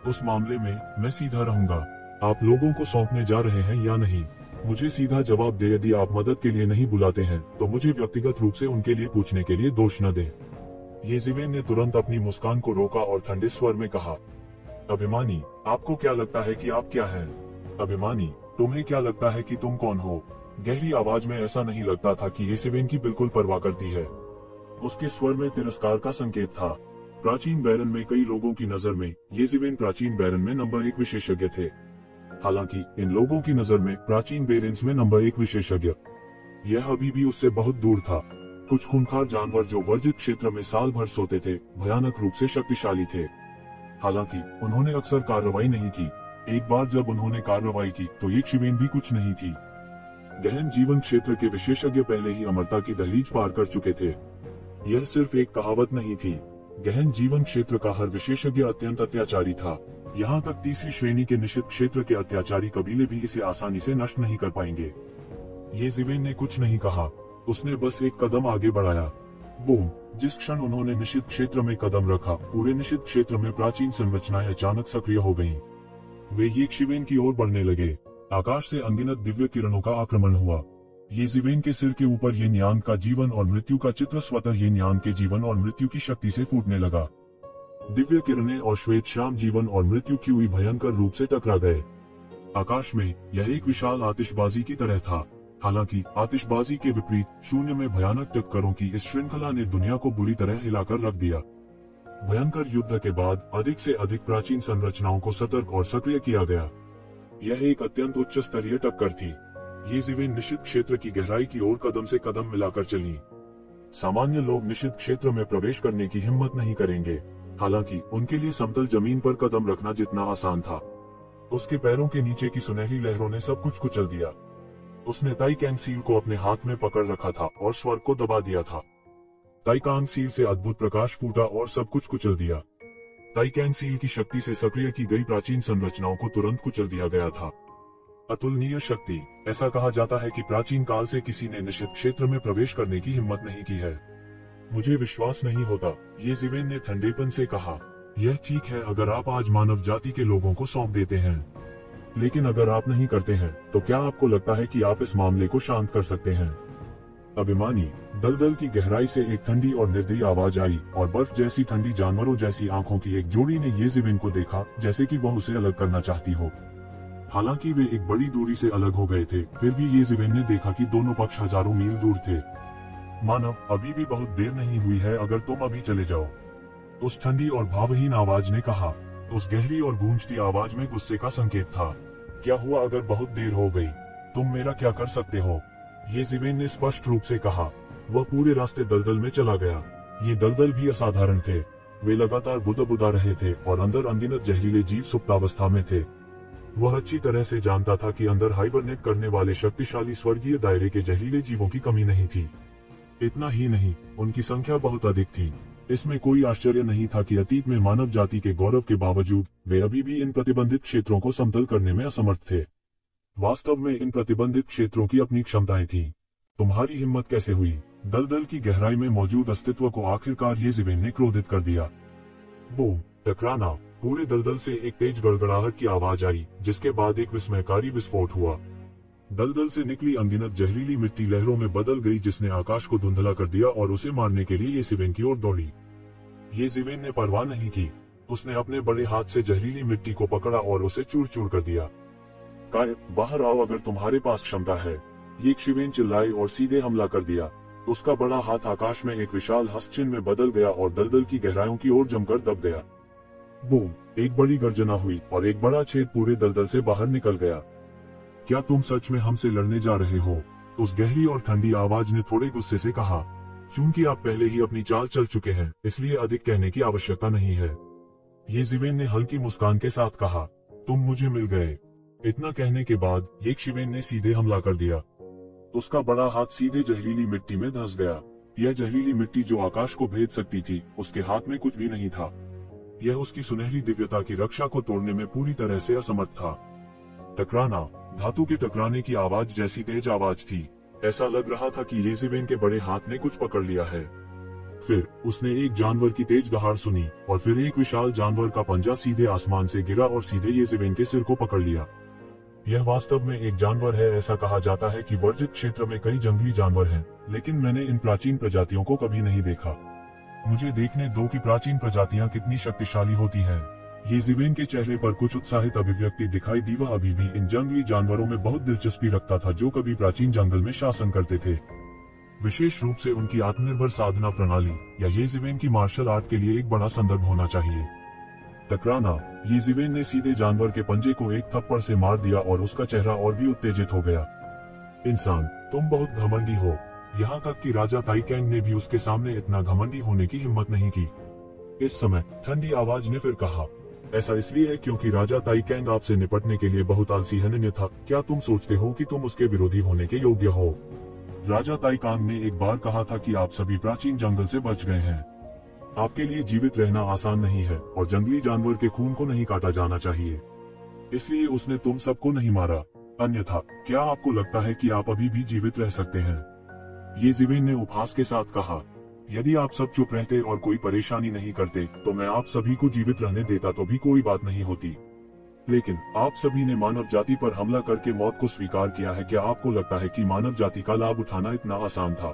उस मामले में मैं सीधा रहूंगा। आप लोगों को सौंपने जा रहे हैं या नहीं? मुझे सीधा जवाब दे, यदि आप मदद के लिए नहीं बुलाते हैं तो मुझे व्यक्तिगत रूप से उनके लिए पूछने के लिए दोष न दें। येज़ेबेल ने तुरंत अपनी मुस्कान को रोका और ठंडे स्वर में कहा, अभिमानी, आपको क्या लगता है कि आप क्या हैं? अभिमानी, तुम्हें क्या लगता है कि तुम कौन हो? गहरी आवाज में ऐसा नहीं लगता था कि येज़ेबेल की बिल्कुल परवाह करती है। उसके स्वर में तिरस्कार का संकेत था। प्राचीन बैरन में कई लोगों की नजर में येज़ेबेल प्राचीन बैरन में नंबर 1 विशेषज्ञ थे। हालांकि इन लोगों की नजर में प्राचीन बेरेंस में नंबर 1 विशेषज्ञ यह अभी भी उससे बहुत दूर था। कुछ खूंखार जानवर जो वर्जित क्षेत्र में साल भर सोते थे भयानक रूप से शक्तिशाली थे। हालांकि उन्होंने अक्सर कार्रवाई नहीं की। एक बार जब उन्होंने कार्रवाई की तो येज़ेबेल भी कुछ नहीं थी। गहन जीवन क्षेत्र के विशेषज्ञ पहले ही अमरता की दहलीज पार कर चुके थे। यह सिर्फ एक कहावत नहीं थी। गहन जीवन क्षेत्र का हर विशेषज्ञ अत्यंत अत्याचारी था। यहाँ तक तीसरी श्रेणी के निषिद्ध क्षेत्र के अत्याचारी कबीले भी इसे आसानी से नष्ट नहीं कर पाएंगे। येज़ेबेल ने कुछ नहीं कहा, उसने बस एक कदम आगे बढ़ाया। बूम! जिस क्षण उन्होंने निषिद्ध क्षेत्र में कदम रखा, पूरे निषिद्ध क्षेत्र में प्राचीन संरचनाएं अचानक सक्रिय हो गयीं। वे येज़ेबेल की ओर बढ़ने लगे। आकाश से अनगिनत दिव्य किरणों का आक्रमण हुआ। येज़ेबेल के सिर के ऊपर येन्यान का जीवन और मृत्यु का चित्र स्वतः येन्यान के जीवन और मृत्यु की शक्ति से फूटने लगा। दिव्य किरणें और श्वेत श्याम जीवन और मृत्यु की हुई भयंकर रूप से टकरा गए। आकाश में यह एक विशाल आतिशबाजी की तरह था। हालांकि आतिशबाजी के विपरीत शून्य में भयानक टक्करों की इस श्रृंखला ने दुनिया को बुरी तरह हिलाकर रख दिया। भयंकर युद्ध के बाद अधिक से अधिक प्राचीन संरचनाओं को सतर्क और सक्रिय किया गया। यह एक अत्यंत उच्च स्तरीय टक्कर थी। येज़ेबेल निषिद्ध क्षेत्र की गहराई की ओर कदम से कदम मिलाकर चली। सामान्य लोग निषिद्ध क्षेत्र में प्रवेश करने की हिम्मत नहीं करेंगे, हालांकि उनके लिए समतल जमीन पर कदम रखना जितना आसान था। उसके पैरों के नीचे की सुनहरी लहरों ने सब कुछ कुचल दिया। उसने ताइकांग सील को अपने हाथ में पकड़ रखा था और स्वर्ग को दबा दिया था। ताइकांग सील से अद्भुत प्रकाश फूटा और सब कुछ कुचल दिया। ताइकांग सील की शक्ति से सक्रिय की गई प्राचीन संरचनाओं को तुरंत कुचल दिया गया था। अतुलनीय शक्ति। ऐसा कहा जाता है कि प्राचीन काल से किसी ने निषिद्ध क्षेत्र में प्रवेश करने की हिम्मत नहीं की है। मुझे विश्वास नहीं होता, येज़ेबेल ने ठंडेपन से कहा। यह ठीक है अगर आप आज मानव जाति के लोगों को सौंप देते हैं, लेकिन अगर आप नहीं करते हैं तो क्या आपको लगता है कि आप इस मामले को शांत कर सकते हैं? अभिमानी। दलदल की गहराई से एक ठंडी और निर्दयी आवाज आई और बर्फ जैसी ठंडी जानवरों जैसी आंखों की एक जोड़ी ने येज़ेबेल को देखा, जैसे कि वह उसे अलग करना चाहती हो। हालांकि वे एक बड़ी दूरी से अलग हो गए थे, फिर भी येज़ेबेल ने देखा कि दोनों पक्ष हजारों मील दूर थे। मानव, अभी भी बहुत देर नहीं हुई है, अगर तुम अभी चले जाओ, उस ठंडी और भावहीन आवाज ने कहा। उस गहरी और गूंजती आवाज में गुस्से का संकेत था। क्या हुआ अगर बहुत देर हो गई? तुम मेरा क्या कर सकते हो? येज़ेबेल ने स्पष्ट रूप से कहा। वह पूरे रास्ते दलदल में चला गया। ये दलदल भी असाधारण थे। वे लगातार बुदबुदा रहे थे और अंदर अनगिनत जहरीले जीव सुप्तावस्था में थे। वह अच्छी तरह से जानता था कि अंदर हाइबरनेट करने वाले शक्तिशाली स्वर्गीय दायरे के जहरीले जीवों की कमी नहीं थी। इतना ही नहीं, उनकी संख्या बहुत अधिक थी। इसमें कोई आश्चर्य नहीं था कि अतीत में मानव जाति के गौरव के बावजूद वे अभी भी इन प्रतिबंधित क्षेत्रों को समतल करने में असमर्थ थे। वास्तव में इन प्रतिबंधित क्षेत्रों की अपनी क्षमताएं थीं। तुम्हारी हिम्मत कैसे हुई? दलदल की गहराई में मौजूद अस्तित्व को आखिरकार येज़ेबेल ने क्रोधित कर दिया। बूम! टकराना। पूरे दलदल से एक तेज गड़गड़ाहट की आवाज आई, जिसके बाद एक विस्मयकारी विस्फोट हुआ। दलदल से निकली अनगिनत जहरीली मिट्टी लहरों में बदल गई, जिसने आकाश को धुंधला कर दिया और उसे मारने के लिए येज़ेबेल की ओर दौड़ी। येज़ेबेल ने परवाह नहीं की। उसने अपने बड़े हाथ से जहरीली मिट्टी को पकड़ा और उसे चूर चूर कर दिया। काय, बाहर आओ अगर तुम्हारे पास क्षमता है, येज़ेबेल चिल्लाई और सीधे हमला कर दिया। उसका बड़ा हाथ आकाश में एक विशाल हस्तचिन्ह में बदल गया और दलदल की गहराइयों की ओर जमकर दब गया। बूम! एक बड़ी गर्जना हुई और एक बड़ा छेद पूरे दलदल से बाहर निकल गया। क्या तुम सच में हमसे लड़ने जा रहे हो? उस गहरी और ठंडी आवाज ने थोड़े गुस्से से कहा। चूंकि आप पहले ही अपनी चाल चल चुके हैं, इसलिए अधिक कहने की आवश्यकता नहीं है। येज़ेबेल ने हल्की मुस्कान के साथ कहा। तुम मुझे मिल गए। इतना कहने के बाद येज़ेबेल ने सीधे हमला कर दिया। उसका बड़ा हाथ सीधे जहरीली मिट्टी में धंस गया। यह जहरीली मिट्टी जो आकाश को भेद सकती थी, उसके हाथ में कुछ भी नहीं था। यह उसकी सुनहरी दिव्यता की रक्षा को तोड़ने में पूरी तरह से असमर्थ था। टकराना। धातु के टकराने की आवाज जैसी तेज आवाज थी। ऐसा लग रहा था कि येज़ेबेल के बड़े हाथ ने कुछ पकड़ लिया है। फिर उसने एक जानवर की तेज दहाड़ सुनी और फिर एक विशाल जानवर का पंजा सीधे आसमान से गिरा और सीधे येज़ेबेल के सिर को पकड़ लिया। यह वास्तव में एक जानवर है। ऐसा कहा जाता है कि वर्जित क्षेत्र में कई जंगली जानवर हैं, लेकिन मैंने इन प्राचीन प्रजातियों को कभी नहीं देखा। मुझे देखने दो कि प्राचीन प्रजातियां कितनी शक्तिशाली होती हैं। येज़ेबेल के चेहरे पर कुछ उत्साहित अभिव्यक्ति दिखाई दी। वह अभी भी इन जंगली जानवरों में बहुत दिलचस्पी रखता था जो कभी प्राचीन जंगल में शासन करते थे, विशेष रूप से उनकी आत्मनिर्भर साधना प्रणाली या येज़ेबेल की मार्शल आर्ट के लिए एक बड़ा संदर्भ होना चाहिए। टकराना। येज़ेबेल ने सीधे जानवर के पंजे को एक थप्पड़ से मार दिया और उसका चेहरा और भी उत्तेजित हो गया। इंसान, तुम बहुत घमंडी हो। यहाँ तक कि राजा ताइकेंग ने भी उसके सामने इतना घमंडी होने की हिम्मत नहीं की। इस समय ठंडी आवाज ने फिर कहा, ऐसा इसलिए है क्योंकि राजा ताइकेंग आपसे निपटने के लिए बहुत आलसी है। अन्यथा क्या तुम सोचते हो कि तुम उसके विरोधी होने के योग्य हो? राजा ताइकांग ने एक बार कहा था कि आप सभी प्राचीन जंगल से बच गए हैं। आपके लिए जीवित रहना आसान नहीं है और जंगली जानवर के खून को नहीं काटा जाना चाहिए, इसलिए उसने तुम सबको नहीं मारा। अन्यथा क्या आपको लगता है कि आप अभी भी जीवित रह सकते हैं? येज़ेबेल ने उपहास के साथ कहा, यदि आप सब चुप रहते और कोई परेशानी नहीं करते तो मैं आप सभी को जीवित रहने देता तो भी कोई बात नहीं होती। लेकिन आप सभी ने मानव जाति पर हमला करके मौत को स्वीकार किया है। क्या आपको लगता है कि मानव जाति का लाभ उठाना इतना आसान था?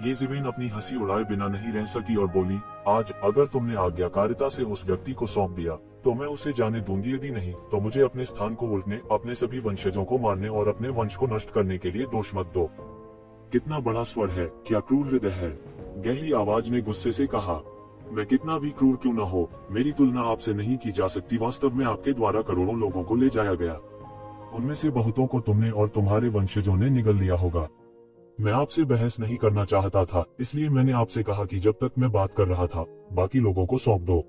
येज़ेबेल अपनी हंसी उड़ाए बिना नहीं रह सकी और बोली, आज अगर तुमने आज्ञाकारिता से उस व्यक्ति को सौंप दिया तो मैं उसे जाने दूंगी। यदि नहीं तो मुझे अपने स्थान को उल्टने, अपने सभी वंशजों को मारने और अपने वंश को नष्ट करने के लिए दोष मत दो। कितना बड़ा स्वर है, क्या क्रूर हृदय है। गहरी आवाज ने गुस्से से कहा, मैं कितना भी क्रूर क्यों न हो, मेरी तुलना आपसे नहीं की जा सकती। वास्तव में आपके द्वारा करोड़ों लोगों को ले जाया गया, उनमें से बहुतों को तुमने और तुम्हारे वंशजों ने निगल लिया होगा। मैं आपसे बहस नहीं करना चाहता था, इसलिए मैंने आपसे कहा कि जब तक मैं बात कर रहा था बाकी लोगों को सौंप दो।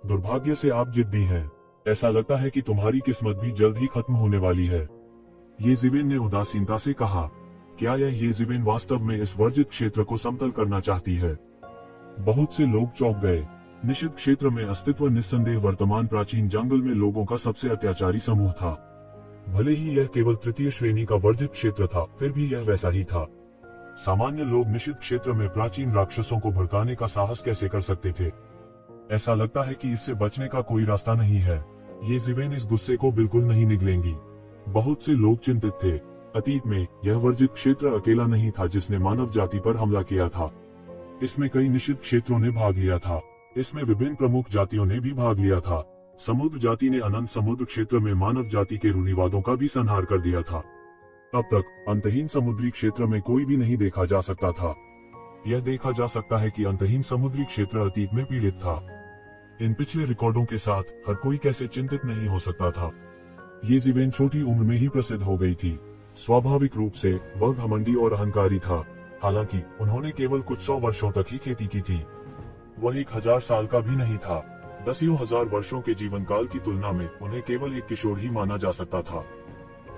दुर्भाग्य से आप जिद्दी हैं। ऐसा लगता है कि तुम्हारी किस्मत भी जल्द ही खत्म होने वाली है। येज़ेबेल ने उदासीनता से कहा, क्या यह येज़ेबेल वास्तव में इस वर्जित क्षेत्र को समतल करना चाहती है? बहुत से लोग चौंक गए। निषिद्ध क्षेत्र में अस्तित्व निस्संदेह वर्तमान प्राचीन जंगल में लोगों का सबसे अत्याचारी समूह था। भले ही यह केवल तृतीय श्रेणी का वर्जित क्षेत्र था, फिर भी यह वैसा ही था। सामान्य लोग निषिद्ध क्षेत्र में प्राचीन राक्षसों को भड़काने का साहस कैसे कर सकते थे? ऐसा लगता है कि इससे बचने का कोई रास्ता नहीं है। येज़ेबेल इस गुस्से को बिल्कुल नहीं निगलेंगी। बहुत से लोग चिंतित थे। अतीत में यह वर्जित क्षेत्र अकेला नहीं था जिसने मानव जाति पर हमला किया था। इसमें कई निषिद्ध क्षेत्रों ने भाग लिया था। इसमें विभिन्न प्रमुख जातियों ने भी भाग लिया था। समुद्र जाति ने अनंत समुद्र क्षेत्र में मानव जाति के रूढ़िवादों का भी संहार कर दिया था। अब तक अंतहीन समुद्री क्षेत्र में कोई भी नहीं देखा जा सकता था। यह देखा जा सकता है कि अंतहीन समुद्री क्षेत्र अतीत में पीड़ित था। इन पिछले रिकॉर्डों के साथ हर कोई कैसे चिंतित नहीं हो सकता था। येज़ेबेल छोटी उम्र में ही प्रसिद्ध हो गई थी। स्वाभाविक रूप से वह घमंडी और अहंकारी था। हालांकि उन्होंने केवल कुछ 100 वर्षों तक ही खेती की थी। वह 1000 साल का भी नहीं था। दसियों हजार वर्षों के जीवन काल की तुलना में उन्हें केवल एक किशोर ही माना जा सकता था।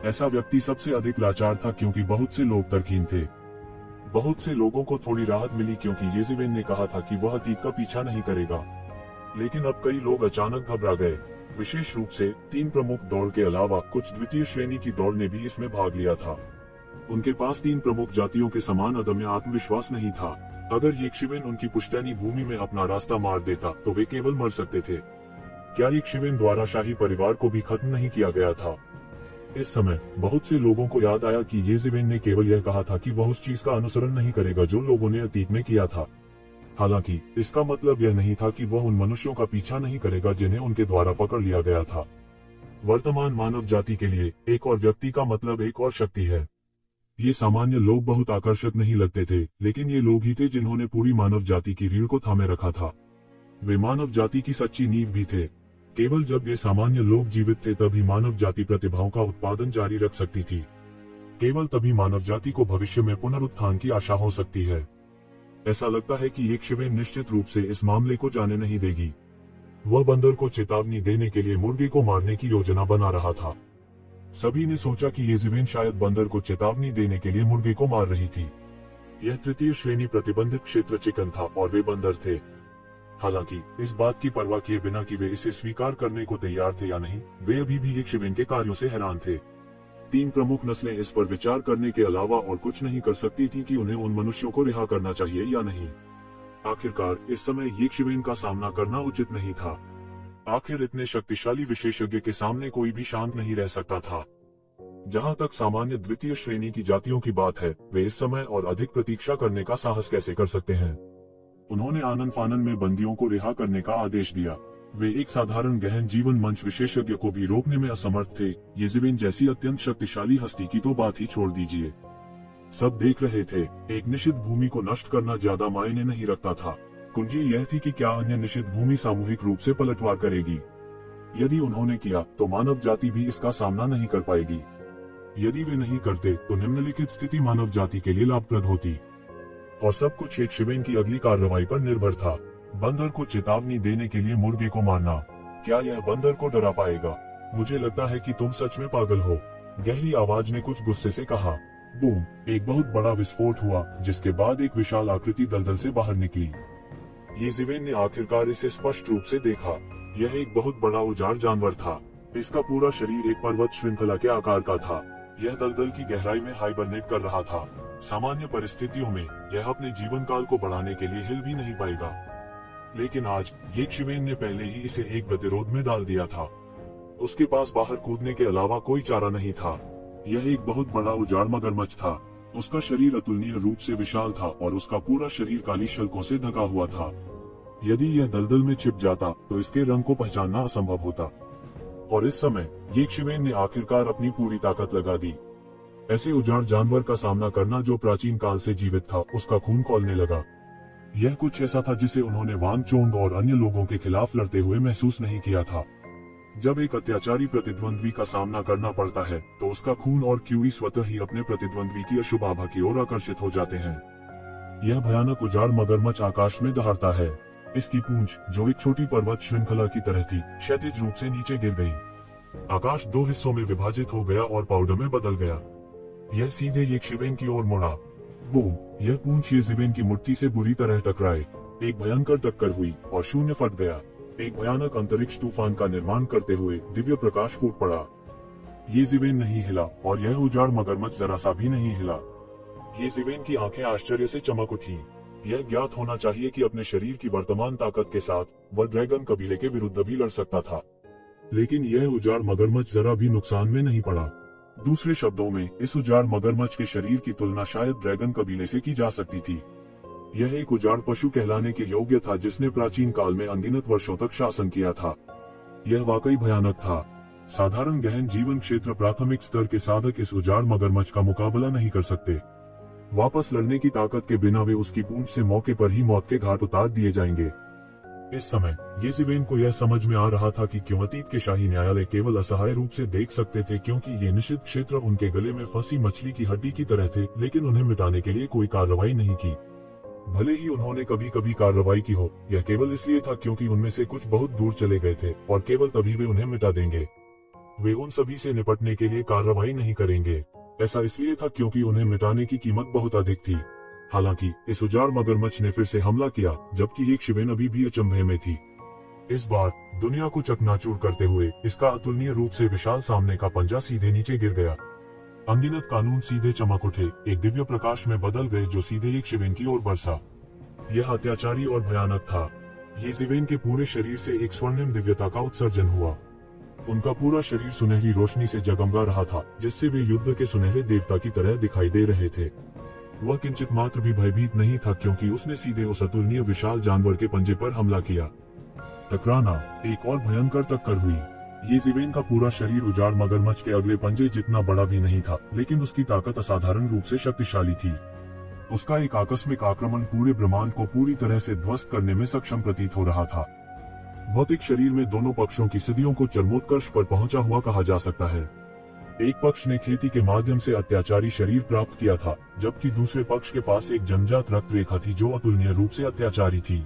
ऐसा व्यक्ति सबसे अधिक लाचार था क्योंकि बहुत से लोग तरकीन थे। बहुत से लोगों को थोड़ी राहत मिली क्योंकि येज़ेबेल ने कहा था कि वह अतीत का पीछा नहीं करेगा। लेकिन अब कई लोग अचानक घबरा गए। विशेष रूप से 3 प्रमुख दौड़ के अलावा कुछ द्वितीय श्रेणी की दौड़ ने भी इसमें भाग लिया था। उनके पास 3 प्रमुख जातियों के समान अदम्य आत्मविश्वास नहीं था। अगर येज़ेबेल उनकी पुश्तैनी भूमि में अपना रास्ता मार देता तो वे केवल मर सकते थे। क्या येज़ेबेल द्वारा शाही परिवार को भी खत्म नहीं किया गया था? इस समय बहुत से लोगों को याद आया कि येज़ेबेल ने केवल यह कहा था कि वह उस चीज का अनुसरण नहीं करेगा जो लोगों ने अतीत में किया था। हालांकि इसका मतलब यह नहीं था कि वह उन मनुष्यों का पीछा नहीं करेगा जिन्हें उनके द्वारा पकड़ लिया गया था। वर्तमान मानव जाति के लिए एक और व्यक्ति का मतलब एक और शक्ति है। ये सामान्य लोग बहुत आकर्षक नहीं लगते थे, लेकिन ये लोग ही थे जिन्होंने पूरी मानव जाति की रीढ़ को थामे रखा था। वे मानव जाति की सच्ची नींव भी थे। केवल जब ये सामान्य लोग जीवित थे तभी मानव जाति प्रतिभाओं का उत्पादन जारी रख सकती थी। केवल तभी मानव जाति को भविष्य में पुनरुत्थान की आशा हो सकती है। ऐसा लगता है कि येज़ेबेल निश्चित रूप से इस मामले को जाने नहीं देगी। वह बंदर को चेतावनी देने के लिए मुर्गे को मारने की योजना बना रहा था। सभी ने सोचा कि येज़ेबेल शायद बंदर को चेतावनी देने के लिए मुर्गे को मार रही थी। यह तृतीय श्रेणी प्रतिबंधित क्षेत्र चिकन था और वे बंदर थे। हालांकि इस बात की परवाह किए बिना कि वे इसे स्वीकार करने को तैयार थे या नहीं, वे अभी भी येज़ेबेल के कार्यों से हैरान थे। 3 प्रमुख नस्लें इस पर विचार करने के अलावा और कुछ नहीं कर सकती थी कि उन्हें उन मनुष्यों को रिहा करना चाहिए या नहीं। आखिरकार इस समय येज़ेबेल का सामना करना उचित नहीं था। आखिर इतने शक्तिशाली विशेषज्ञ के सामने कोई भी शांत नहीं रह सकता था। जहां तक सामान्य द्वितीय श्रेणी की जातियों की बात है, वे इस समय और अधिक प्रतीक्षा करने का साहस कैसे कर सकते हैं। उन्होंने आनन फानन में बंदियों को रिहा करने का आदेश दिया। वे एक साधारण गहन जीवन मंच विशेषज्ञ को भी रोकने में असमर्थ थे। येज़ेबेल जैसी अत्यंत शक्तिशाली हस्ती की तो बात ही छोड़ दीजिए। सब देख रहे थे, एक निषिद्ध भूमि को नष्ट करना ज्यादा मायने नहीं रखता था। कुंजी यह थी कि क्या अन्य निषिद्ध भूमि सामूहिक रूप से पलटवार करेगी। यदि उन्होंने किया तो मानव जाति भी इसका सामना नहीं कर पाएगी। यदि वे नहीं करते तो निम्नलिखित स्थिति मानव जाति के लिए लाभप्रद होती। और सब कुछ येज़ेबेल की अगली कार्रवाई पर निर्भर था। बंदर को चेतावनी देने के लिए मुर्गे को मारना। क्या यह बंदर को डरा पाएगा? मुझे लगता है कि तुम सच में पागल हो, गहरी आवाज ने कुछ गुस्से से कहा। बूम! एक बहुत बड़ा विस्फोट हुआ, जिसके बाद एक विशाल आकृति दलदल से बाहर निकली। येज़ेबेल ने आखिरकार इसे स्पष्ट रूप से देखा। यह एक बहुत बड़ा उजाड़ जानवर था। इसका पूरा शरीर एक पर्वत श्रृंखला के आकार का था। यह दलदल की गहराई में हाइबरनेट कर रहा था। सामान्य परिस्थितियों में यह अपने जीवन काल को बढ़ाने के लिए हिल भी नहीं पाएगा, लेकिन आज येज़ेबेल ने पहले ही इसे एक गतिरोध में डाल दिया था। उसके पास बाहर कूदने के अलावा कोई चारा नहीं था। यह एक बहुत बड़ा उजाड़ मगरमच्छ था। उसका शरीर अतुलनीय रूप से विशाल था और उसका पूरा शरीर काली शल्कों से ढका हुआ था। यदि यह दलदल में छिप जाता तो इसके रंग को पहचानना असंभव होता। और इस समय येज़ेबेल ने आखिरकार अपनी पूरी ताकत लगा दी। ऐसे उजाड़ जानवर का सामना करना जो प्राचीन काल से जीवित था, उसका खून खौलने लगा। यह कुछ ऐसा था जिसे उन्होंने वांग चोंग और अन्य लोगों के खिलाफ लड़ते हुए महसूस नहीं किया था। जब एक अत्याचारी प्रतिद्वंद्वी का सामना करना पड़ता है तो उसका खून और क्यूई स्वतः ही अपने प्रतिद्वंद्वी की अशुभ आभा की ओर आकर्षित हो जाते हैं। यह भयानक उजाड़ मगरमच्छ आकाश में दहाड़ता है। इसकी पूंछ, जो एक छोटी पर्वत श्रृंखला की तरह थी, क्षैतिज रूप से नीचे गिर गई। आकाश दो हिस्सों में विभाजित हो गया और पाउडर में बदल गया। यह सीधे येज़ेबेल की ओर मुड़ा। बूम! यह पूंछ येज़ेबेल की मुट्ठी से बुरी तरह टकराए। एक भयंकर टक्कर हुई और शून्य फट गया। एक भयानक अंतरिक्ष तूफान का निर्माण करते हुए दिव्य प्रकाश फूट पड़ा। येज़ेबेल नहीं हिला और यह उजाड़ मगरमच्छ जरा सा भी नहीं हिला। येज़ेबेल की आंखें आश्चर्य से चमक उठी। यह ज्ञात होना चाहिए कि अपने शरीर की वर्तमान ताकत के साथ वह ड्रैगन कबीले के विरुद्ध भी लड़ सकता था, लेकिन यह उजाड़ मगरमच्छ जरा भी नुकसान में नहीं पड़ा। दूसरे शब्दों में, इस उजाड़ मगरमच्छ के शरीर की तुलना शायद ड्रैगन कबीले से की जा सकती थी। यह एक उजाड़ पशु कहलाने के योग्य था जिसने प्राचीन काल में अनगिनत वर्षों तक शासन किया था। यह वाकई भयानक था। साधारण गहन जीवन क्षेत्र प्राथमिक स्तर के साधक इस उजाड़ मगरमच्छ का मुकाबला नहीं कर सकते। वापस लड़ने की ताकत के बिना वे उसकी पूंछ से मौके पर ही मौत के घाट उतार दिए जाएंगे। इस समय येज़ेबेल को यह समझ में आ रहा था कि क्यों अतीत के शाही न्यायालय केवल असहाय रूप से देख सकते थे, क्योंकि ये निषिद्ध क्षेत्र उनके गले में फंसी मछली की हड्डी की तरह थे, लेकिन उन्हें मिटाने के लिए कोई कार्रवाई नहीं की। भले ही उन्होंने कभी कभी कार्रवाई की हो, यह केवल इसलिए था क्योंकि उनमें से कुछ बहुत दूर चले गए थे और केवल तभी वे उन्हें मिटा देंगे। वे उन सभी से निपटने के लिए कार्रवाई नहीं करेंगे। ऐसा इसलिए था क्योंकि उन्हें मिटाने की कीमत बहुत अधिक थी। हालांकि इस उजाड़ मगरमच्छ ने फिर से हमला किया, जबकि येज़ेबेल अभी भी अचंभे में थी। इस बार दुनिया को चकनाचूर करते हुए इसका अतुलनीय रूप से विशाल सामने का पंजा सीधे नीचे गिर गया। अनगिनत कानून सीधे चमक उठे, एक दिव्य प्रकाश में बदल गए जो सीधे येज़ेबेल की ओर बरसा। यह अत्याचारी और भयानक था। येज़ेबेल के पूरे शरीर से एक स्वर्णिम दिव्यता का उत्सर्जन हुआ। उनका पूरा शरीर सुनहरी रोशनी से जगमगा रहा था, जिससे वे युद्ध के सुनहरे देवता की तरह दिखाई दे रहे थे। वह किंचित मात्र भी भयभीत नहीं था, क्योंकि उसने सीधे उस अतुलनीय विशाल जानवर के पंजे पर हमला किया। टकराना, एक और भयंकर टक्कर हुई। येज़ेबेल का पूरा शरीर उजाड़ मगरमच्छ के अगले पंजे जितना बड़ा भी नहीं था, लेकिन उसकी ताकत असाधारण रूप से शक्तिशाली थी। उसका एक आकस्मिक आक्रमण पूरे ब्रह्मांड को पूरी तरह से ध्वस्त करने में सक्षम प्रतीत हो रहा था। भौतिक शरीर में दोनों पक्षों की सदियों को चरमोत्कर्ष पर पहुंचा हुआ कहा जा सकता है। एक पक्ष ने खेती के माध्यम से अत्याचारी शरीर प्राप्त किया था, जबकि दूसरे पक्ष के पास एक जन्मजात रक्त रेखा थी जो अतुलनीय रूप से अत्याचारी थी।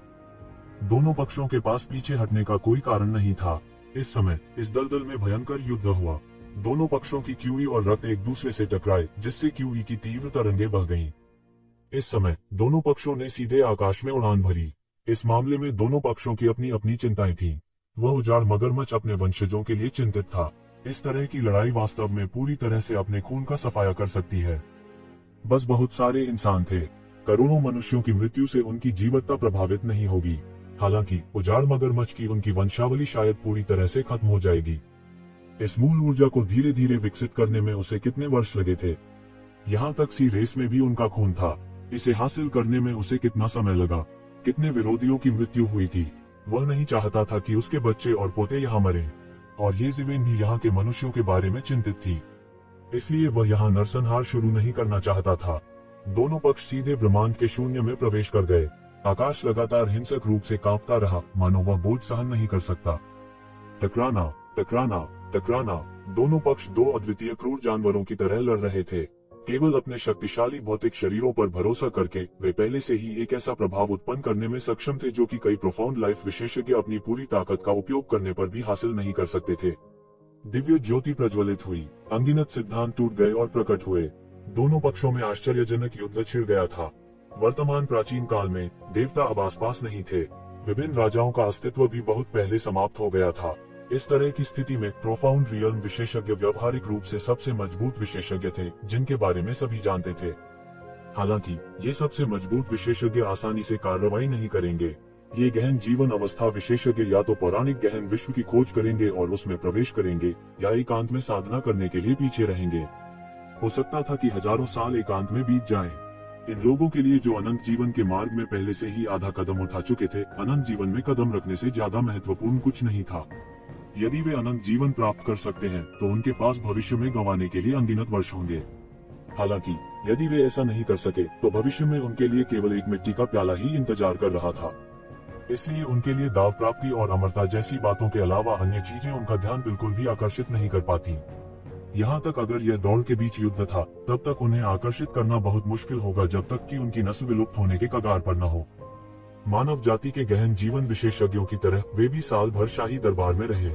दोनों पक्षों के पास पीछे हटने का कोई कारण नहीं था। इस समय इस दलदल में भयंकर युद्ध हुआ। दोनों पक्षों की क्यूई और रक्त एक दूसरे से टकराए, जिससे क्यूई की तीव्र तरंगें बह गईं। इस समय दोनों पक्षों ने सीधे आकाश में उड़ान भरी। इस मामले में दोनों पक्षों की अपनी अपनी चिंताएं थीं। वह उजाड़ मगरमच्छ अपने वंशजों के लिए चिंतित था। इस तरह की लड़ाई वास्तव में पूरी तरह से अपने खून का सफाया कर सकती है। बस बहुत सारे इंसान थे। करोड़ों मनुष्यों की मृत्यु से उनकी जीवटता प्रभावित नहीं होगी। हालांकि उजाड़ मगरमच्छ की उनकी वंशावली शायद पूरी तरह से खत्म हो जाएगी। इस मूल ऊर्जा को धीरे धीरे विकसित करने में उसे कितने वर्ष लगे थे। यहाँ तक सी रेस में भी उनका खून था। इसे हासिल करने में उसे कितना समय लगा, कितने विरोधियों की मृत्यु हुई थी। वह नहीं चाहता था कि उसके बच्चे और पोते यहाँ मरे, और ये ज़िवेन भी यहाँ के मनुष्यों के बारे में चिंतित थी। इसलिए वह यहाँ नरसंहार शुरू नहीं करना चाहता था। दोनों पक्ष सीधे ब्रह्मांड के शून्य में प्रवेश कर गए। आकाश लगातार हिंसक रूप से कांपता रहा, मानो वह बोझ सहन नहीं कर सकता। टकराना, टकराना, टकराना। दोनों पक्ष दो अद्वितीय क्रूर जानवरों की तरह लड़ रहे थे। केवल अपने शक्तिशाली भौतिक शरीरों पर भरोसा करके वे पहले से ही एक ऐसा प्रभाव उत्पन्न करने में सक्षम थे जो कि कई प्रोफाउंड लाइफ विशेषज्ञ अपनी पूरी ताकत का उपयोग करने पर भी हासिल नहीं कर सकते थे। दिव्य ज्योति प्रज्वलित हुई, अनगिनत सिद्धांत टूट गए और प्रकट हुए। दोनों पक्षों में आश्चर्यजनक युद्ध छिड़ गया था। वर्तमान प्राचीन काल में देवता अब आसपास नहीं थे। विभिन्न राजाओं का अस्तित्व भी बहुत पहले समाप्त हो गया था। इस तरह की स्थिति में प्रोफाउंड रियल्म विशेषज्ञ व्यवहारिक रूप से सबसे मजबूत विशेषज्ञ थे, जिनके बारे में सभी जानते थे। हालांकि ये सबसे मजबूत विशेषज्ञ आसानी से कार्रवाई नहीं करेंगे। ये गहन जीवन अवस्था विशेषज्ञ या तो पौराणिक गहन विश्व की खोज करेंगे और उसमें प्रवेश करेंगे, या एकांत में साधना करने के लिए पीछे रहेंगे। हो सकता था कि हजारों साल एकांत में बीत जाएं। इन लोगों के लिए जो अनंत जीवन के मार्ग में पहले से ही आधा कदम उठा चुके थे, अनंत जीवन में कदम रखने से ज्यादा महत्वपूर्ण कुछ नहीं था। यदि वे अनंत जीवन प्राप्त कर सकते हैं तो उनके पास भविष्य में गंवाने के लिए अनगिनत वर्ष होंगे। हालांकि यदि वे ऐसा नहीं कर सके तो भविष्य में उनके लिए केवल एक मिट्टी का प्याला ही इंतजार कर रहा था। इसलिए उनके लिए दाव प्राप्ति और अमरता जैसी बातों के अलावा अन्य चीजें उनका ध्यान बिल्कुल भी आकर्षित नहीं कर पाती। यहाँ तक अगर यह दौड़ के बीच युद्ध था, तब तक उन्हें आकर्षित करना बहुत मुश्किल होगा जब तक कि उनकी नस्ल विलुप्त होने के कगार पर न हो। मानव जाति के गहन जीवन विशेषज्ञों की तरह वे भी साल भर शाही दरबार में रहे।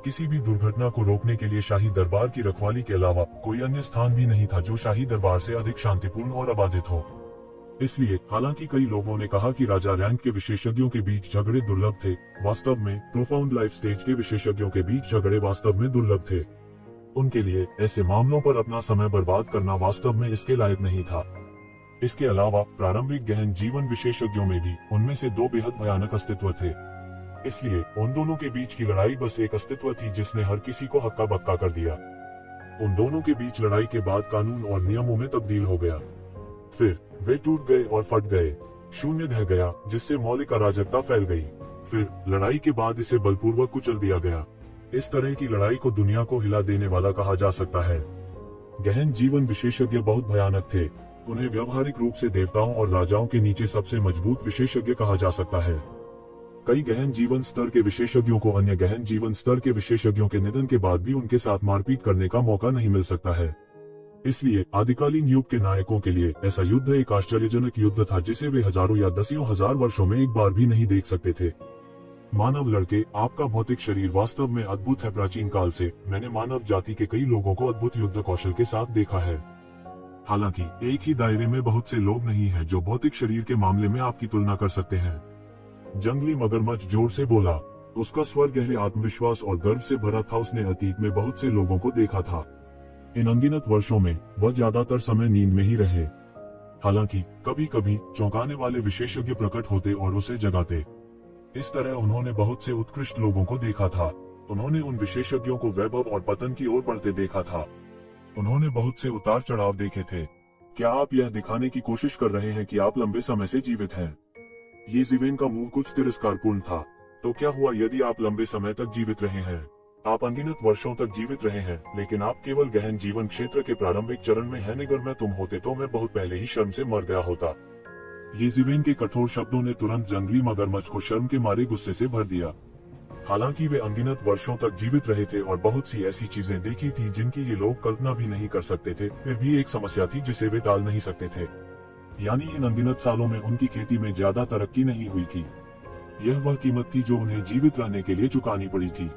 किसी भी दुर्घटना को रोकने के लिए शाही दरबार की रखवाली के अलावा कोई अन्य स्थान भी नहीं था जो शाही दरबार से अधिक शांतिपूर्ण और आबादित हो। इसलिए हालांकि कई लोगों ने कहा कि राजा रैंक के विशेषज्ञों के बीच झगड़े दुर्लभ थे, वास्तव में प्रोफाउंड लाइफ स्टेज के विशेषज्ञों के बीच झगड़े वास्तव में दुर्लभ थे। उनके लिए ऐसे मामलों पर अपना समय बर्बाद करना वास्तव में इसके लायक नहीं था। इसके अलावा प्रारंभिक गहन जीवन विशेषज्ञों में भी उनमें से दो बेहद भयानक अस्तित्व थे। इसलिए उन दोनों के बीच की लड़ाई बस एक अस्तित्व थी जिसने हर किसी को हक्का बक्का कर दिया। उन दोनों के बीच लड़ाई के बाद कानून और नियमों में तब्दील हो गया। फिर वे टूट गए और फट गए। शून्य ढह गया, जिससे मौलिक अराजकता फैल गई। फिर लड़ाई के बाद इसे बलपूर्वक कुचल दिया गया। इस तरह की लड़ाई को दुनिया को हिला देने वाला कहा जा सकता है। गहन जीवन विशेषज्ञ बहुत भयानक थे। उन्हें व्यवहारिक रूप से देवताओं और राजाओं के नीचे सबसे मजबूत विशेषज्ञ कहा जा सकता है। कई गहन जीवन स्तर के विशेषज्ञों को अन्य गहन जीवन स्तर के विशेषज्ञों के निधन के बाद भी उनके साथ मारपीट करने का मौका नहीं मिल सकता है। इसलिए आदिकालीन युग के नायकों के लिए ऐसा युद्ध एक आश्चर्यजनक युद्ध था जिसे वे हजारों या दसियों हजार वर्षों में एक बार भी नहीं देख सकते थे। मानव लड़के, आपका भौतिक शरीर वास्तव में अद्भुत है। प्राचीन काल से मैंने मानव जाति के कई लोगों को अद्भुत युद्ध कौशल के साथ देखा है। हालांकि एक ही दायरे में बहुत से लोग नहीं हैं जो भौतिक शरीर के मामले में आपकी तुलना कर सकते हैं। जंगली मगरमच्छ जोर से बोला। उसका स्वर गहरे आत्मविश्वास और गर्व से भरा था। उसने अतीत में बहुत से लोगों को देखा था। इन अनगिनत वर्षों में वह ज्यादातर समय नींद में ही रहे। हालांकि कभी कभी चौंकाने वाले विशेषज्ञ प्रकट होते और उसे जगाते। इस तरह उन्होंने बहुत से उत्कृष्ट लोगों को देखा था। उन्होंने उन विशेषज्ञों को वैभव और पतन की ओर बढ़ते देखा था। उन्होंने बहुत से उतार चढ़ाव देखे थे। क्या आप यह दिखाने की कोशिश कर रहे हैं कि आप लंबे समय से जीवित हैं? ये ज़िवेन का मूव कुछ तिरस्कारपूर्ण था। तो क्या हुआ यदि आप लंबे समय तक जीवित रहे हैं? आप अनगिनत वर्षों तक जीवित रहे हैं, लेकिन आप केवल गहन जीवन क्षेत्र के प्रारंभिक चरण में हैं। अगर मैं तुम होते तो मैं बहुत पहले ही शर्म से मर गया होता। ये ज़िवेन के कठोर शब्दों ने तुरंत जंगली मगरमच्छ को शर्म के मारे गुस्से से भर दिया। हालांकि वे अनगिनत वर्षों तक जीवित रहे थे और बहुत सी ऐसी चीजें देखी थी जिनकी ये लोग कल्पना भी नहीं कर सकते थे, फिर भी एक समस्या थी जिसे वे टाल नहीं सकते थे। यानी इन अनगिनत सालों में उनकी खेती में ज्यादा तरक्की नहीं हुई थी। यह वह कीमत थी जो उन्हें जीवित रहने के लिए चुकानी पड़ी थी।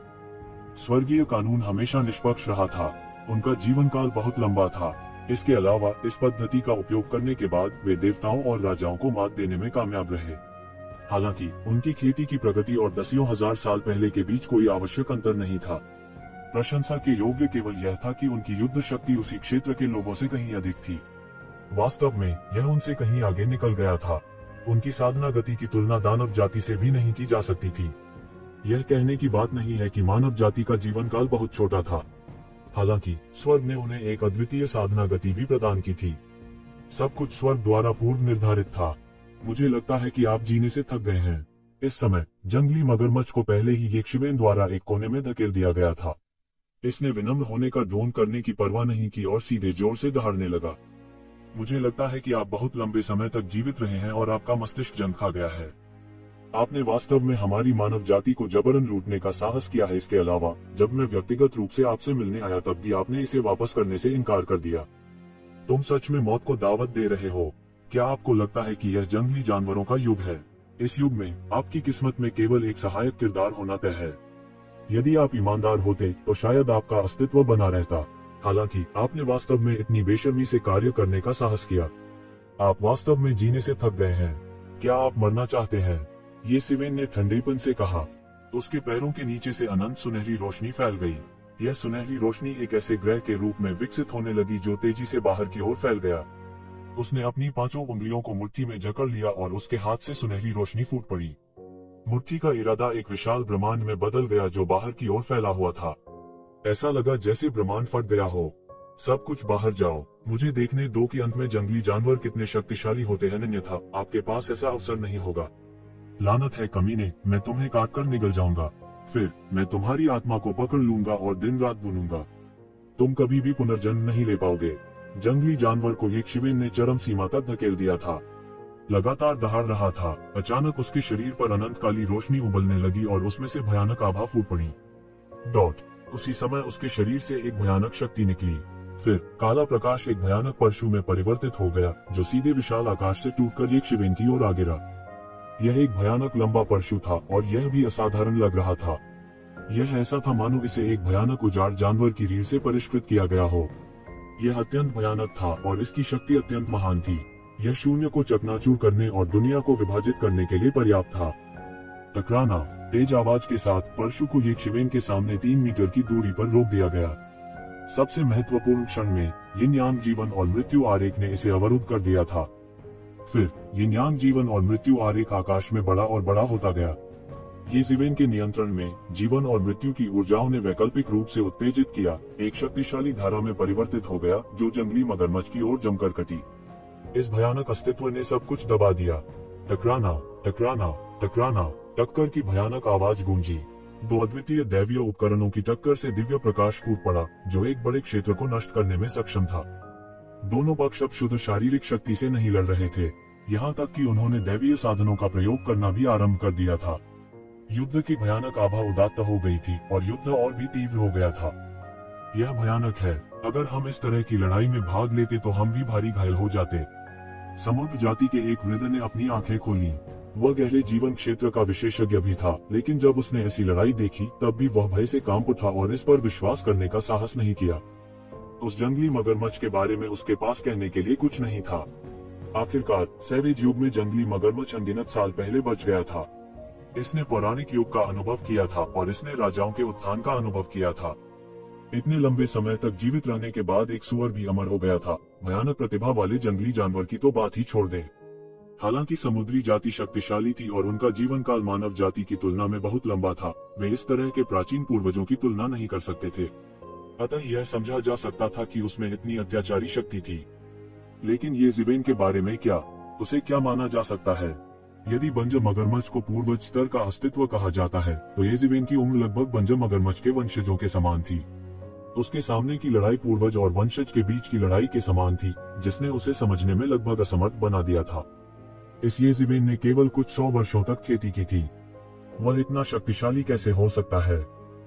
स्वर्गीय कानून हमेशा निष्पक्ष रहा था। उनका जीवन काल बहुत लंबा था। इसके अलावा इस पद्धति का उपयोग करने के बाद वे देवताओं और राजाओं को मात देने में कामयाब रहे। हालांकि उनकी खेती की प्रगति और दसियों हजार साल पहले के बीच कोई आवश्यक अंतर नहीं था। प्रशंसा के योग्य केवल यह था कि उनकी युद्ध शक्ति उसी क्षेत्र के लोगों से कहीं अधिक थी। वास्तव में यह उनसे कहीं आगे निकल गया था। उनकी साधना गति की तुलना दानव जाति से भी नहीं की जा सकती थी। यह कहने की बात नहीं है कि मानव जाति का जीवन काल बहुत छोटा था। हालांकि स्वर्ग ने उन्हें एक अद्वितीय साधना गति भी प्रदान की थी। सब कुछ स्वर्ग द्वारा पूर्व निर्धारित था। मुझे लगता है कि आप जीने से थक गए हैं। इस समय जंगली मगरमच्छ को पहले ही यक्षवेन द्वारा एक कोने में धकेल दिया गया था। इसने विनम्र होने का ढोंग करने की परवाह नहीं की और सीधे जोर से दहाड़ने लगा। मुझे लगता है कि आप बहुत लंबे समय तक जीवित रहे हैं और आपका मस्तिष्क जंग खा गया है। आपने वास्तव में हमारी मानव जाति को जबरन लूटने का साहस किया है। इसके अलावा जब मैं व्यक्तिगत रूप से आपसे मिलने आया तब भी आपने इसे वापस करने से इनकार कर दिया। तुम सच में मौत को दावत दे रहे हो? क्या आपको लगता है कि यह जंगली जानवरों का युग है? इस युग में आपकी किस्मत में केवल एक सहायक किरदार होना तय है। यदि आप ईमानदार होते तो शायद आपका अस्तित्व बना रहता। हालांकि आपने वास्तव में इतनी बेशर्मी से कार्य करने का साहस किया। आप वास्तव में जीने से थक गए हैं। क्या आप मरना चाहते हैं? ये सिवेन ने ठंडेपन से कहा। उसके पैरों के नीचे से अनंत सुनहरी रोशनी फैल गई। यह सुनहरी रोशनी एक ऐसे ग्रह के रूप में विकसित होने लगी जो तेजी से बाहर की ओर फैल गया। उसने अपनी 5 उंगलियों को मुट्ठी में जकड़ लिया और उसके हाथ से सुनहरी रोशनी फूट पड़ी। मुट्ठी का इरादा एक विशाल ब्रह्मांड में बदल गया जो बाहर की ओर फैला हुआ था। ऐसा लगा जैसे ब्रह्मांड फट गया हो। सब कुछ बाहर जाओ, मुझे देखने दो कि अंत में जंगली जानवर कितने शक्तिशाली होते हैं, अन्यथा आपके पास ऐसा अवसर नहीं होगा। लानत है कमीने, मैं तुम्हें काट कर निगल जाऊंगा। फिर मैं तुम्हारी आत्मा को पकड़ लूंगा और दिन रात बुनूंगा। तुम कभी भी पुनर्जन्म नहीं ले पाओगे। जंगली जानवर को यक्षवेन ने चरम सीमा तक धकेल दिया था। लगातार दहाड़ रहा था। अचानक उसके शरीर पर अनंत काली रोशनी उबलने लगी और उसमें से भयानक आभा फूट पड़ी। डॉट। उसी समय उसके शरीर से एक भयानक शक्ति निकली। फिर काला प्रकाश एक भयानक परशु में परिवर्तित हो गया जो सीधे विशाल आकाश से टूटकर यक्षवेन की ओर आ गिरा। यह एक भयानक लंबा परशु था और यह भी असाधारण लग रहा था। यह ऐसा था मानो इसे एक भयानक उजाड़ जानवर की रीढ़ से परिष्कृत किया गया हो। यह अत्यंत भयानक था और इसकी शक्ति अत्यंत महान थी। यह शून्य को चकनाचूर करने और दुनिया को विभाजित करने के लिए पर्याप्त था। टकराना। तेज आवाज के साथ परशु को यक्षवेन के सामने 3 मीटर की दूरी पर रोक दिया गया। सबसे महत्वपूर्ण क्षण में यिन यांग जीवन और मृत्यु आरेख ने इसे अवरुद्ध कर दिया था। फिर यिन यांग जीवन और मृत्यु आरेख आकाश में बड़ा और बड़ा होता गया। ये जीवन के नियंत्रण में जीवन और मृत्यु की ऊर्जाओं ने वैकल्पिक रूप से उत्तेजित किया, एक शक्तिशाली धारा में परिवर्तित हो गया जो जंगली मगरमच्छ की ओर जमकर कटी। इस भयानक अस्तित्व ने सब कुछ दबा दिया। टकराना, टकराना, टकराना। टक्कर की भयानक आवाज गूंजी। 2 अद्वितीय दैवीय उपकरणों की टक्कर से दिव्य प्रकाश फूट पड़ा जो एक बड़े क्षेत्र को नष्ट करने में सक्षम था। दोनों पक्ष अब शुद्ध शारीरिक शक्ति से नहीं लड़ रहे थे, यहाँ तक कि उन्होंने दैवीय साधनों का प्रयोग करना भी आरंभ कर दिया था। युद्ध की भयानक आभा उदात्त हो गई थी और युद्ध और भी तीव्र हो गया था। यह भयानक है। अगर हम इस तरह की लड़ाई में भाग लेते तो हम भी भारी घायल हो जाते। समुद्र जाति के एक वृद्ध ने अपनी आंखें खोली। वह गहरे जीवन क्षेत्र का विशेषज्ञ भी था, लेकिन जब उसने ऐसी लड़ाई देखी तब भी वह भय से कांप उठा और इस पर विश्वास करने का साहस नहीं किया। उस जंगली मगरमच्छ के बारे में उसके पास कहने के लिए कुछ नहीं था। आखिरकार सैवेज युग में जंगली मगरमच्छ अनगिनत साल पहले बच गया था। इसने पौराणिक युग का अनुभव किया था और इसने राजाओं के उत्थान का अनुभव किया था। इतने लंबे समय तक जीवित रहने के बाद एक सुअर भी अमर हो गया था। भयानक प्रतिभा वाले जंगली जानवर की तो बात ही छोड़ दें। हालांकि समुद्री जाति शक्तिशाली थी और उनका जीवन काल मानव जाति की तुलना में बहुत लंबा था, वे इस तरह के प्राचीन पूर्वजों की तुलना नहीं कर सकते थे। अतः यह समझा जा सकता था कि उसमें इतनी अत्याचारी शक्ति थी। लेकिन ये जीवेन के बारे में क्या? उसे क्या माना जा सकता है? यदि बंजर मगरमच्छ को पूर्वज स्तर का अस्तित्व कहा जाता है तो ये जीवेन की उम्र लगभग बंजर मगरमच्छ के वंशजों के समान थी। उसके सामने की लड़ाई पूर्वज और वंशज के बीच की लड़ाई के समान थी, जिसने उसे समझने में लगभग असमर्थ बना दिया था। इस ये जीवेन ने केवल कुछ 100 वर्षों तक खेती की थी। वह इतना शक्तिशाली कैसे हो सकता है?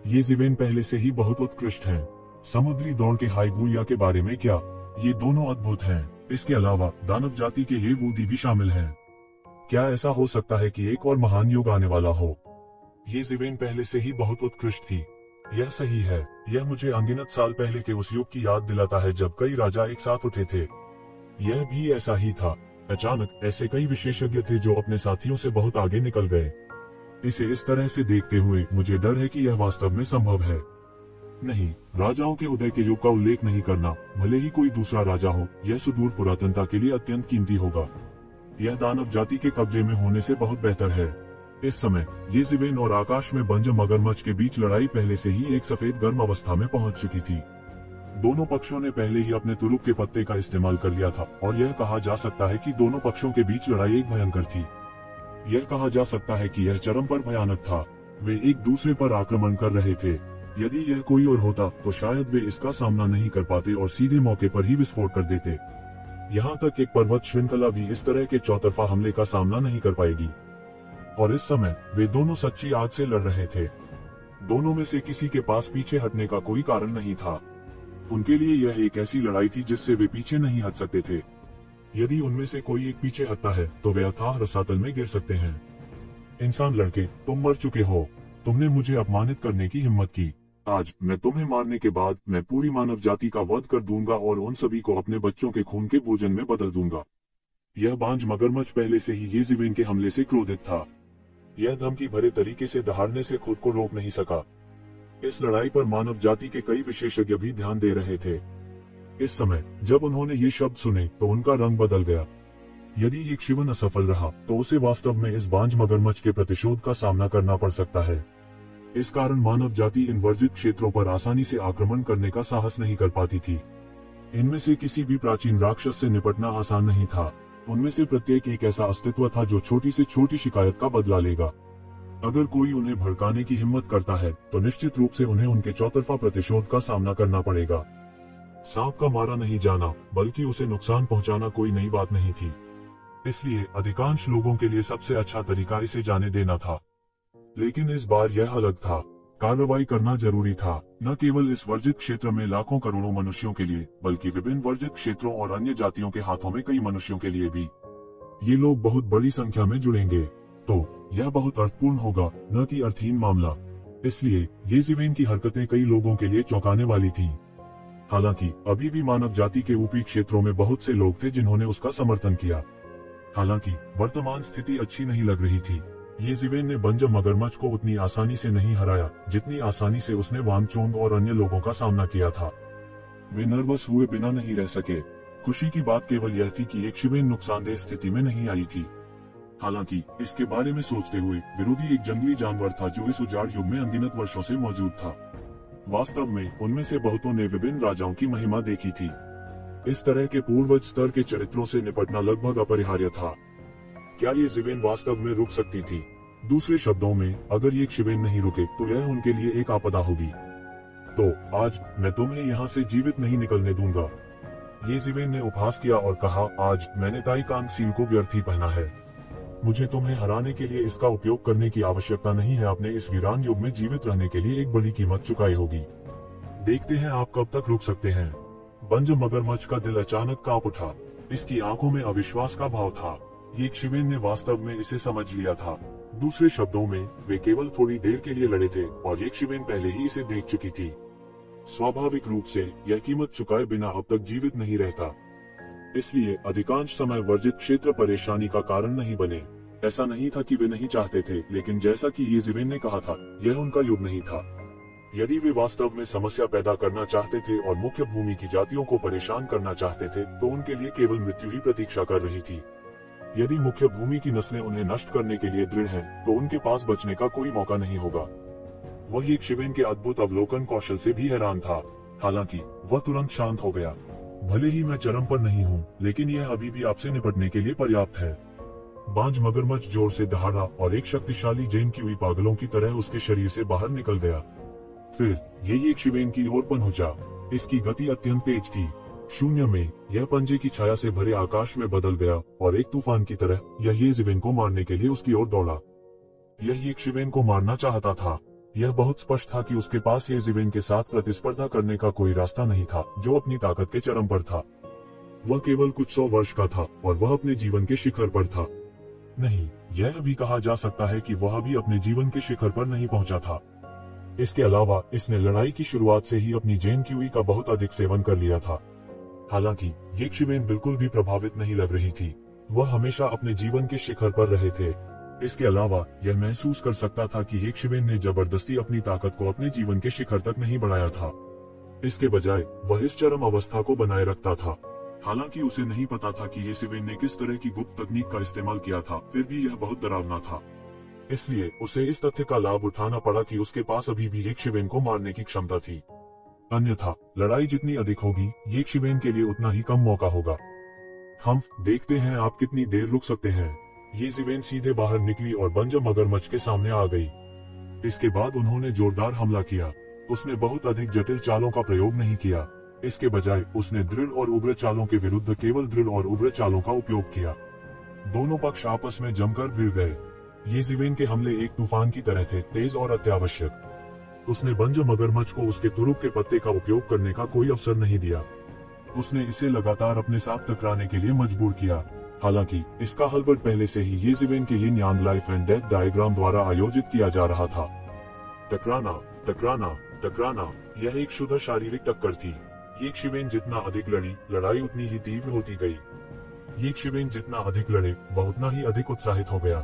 ये जीवेन पहले से ही बहुत उत्कृष्ट हैं। समुद्री दौड़ के हाइवूया के बारे में क्या? ये दोनों अद्भुत हैं। इसके अलावा दानव जाति के ये वूदी भी शामिल हैं। क्या ऐसा हो सकता है कि एक और महान युग आने वाला हो? ये जीवेन पहले से ही बहुत उत्कृष्ट थी। यह सही है। यह मुझे अनगिनत साल पहले के उस युग की याद दिलाता है जब कई राजा एक साथ उठे थे। यह भी ऐसा ही था। अचानक ऐसे कई विशेषज्ञ थे जो अपने साथियों से बहुत आगे निकल गए। इसे इस तरह से देखते हुए मुझे डर है कि यह वास्तव में संभव है। नहीं, राजाओं के उदय के युग का उल्लेख नहीं करना, भले ही कोई दूसरा राजा हो, यह सुदूर पुरातनता के लिए अत्यंत कीमती होगा। यह दानव जाति के कब्जे में होने से बहुत बेहतर है। इस समय ये जिवेन और आकाश में बंज मगरमच्छ के बीच लड़ाई पहले से ही एक सफेद गर्म अवस्था में पहुंच चुकी थी। दोनों पक्षों ने पहले ही अपने तुरुप के पत्ते का इस्तेमाल कर लिया था और यह कहा जा सकता है कि दोनों पक्षों के बीच लड़ाई एक भयंकर थी। यह कहा जा सकता है कि यह चरम पर भयानक था। वे एक दूसरे पर आक्रमण कर रहे थे। यदि यह कोई और होता तो शायद वे इसका सामना नहीं कर पाते और सीधे मौके पर ही विस्फोट कर देते। यहाँ तक एक पर्वत श्रृंखला भी इस तरह के चौतरफा हमले का सामना नहीं कर पाएगी। और इस समय वे दोनों सच्ची आग से लड़ रहे थे। दोनों में से किसी के पास पीछे हटने का कोई कारण नहीं था। उनके लिए यह एक ऐसी लड़ाई थी जिससे वे पीछे नहीं हट सकते थे। यदि उनमें से कोई एक पीछे हटता है तो वे अथाह रसातल में गिर सकते हैं। इंसान लड़के, तुम मर चुके हो। तुमने मुझे अपमानित करने की हिम्मत की। आज मैं तुम्हें मारने के बाद मैं पूरी मानव जाति का वध कर दूंगा और उन सभी को अपने बच्चों के खून के भोजन में बदल दूंगा। यह बांझ मगरमच्छ पहले से ही ये जिवेन के हमले से क्रोधित था। यह धमकी भरे तरीके से दहाड़ने से खुद को रोक नहीं सका। इस लड़ाई पर मानव जाति के कई विशेषज्ञ भी ध्यान दे रहे थे। इस समय जब उन्होंने ये शब्द सुने तो उनका रंग बदल गया। यदि ये शिवन असफल रहा तो उसे वास्तव में इस बांझ मगरमच्छ के प्रतिशोध का सामना करना पड़ सकता है। इस कारण मानव जाति इन वर्जित क्षेत्रों पर आसानी से आक्रमण करने का साहस नहीं कर पाती थी। इनमें से किसी भी प्राचीन राक्षस से निपटना आसान नहीं था। उनमें से प्रत्येक एक ऐसा अस्तित्व था जो छोटी से छोटी शिकायत का बदला लेगा। अगर कोई उन्हें भड़काने की हिम्मत करता है तो निश्चित रूप से उन्हें उनके चौतरफा प्रतिशोध का सामना करना पड़ेगा। सांप का मारा नहीं जाना बल्कि उसे नुकसान पहुंचाना कोई नई बात नहीं थी। इसलिए अधिकांश लोगों के लिए सबसे अच्छा तरीका इसे जाने देना था। लेकिन इस बार यह अलग था। कार्रवाई करना जरूरी था, न केवल इस वर्जित क्षेत्र में लाखों करोड़ों मनुष्यों के लिए बल्कि विभिन्न वर्जित क्षेत्रों और अन्य जातियों के हाथों में कई मनुष्यों के लिए भी। ये लोग बहुत बड़ी संख्या में जुड़ेंगे तो यह बहुत अर्थपूर्ण होगा, न कि अर्थहीन मामला। इसलिए ये जिवेन की हरकतें कई लोगों के लिए चौंकाने वाली थीं। हालांकि अभी भी मानव जाति के ऊपरी क्षेत्रों में बहुत से लोग थे जिन्होंने उसका समर्थन किया। हालांकि वर्तमान स्थिति अच्छी नहीं लग रही थी। ये जिवेन ने बंज मगरमच्छ को उतनी आसानी से नहीं हराया जितनी आसानी से उसने वांगचोंग और अन्य लोगों का सामना किया था। वे नर्वस हुए बिना नहीं रह सके। खुशी की बात केवल यह थी कि एक जिवेन नुकसानदेह स्थिति में नहीं आई थी। हालांकि इसके बारे में सोचते हुए विरोधी एक जंगली जानवर था जो इस उजाड़ युग में अनगिनत वर्षों से मौजूद था। वास्तव में उनमें से बहुतों ने विभिन्न राजाओं की महिमा देखी थी। इस तरह के पूर्वज स्तर के चरित्रों से निपटना लगभग अपरिहार्य था। क्या ये जिवेन वास्तव में रुक सकती थी? दूसरे शब्दों में, अगर ये जिवेन नहीं रुके तो यह उनके लिए एक आपदा होगी। तो आज मैं तुम्हें यहाँ से जीवित नहीं निकलने दूंगा। ये जिवेन ने उपहास किया और कहा, आज मैंने ताई कांग सील को व्यर्थ ही पहना है। मुझे तुम्हें हराने के लिए इसका उपयोग करने की आवश्यकता नहीं है। अपने इस वीरान युग में जीवित रहने के लिए एक बड़ी कीमत चुकाई होगी। देखते हैं आप कब तक रुक सकते हैं। बंज मगरमच्छ का दिल अचानक कांप उठा। इसकी आंखों में अविश्वास का भाव था। ये जिवेन ने वास्तव में इसे समझ लिया था। दूसरे शब्दों में, वे केवल थोड़ी देर के लिए लड़े थे और ये जिवेन पहले ही इसे देख चुकी थी। स्वाभाविक रूप से यह कीमत चुकाए बिना अब तक जीवित नहीं रहता। इसलिए अधिकांश समय वर्जित क्षेत्र परेशानी का कारण नहीं बने। ऐसा नहीं था कि वे नहीं चाहते थे, लेकिन जैसा कि ये जिवेन ने कहा था, यह उनका युग नहीं था। यदि वे वास्तव में समस्या पैदा करना चाहते थे और मुख्य भूमि की जातियों को परेशान करना चाहते थे तो उनके लिए केवल मृत्यु ही प्रतीक्षा कर रही थी। यदि मुख्य भूमि की नस्लें उन्हें नष्ट करने के लिए दृढ़ हैं, तो उनके पास बचने का कोई मौका नहीं होगा। वह एक जिवेन के अद्भुत अवलोकन कौशल से भी हैरान था। हालांकि वह तुरंत शांत हो गया। भले ही मैं चरम पर नहीं हूँ, लेकिन यह अभी भी आपसे निपटने के लिए पर्याप्त है। बांझ मगरमच्छ जोर से दहाड़ा और एक शक्तिशाली जेन की हुई पागलों की तरह उसके शरीर से बाहर निकल गया। फिर ये एक जिवेन की ओर पहुंचा। इसकी गति अत्यंत तेज थी। शून्य में यह पंजे की छाया से भरे आकाश में बदल गया और एक तूफान की तरह यह ये जिवेन को मारने के लिए उसकी ओर दौड़ा। यह एक जिवेन को मारना चाहता था। यह बहुत स्पष्ट था कि उसके पास ये जिवेन के साथ प्रतिस्पर्धा करने का कोई रास्ता नहीं था, जो अपनी ताकत के चरम पर था। वह केवल कुछ 100 वर्ष का था और वह अपने जीवन के शिखर पर था। नहीं, यह भी कहा जा सकता है कि वह भी अपने जीवन के शिखर पर नहीं पहुंचा था। इसके अलावा इसने लड़ाई की शुरुआत से ही अपनी जेन क्यूई का बहुत अधिक सेवन कर लिया था। हालांकि ये जिवेन बिल्कुल भी प्रभावित नहीं लग रही थी। वह हमेशा अपने जीवन के शिखर पर रहे थे। इसके अलावा यह महसूस कर सकता था कि ये जिवेन ने जबरदस्ती अपनी ताकत को अपने जीवन के शिखर तक नहीं बढ़ाया था। इसके बजाय वह इस चरम अवस्था को बनाए रखता था। हालांकि उसे नहीं पता था कि ये जिवेन ने किस तरह की गुप्त तकनीक का इस्तेमाल किया था, फिर भी यह बहुत डरावना था। इसलिए उसे इस तथ्य का लाभ उठाना पड़ा कि उसके पास अभी भी येकशिवेन को मारने की क्षमता थी। अन्यथा लड़ाई जितनी अधिक होगी, येकशिवेन के लिए उतना ही कम मौका होगा। हम देखते हैं आप कितनी देर रुक सकते हैं। येजीवेन सीधे बाहर निकली और बंजर मगरमच्छ के सामने आ गई। इसके बाद उन्होंने जोरदार हमला किया। उसने बहुत अधिक जटिल चालों का प्रयोग नहीं किया। इसके बजाय उसने दृढ़ और उग्र चालों के विरुद्ध केवल दृढ़ और उग्र चालों का उपयोग किया। दोनों पक्ष आपस में जमकर भिड़ गए। येजीवेन के हमले एक तूफान की तरह थे, तेज और अत्यावश्यक। उसने बंजर मगरमच्छ को उसके तुरुप के पत्ते का उपयोग करने का कोई अवसर नहीं दिया। उसने इसे लगातार अपने साथ टकराने के लिए मजबूर किया। हालांकि इसका हलबट पहले से ही येजीवेन के यिन यांग लाइफ एंड डेथ डायग्राम द्वारा आयोजित किया जा रहा था। टकराना, टकराना, टकराना, यह एक शुद्ध शारीरिक टक्कर थी। येकशिवेन जितना अधिक लड़ी, लड़ाई उतनी ही तीव्र होती गई। येकशिवेन जितना अधिक लड़े, वह उतना ही अधिक उत्साहित हो गया।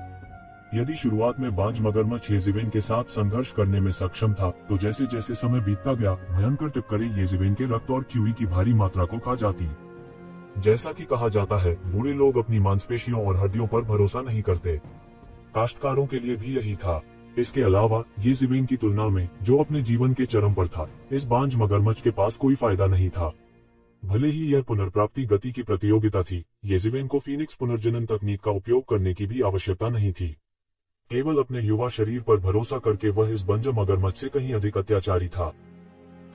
यदि शुरुआत में बाज मगरमच्छ येजीवेन के साथ संघर्ष करने में सक्षम था, तो जैसे जैसे समय बीतता गया, भयंकर टक्करें येजीवेन के रक्त और क्यूई की भारी मात्रा को खा जाती। जैसा कि कहा जाता है, बूढ़े लोग अपनी मांसपेशियों और हड्डियों पर भरोसा नहीं करते। काश्तकारों के लिए भी यही था। इसके अलावा येजीवेन की तुलना में, जो अपने जीवन के चरम पर था, इस बांझ मगरमच्छ के पास कोई फायदा नहीं था। भले ही यह पुनर्प्राप्ति गति की प्रतियोगिता थी, येजीवेन को फीनिक्स पुनर्जनन तकनीक का उपयोग करने की भी आवश्यकता नहीं थी। केवल अपने युवा शरीर पर भरोसा करके वह इस बंजर मगरमच्छ से कहीं अधिक अत्याचारी था।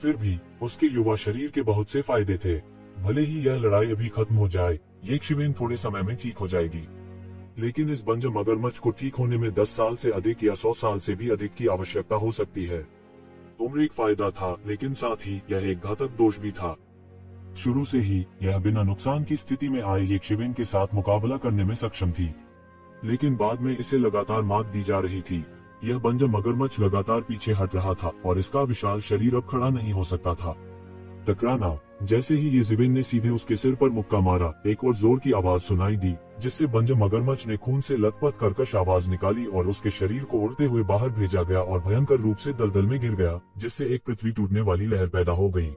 फिर भी उसके युवा शरीर के बहुत से फायदे थे। भले ही यह लड़ाई अभी खत्म हो जाए, येकशिवेन थोड़े समय में ठीक हो जाएगी, लेकिन इस बंजर मगरमच्छ को ठीक होने में 10 साल से अधिक या 100 साल से भी अधिक की आवश्यकता हो सकती है। उम्र एक फायदा था, लेकिन साथ ही यह एक घातक दोष भी था। शुरू से ही यह बिना नुकसान की स्थिति में आए येकशिवेन के साथ मुकाबला करने में सक्षम थी, लेकिन बाद में इसे लगातार मात दी जा रही थी। यह बंजर मगरमच्छ लगातार पीछे हट रहा था और इसका विशाल शरीर अब खड़ा नहीं हो सकता था। टकराना, जैसे ही येजीवेन ने सीधे उसके सिर पर मुक्का मारा, एक और जोर की आवाज सुनाई दी, जिससे बंजर मगरमच्छ ने खून से लथपथ कर्कश आवाज निकाली और उसके शरीर को उड़ते हुए बाहर भेजा गया और भयंकर रूप से दलदल में गिर गया, जिससे एक पृथ्वी टूटने वाली लहर पैदा हो गई।